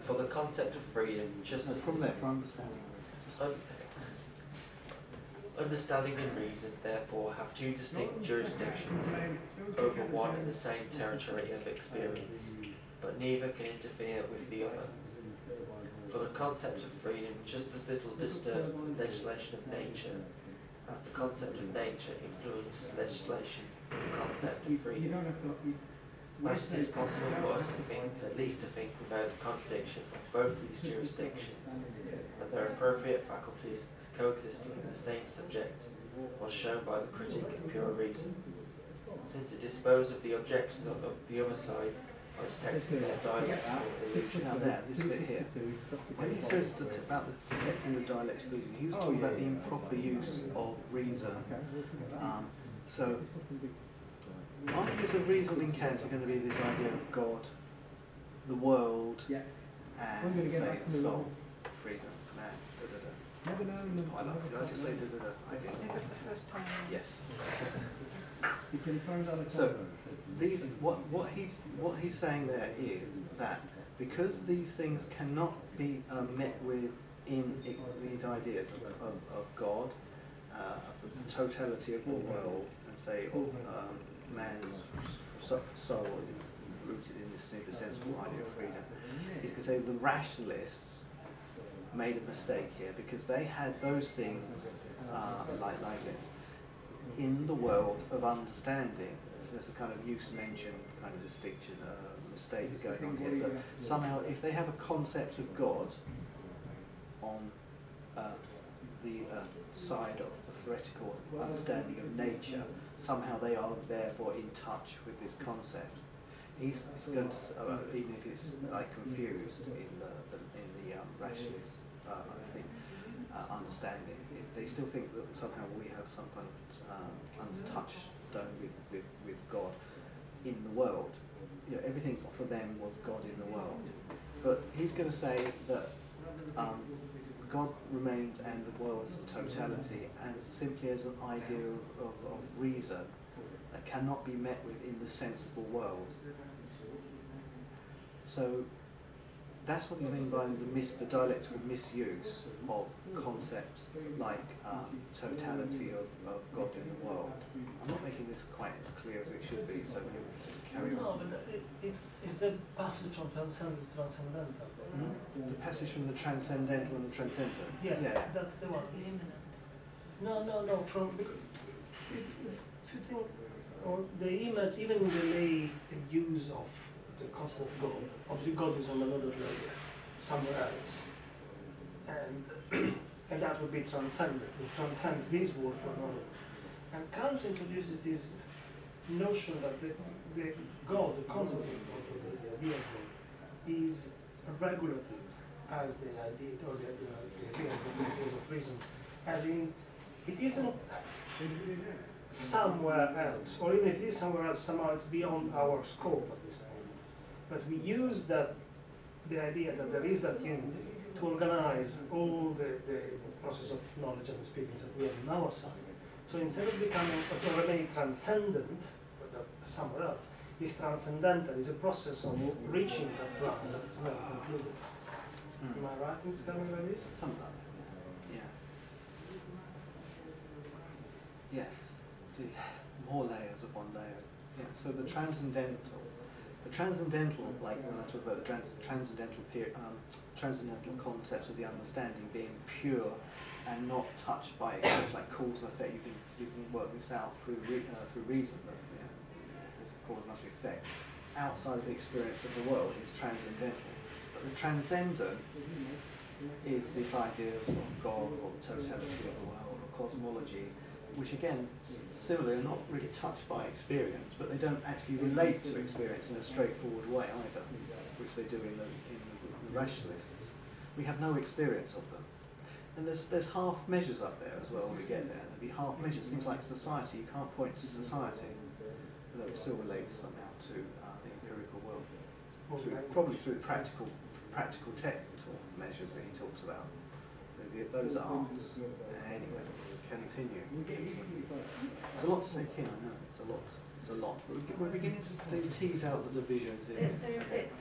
For the concept of freedom, just as from there, for understanding. Understanding and reason, therefore, have two distinct jurisdictions over one and the same territory of experience, but neither can interfere with the other. For the concept of freedom just as little disturbs the legislation of nature as the concept of nature influences legislation for the concept of freedom. But it is possible for us to think, at least to think, without the contradiction of both these jurisdictions and their appropriate faculties as coexisting in the same subject, was shown by the critic of pure reason, since it disposed of the objections of the other side by detecting their dialectical illusion. Now there, this bit here. When he says about detecting the dialectical illusion, he was talking about the improper use of reason. So ideas of reason in Kant are going to be this idea of God, the world, and say the soul, freedom, man, I love it. Did I just say da-da-da? I did. I think it's the first time. Yes. So these, what he's saying there is that because these things cannot be met with in these ideas of God, of the totality of the world, and say of man's soul rooted in this sensible idea of freedom, is to say the rationalists made a mistake here because they had those things like Leibniz in the world of understanding, So there's a kind of use-mention kind of distinction, mistake going on here, that somehow if they have a concept of God on the side of the theoretical understanding of nature, somehow they are therefore in touch with this concept. He's going to, even if it's like confused in the rationalist, I think, understanding, they still think that somehow we have some kind of touchstone with God in the world. You know, everything for them was God in the world. But he's going to say that God remains and the world is a totality, and it's simply as an idea of reason that cannot be met with in the sensible world. So that's what you mean by the dialectical misuse of concepts like totality of God in the world. I'm not making this quite as clear as it should be, so we'll just carry on. No, but it's the passage from transcendental to transcendental. The passage from the transcendental and the transcendent. Yeah, that's the one. The immanent. No. From if you think, or the image, even the lay use of the concept of God. Obviously, God is on another layer, somewhere else, and that would be transcendent. It transcends this world for another. And Kant introduces this notion that the God, the concept of God, or the idea of God, is regulative as the idea, or the ideas of reasons, as in it isn't somewhere else, or even if it is somewhere else, somehow it's beyond our scope at this point. But we use the idea that there is that unity to organize all the process of knowledge and experience that we have on our side. So instead of remaining transcendent, but somewhere else, is transcendental, is a process of reaching that ground that is never concluded. Am I right in describing like this? Something like that, yeah. Yes, more layers upon layers. Yeah. So the transcendental, like when I talk about the transcendental concepts of the understanding being pure and not touched by it's like cause and effect. You can work this out through reason. That this cause must be effect. Outside of the experience of the world is transcendental. But the transcendent is this idea of sort of God or the totality of the world or cosmology, which again, similarly, are not really touched by experience, but they don't actually relate to experience in a straightforward way either, which they do in the rationalists. We have no experience of them. And there's half measures up there as well when we get there. There'll be half measures, things like society. You can't point to society, although it still relates somehow to the empirical world, probably through the practical technical measures that he talks about. Those are arts. Anyway, continue. It's a lot to take in, I know. It's a lot. We're beginning to tease out the divisions in. There are bits,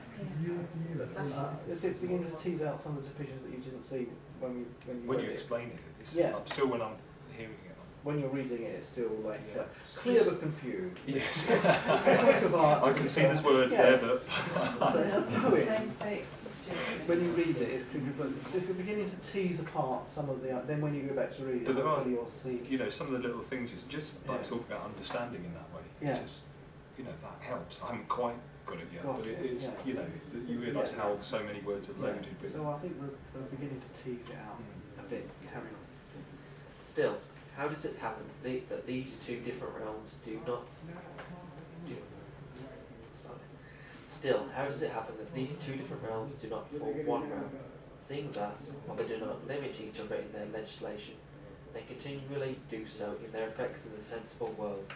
Is it beginning to tease out some of the divisions that you didn't see when you explain it? Yeah. I'm still when I'm hearing it. When you're reading it, it's still like Yeah. clear but confused. Yes. It's a work of art. I can see there's words there, but So it's a poem. Same state. When you read it, it's clear, but if you're beginning to tease apart some of the, then when you go back to read it, But there are- hopefully you'll see. you know, some of the little things, just like Yeah. talk about understanding in that way. Yeah. It's just, that helps. I haven't quite got it yet, Got but it, it's, yeah. you realise Yeah. how so many words are loaded with. So I think we're beginning to tease it out a bit. Carry on. Still, how does it happen that these two different realms do not Still, how does it happen that these two different realms do not form one realm, seeing that, while they do not limit each other in their legislation, they continually do so in their effects in the sensible world?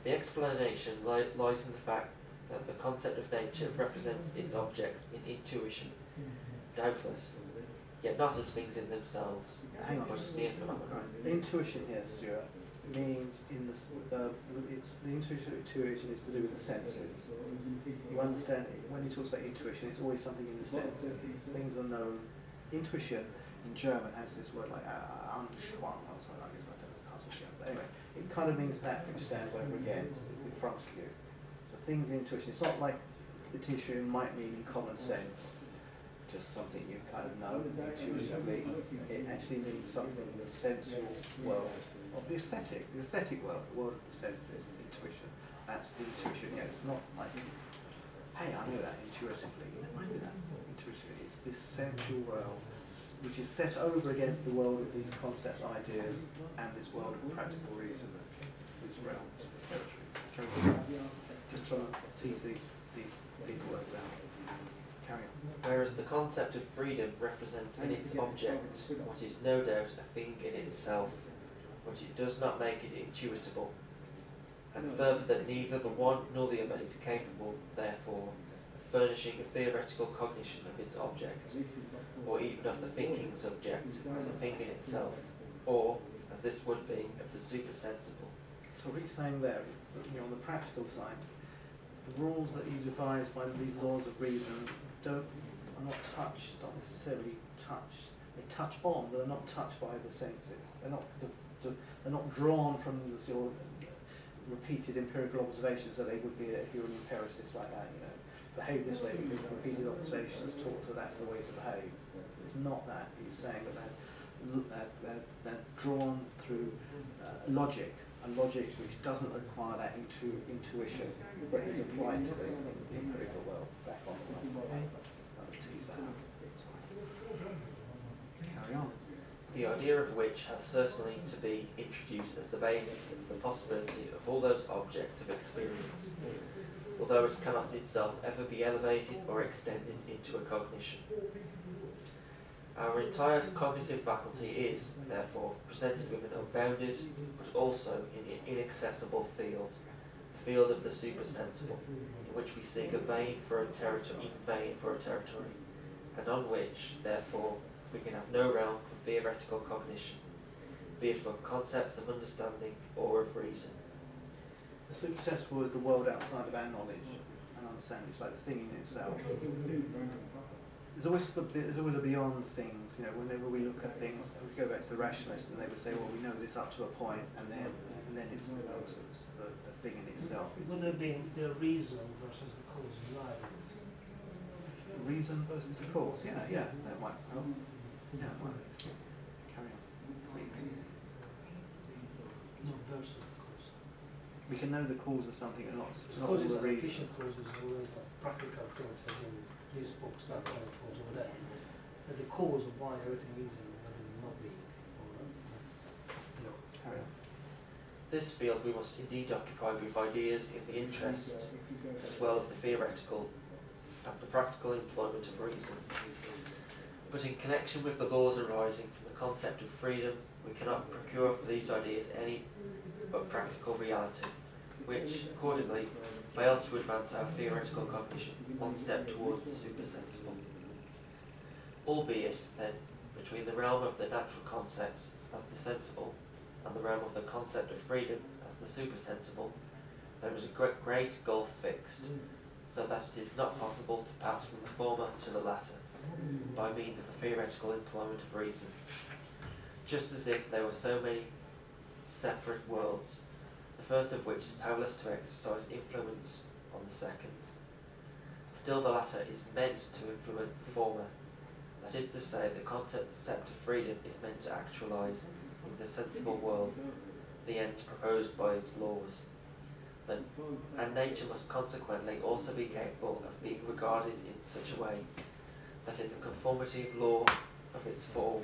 The explanation lies in the fact that the concept of nature represents its objects in intuition, doubtless, yet not as things in themselves, Hang on. but as mere phenomena. Right. The intuition here, Stuart, means it's the intuition is to do with the senses. You understand when he talks about intuition, it's always something in the senses. Things are known. Intuition in German has this word like Anschwung or something like this. I don't know, can't say German. But anyway, it kind of means that which stands over against. It's in front of you. So things in intuition. It's not like intuition might mean in common sense, just something you kind of know intuitively. It actually means something in the sensual world of the aesthetic world of the senses, intuition. That's the intuition. It's not like, hey, I know that intuitively. I know that intuitively. It's this sensual world which is set over against the world of these concept ideas and this world of practical reason, these realms of territory. Just trying to tease these words out. Carry on. Whereas the concept of freedom represents in its object what is no doubt a thing in itself, but it does not make it intuitable. And further, that neither the one nor the other is capable, therefore, of furnishing a theoretical cognition of its object, or even of the thinking subject as a thing in itself, or, as this would be, of the supersensible. So what he's saying there is that, on the practical side, the rules that you devise by these laws of reason are not touched, not necessarily touched. They touch on, but they're not touched by the senses. They're not drawn from the sort of repeated empirical observations that they would be if you were an empiricist like that. Behave this way because repeated observations taught that that's the way to behave. It's not that. He's saying that they're drawn through logic, and logic which doesn't require that intuition, but is applied to the empirical world. Back on the line. Tease that out. Carry on. The idea of which has certainly to be introduced as the basis of the possibility of all those objects of experience, although it cannot itself ever be elevated or extended into a cognition. Our entire cognitive faculty is, therefore, presented with an unbounded, but also an inaccessible field, the field of the supersensible, in which we seek in vain for a territory, and on which, therefore, we can have no realm for theoretical cognition, be it for concepts of understanding or of reason. The supersensible is the world outside of our knowledge and understanding. It's like the thing in itself. There's always a beyond things. Whenever we look at things, we go back to the rationalists, and they would say, well, we know this up to a point, and then it's the thing in itself. Would have been the reason versus the cause of Leibniz. The reason versus the cause. Yeah, that might help. Yeah, it might. Carry on. No, versus the cause. We can know the cause of something and not The cause is the an reason. efficient cause is always like practical things, as in these books that kind of falls over there. But the cause of why everything is and everything not being, that's, Carry on. This field we must indeed occupy with ideas in the interest as well of the theoretical as the practical employment of reason. But in connection with the laws arising from the concept of freedom, we cannot procure for these ideas any but practical reality, which, accordingly, fails to advance our theoretical cognition one step towards the supersensible. Albeit, then, between the realm of the natural concept as the sensible and the realm of the concept of freedom as the supersensible, there is a great gulf fixed, so that it is not possible to pass from the former to the latter by means of a theoretical employment of reason, just as if there were so many separate worlds, the first of which is powerless to exercise influence on the second. Still the latter is meant to influence the former, that is to say, the concept of freedom is meant to actualise in the sensible world the end proposed by its laws. And nature must consequently also be capable of being regarded in such a way that in the conformity of law of its form,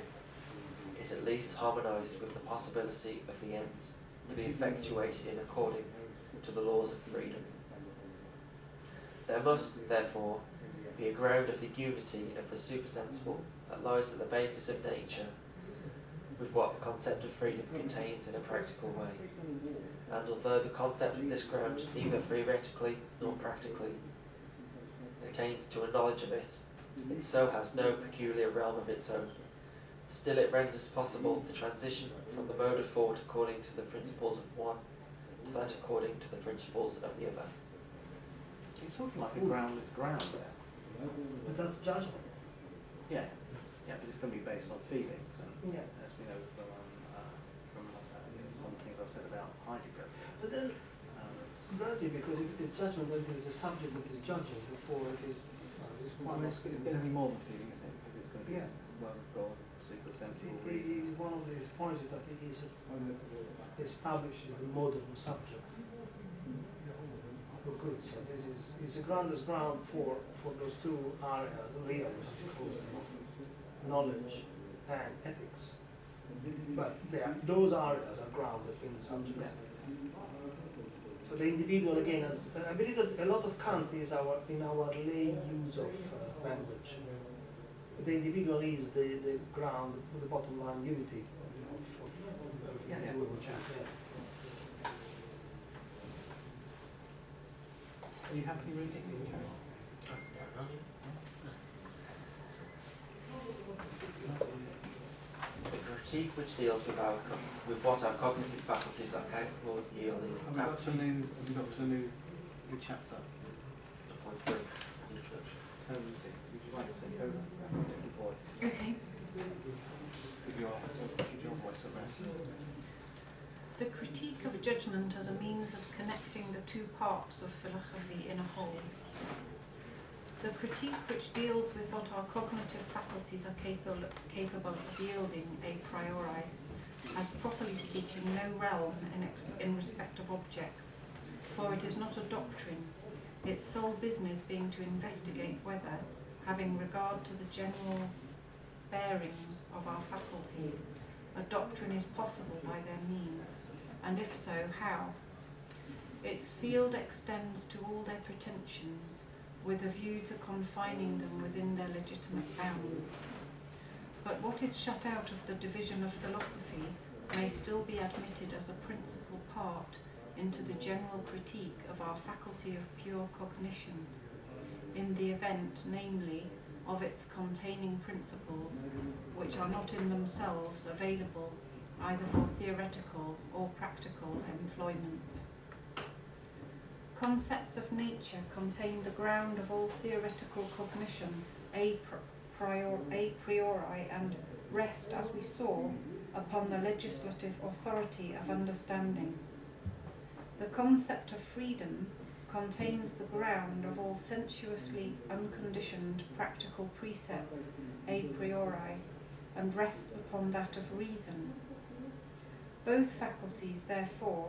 it at least harmonises with the possibility of the ends to be effectuated in according to the laws of freedom. There must, therefore, be a ground of the unity of the supersensible that lies at the basis of nature with what the concept of freedom contains in a practical way. And although the concept of this ground neither theoretically nor practically attains to a knowledge of it, it so has no peculiar realm of its own. Still it renders possible the transition from the mode of thought according to the principles of one to that according to the principles of the other. It's sort of like a groundless ground there. But that's judgment. Yeah, but it's going to be based on feelings, and Yeah. as we know from some things I've said about Heidegger. But then, does it? Because if it is judgment, then it is a subject that is judging before it is. It's going to be more than feeling, isn't it? Because it's going to be the word of God, super sensible It reasons. is one of these points that I think establishes the modern subject. Oh, good. So this is a ground for those two areas, realms, as it calls them, of knowledge and ethics. But those areas are grounded in the subject. So the individual, again, I believe that a lot of Kant is in our lay use of language. The individual is the ground, the bottom line unity of Yeah. Are you happy reading? The critique which deals with what our cognitive faculties are capable of yielding. Have we got to a new chapter? Point 3, introduction. Would you like to take over? Your voice. Okay. Give your voice a rest. The critique of judgment as a means of connecting the two parts of philosophy in a whole. The critique which deals with what our cognitive faculties are capable of yielding a priori has, properly speaking, no realm in respect of objects, for it is not a doctrine, its sole business being to investigate whether, having regard to the general bearings of our faculties, a doctrine is possible by their means, and if so, how. Its field extends to all their pretensions, with a view to confining them within their legitimate bounds. But what is shut out of the division of philosophy may still be admitted as a principal part into the general critique of our faculty of pure cognition, in the event, namely, of its containing principles, which are not in themselves available either for theoretical or practical employment. Concepts of nature contain the ground of all theoretical cognition a priori and rest, as we saw, upon the legislative authority of understanding. The concept of freedom contains the ground of all sensuously unconditioned practical precepts a priori and rests upon that of reason. Both faculties, therefore,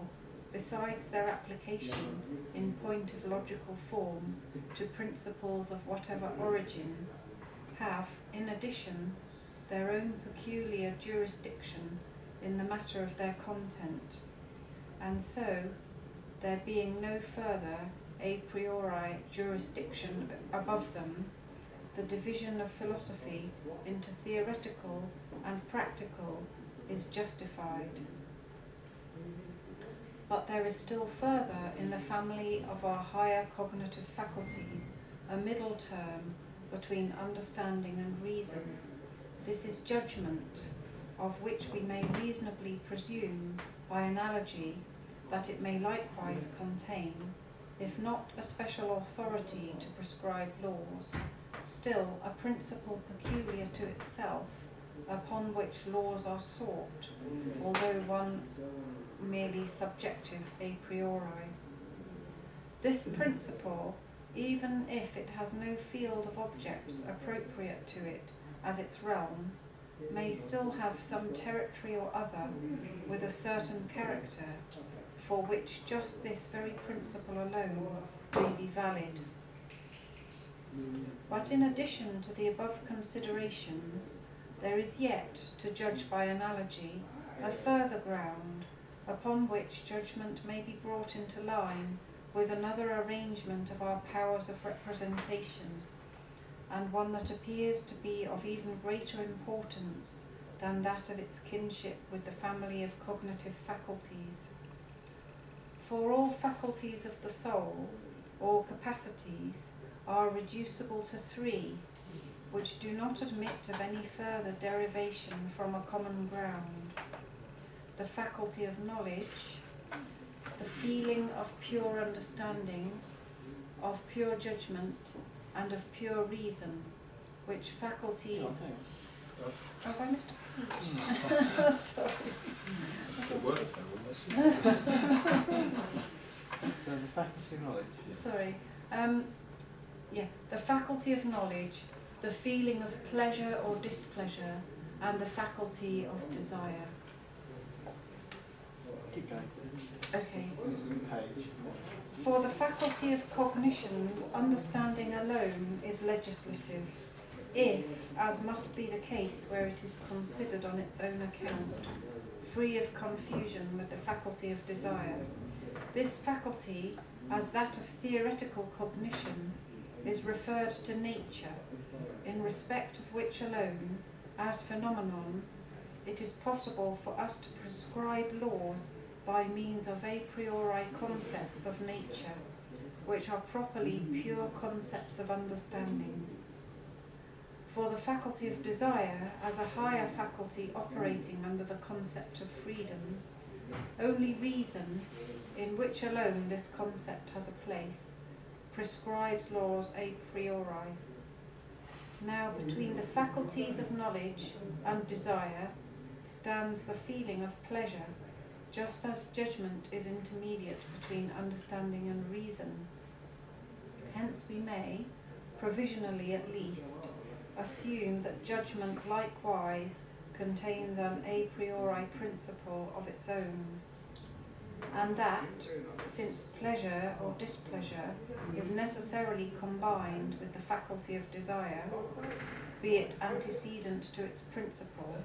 besides their application in point of logical form to principles of whatever origin, have, in addition, their own peculiar jurisdiction in the matter of their content, and so, there being no further a priori jurisdiction above them, the division of philosophy into theoretical and practical is justified. But there is still further in the family of our higher cognitive faculties a middle term between understanding and reason. This is judgment, of which we may reasonably presume, by analogy, that it may likewise contain, if not a special authority to prescribe laws, still a principle peculiar to itself, upon which laws are sought, although one merely subjective a priori. This principle, even if it has no field of objects appropriate to it as its realm, may still have some territory or other with a certain character, for which just this very principle alone may be valid. But in addition to the above considerations, there is yet, to judge by analogy, a further ground, upon which judgment may be brought into line with another arrangement of our powers of representation, and one that appears to be of even greater importance than that of its kinship with the family of cognitive faculties. For all faculties of the soul, or capacities, are reducible to three, which do not admit of any further derivation from a common ground: the faculty of knowledge, the feeling of pure understanding, of pure judgment, and of pure reason, which faculties... Have I missed a page? Sorry. Good work there, almost. So the faculty of knowledge. Sorry. The faculty of knowledge, the feeling of pleasure or displeasure, and the faculty of desire. Keep going. Okay. It's just a page. For the faculty of cognition, understanding alone is legislative, if, as must be the case where it is considered on its own account, free of confusion with the faculty of desire. This faculty, as that of theoretical cognition, is referred to nature, in respect of which alone, as phenomenon, it is possible for us to prescribe laws by means of a priori concepts of nature, which are properly pure concepts of understanding. For the faculty of desire, as a higher faculty operating under the concept of freedom, only reason, in which alone this concept has a place, prescribes laws a priori. Now, between the faculties of knowledge and desire stands the feeling of pleasure, just as judgment is intermediate between understanding and reason. Hence we may, provisionally at least, assume that judgment likewise contains an a priori principle of its own, and that, since pleasure or displeasure is necessarily combined with the faculty of desire, be it antecedent to its principle,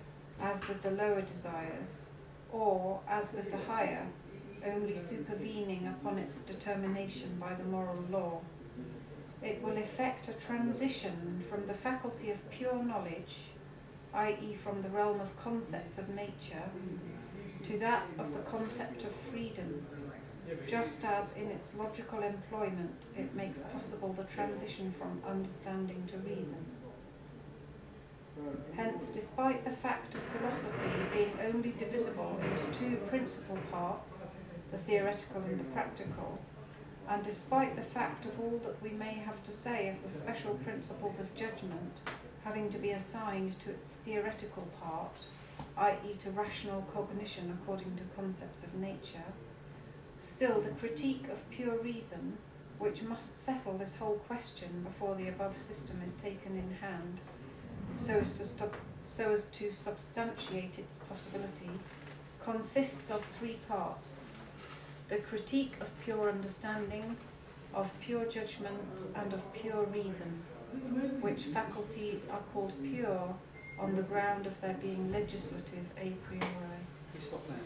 as with the lower desires, or, as with the higher, only supervening upon its determination by the moral law, it will effect a transition from the faculty of pure knowledge, i.e. from the realm of concepts of nature, to that of the concept of freedom, just as in its logical employment it makes possible the transition from understanding to reason. Hence, despite the fact of philosophy being only divisible into two principal parts, the theoretical and the practical, and despite the fact of all that we may have to say of the special principles of judgment having to be assigned to its theoretical part, i.e. to rational cognition according to concepts of nature, still the critique of pure reason, which must settle this whole question before the above system is taken in hand, so as to substantiate its possibility, consists of three parts: the critique of pure understanding, of pure judgment, and of pure reason, which faculties are called pure on the ground of their being legislative a priori. You stop there.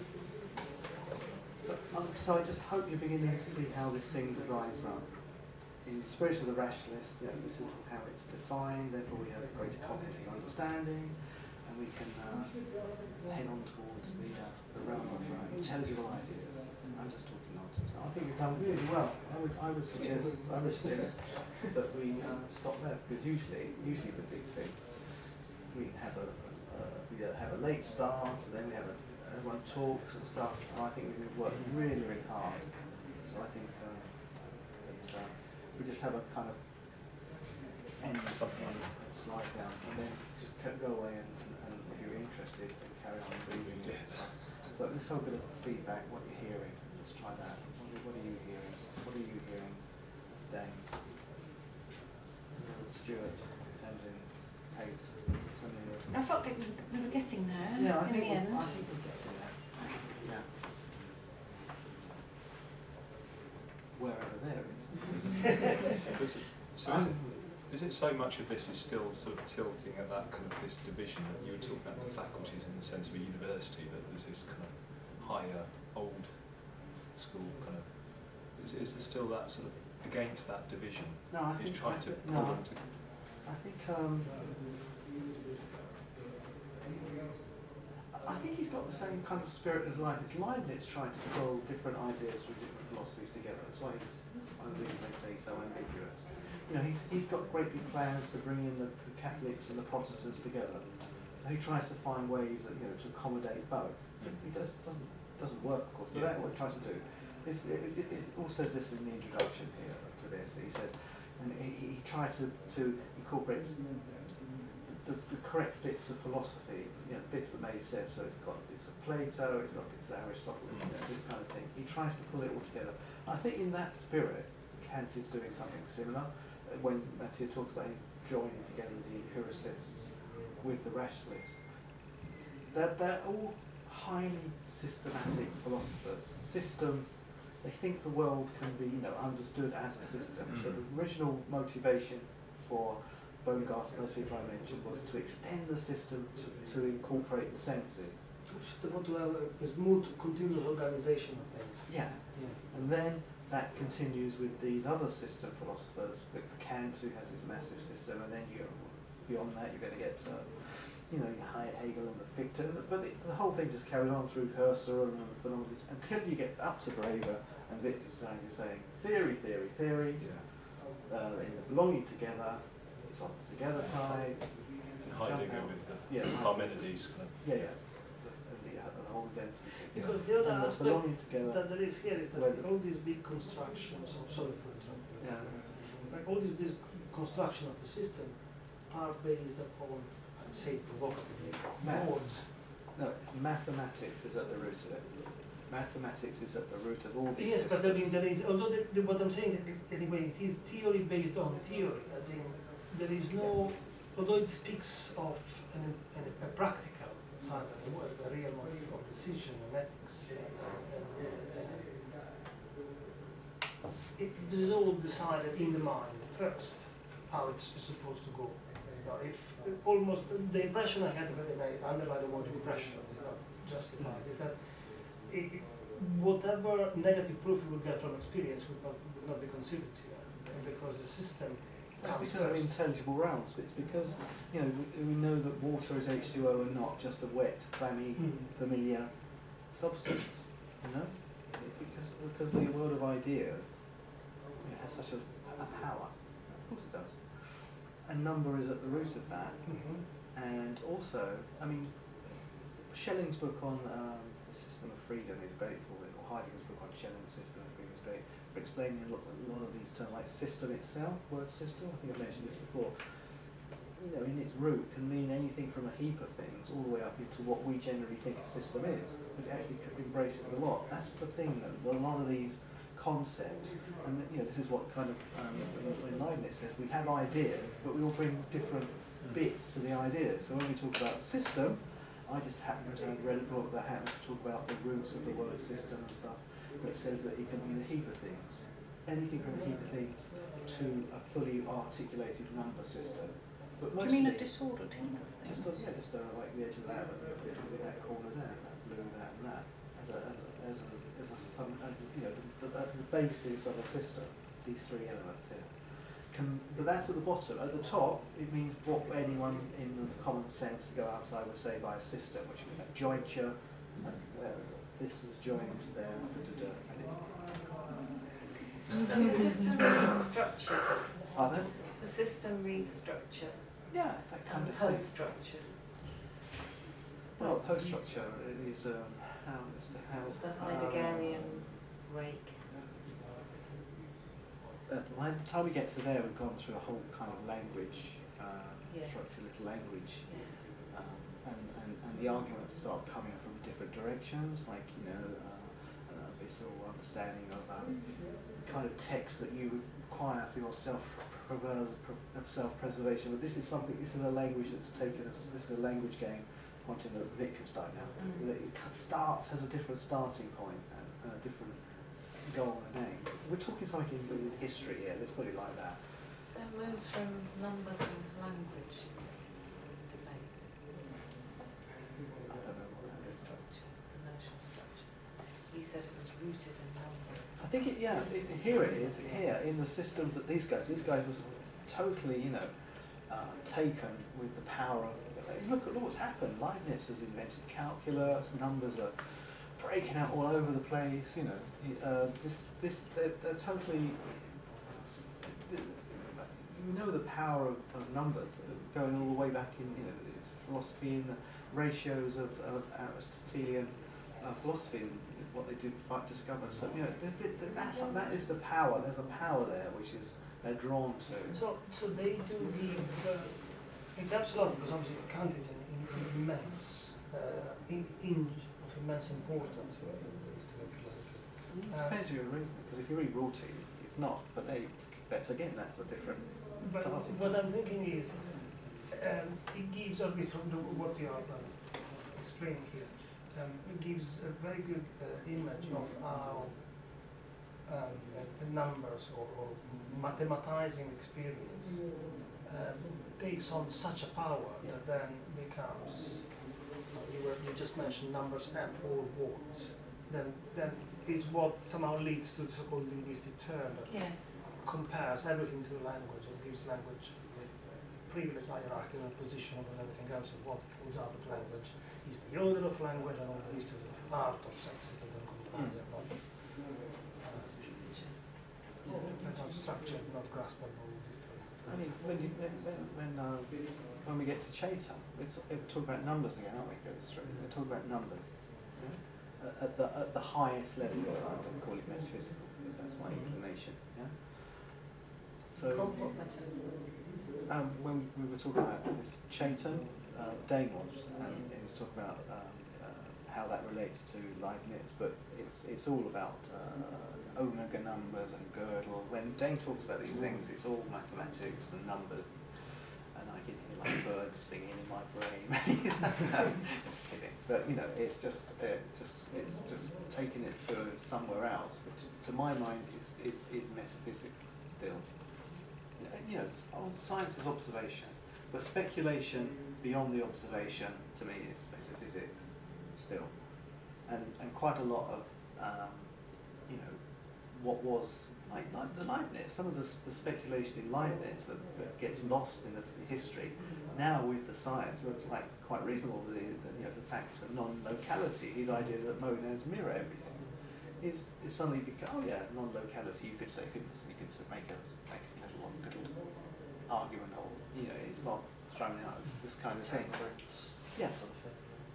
So I just hope you're beginning to see how this thing divides up. In the spirit of the rationalist, this is how it's defined, therefore we have a greater cognitive understanding, and we can head on towards the realm of intelligible ideas. I'm just talking nonsense. I think you've done really well. I would suggest that we stop there, because usually with these things, we have a late start, and then we have everyone talks and stuff, and I think we've worked really, really hard. So I think we just have a kind of end slide down, and then just go away and if you're interested, carry on reading it. But let's have a bit of feedback, what you're hearing. Let's try that. What are you hearing? What are you hearing, Dane? Stuart, Tamsin, Kate, I felt like we were getting there in the end. I think we're getting there. Yeah. Wherever there is. Is it so much of this is still sort of tilting at that kind of this division that you were talking about, the faculties in the sense of a university, that there's this kind of higher, old school kind of, is there still that sort of against that division? No, I think I think he's got the same kind of spirit as Leibniz. Leibniz tried to pull different ideas from different philosophies together. That's why he's one of the reasons they say he's so ambiguous. He's got great big plans to bring in the Catholics and the Protestants together. So he tries to find ways that, to accommodate both. It doesn't work, of course, but that's what he tries to do. It all says this in the introduction here to this. He says, and he tried to incorporate the correct bits of philosophy, bits that made sense. So it's got bits of Plato, it's got bits of Aristotle, this kind of thing. He tries to pull it all together. I think in that spirit, Kant is doing something similar. When Mathieu talks about him joining together the empiricists with the rationalists, they're all highly systematic philosophers. They think the world can be, understood as a system. So the original motivation for Baumgartner and those people I mentioned was to extend the system to incorporate the senses. They want to have a smooth, continuous organization of things. Yeah. And then that continues with these other system philosophers, with Kant, who has his massive system, and then beyond that you're going to get you Hegel and the Fichte, but the whole thing just carried on through Husserl and the phenomena until you get up to Braver and Wittgenstein. You're saying theory, they belonging together, it's on the together side. And Heidegger with the Parmenides kind of. The whole identity. Because the other and aspect belonging together. that there is here is that all these big constructions, sorry for interrupting, like all these big construction of the system are based upon, I'd say provocatively, modes. No, it's mathematics is at the root of it. Mathematics is at the root of all these Yes, systems. but I mean, there is, although what I'm saying, anyway, it is theory based on theory, as in, there is no, although it speaks of a practical side of the world, the realm of decision and ethics, it is all decided in the mind first, how it's supposed to go. If almost the impression I had when I underline the word impression is not justified, is that whatever negative proof we would get from experience would not be considered here, because the system. That's because of intelligible realms, but it's because we know that water is H2O and not just a wet, clammy, familiar substance. Because the world of ideas has such a power. Of course it does. And number is at the root of that. And also, Schelling's book on the system of freedom is great for it, or Heidegger's book on Schelling's system of freedom is great for explaining a lot of these terms, like system itself, word system. I think I've mentioned this before. In its root can mean anything from a heap of things all the way up into what we generally think a system is. It actually embraces a lot. That's the thing that a lot of these concepts, and this is what kind of when Leibniz says we have ideas, but we all bring different bits to the ideas. So when we talk about system, I just happen to have read a book that happens to talk about the roots of the word system and stuff, that says that it can mean a heap of things, anything from a heap of things to a fully articulated number system. But Do you mean a disordered heap of things? Just like the edge of that, that corner there, that blue, that, and that, as the basis of a system. These three elements here. But that's at the bottom. At the top, it means what anyone in the common sense to go outside would say by a system, which means a jointure. This is joined there. So the system reads structure. Pardon? The system reads structure. Yeah, that kind And of thing. post structure. Well, post structure is it's the house. The Heideggerian rake system. By the time we get to there, we've gone through a whole kind of language, structure, little language, and the arguments start coming from different directions, like this whole understanding of the kind of text that you require for your self-preservation. But this is a language that's taken us. This is a language game, pointing at Wittgenstein now. That it has a different starting point and a different goal and aim. We're talking something in history here, let's put it like that. So it moves from number to language debate. I don't know what that The is. structure, the notion of structure. You said it was rooted in number. I think here it is, here in the systems that these guys was totally, taken with the power of, look at what's happened. Leibniz has invented calculus, numbers are breaking out all over the place, they're totally, the power of numbers going all the way back in, it's philosophy in the ratios of Aristotelian philosophy, what they did discover. So, that is the power, there's a power there which is they're drawn to. So they do in terms of, because obviously Kant is an immense, of immense importance. It depends who you're reading, because if you read Rorty, it's not, but that's a different But starting what point. I'm thinking is, it gives, at least from what we are explain here gives a very good image of how numbers or mathematizing experience takes on such a power that then becomes, you just mentioned numbers and or words, then is what somehow leads to the so-called linguistic term that compares everything to language and gives language with privilege, hierarchy, and position and everything else, and what falls out of language is the order of language and all the history of art or sexes that don't compare. Not structured, not graspable, different. I mean, when we get to Cheta, we talk about numbers again, aren't we? Go straight. We talk about numbers at the highest level. I don't call it metaphysical because that's my inclination. Yeah. So when we were talking about this Cheta, Dane was, and he was talking about how that relates to Leibniz, but it's all about omega numbers and Gödel. When Dane talks about these things, it's all mathematics and numbers, and I can hear like birds singing in my brain. Just kidding, but you know, it's just taking it to somewhere else, which to my mind is metaphysics still. You know, science is observation, but speculation beyond the observation to me is metaphysics still, and quite a lot of you know, what was like the Leibniz, some of the speculation in Leibniz that gets lost in the history. Now with the science, looks like quite reasonable. You know, the fact of non-locality, his idea that monads mirror everything, is suddenly become non-locality. You could say, you could make a little argument, or you know, it's not thrown out as this kind of thing. Yes.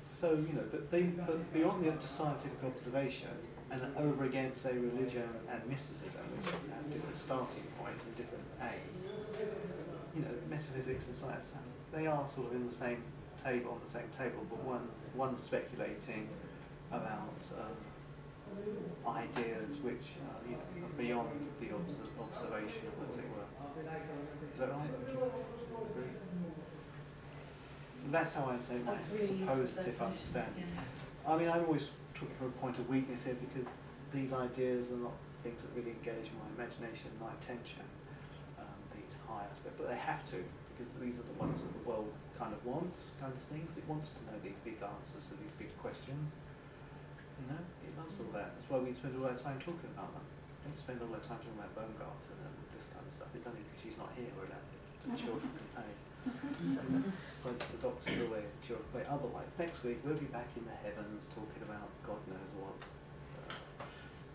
So you know, but beyond the scientific observation, and over against, say, religion and mysticism, which have different starting points and different aims, you know, metaphysics and science, they are sort of in the same table, but one's speculating about ideas which you know, are beyond the observation, as it were. Is that right? That's how I say my suppositive understanding. I mean, I'm always talking from a point of weakness here because these ideas are not things that really engage my imagination, my attention, these high aspects, but they have to, because these are the ones that the world kind of wants, kind of things. It wants to know these big answers to these big questions. You know, it loves all that. That's why we spend all our time talking about them. We don't spend all our time talking about Baumgarten and this kind of stuff. It's only because she's not here or that the children can pay. But the doctor's away, otherwise. Next week we'll be back in the heavens talking about God knows what,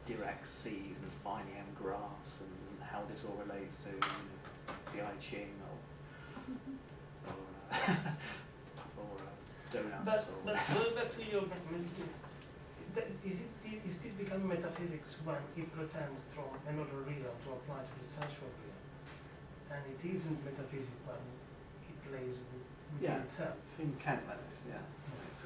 Dirac seas and Fine-M graphs and how this all relates to the I Ching or donuts. But going back to your is this becoming metaphysics when you pretend from another realm to apply to the sensual realm, and it isn't metaphysics when it plays with itself? In Kant, that is, yeah. So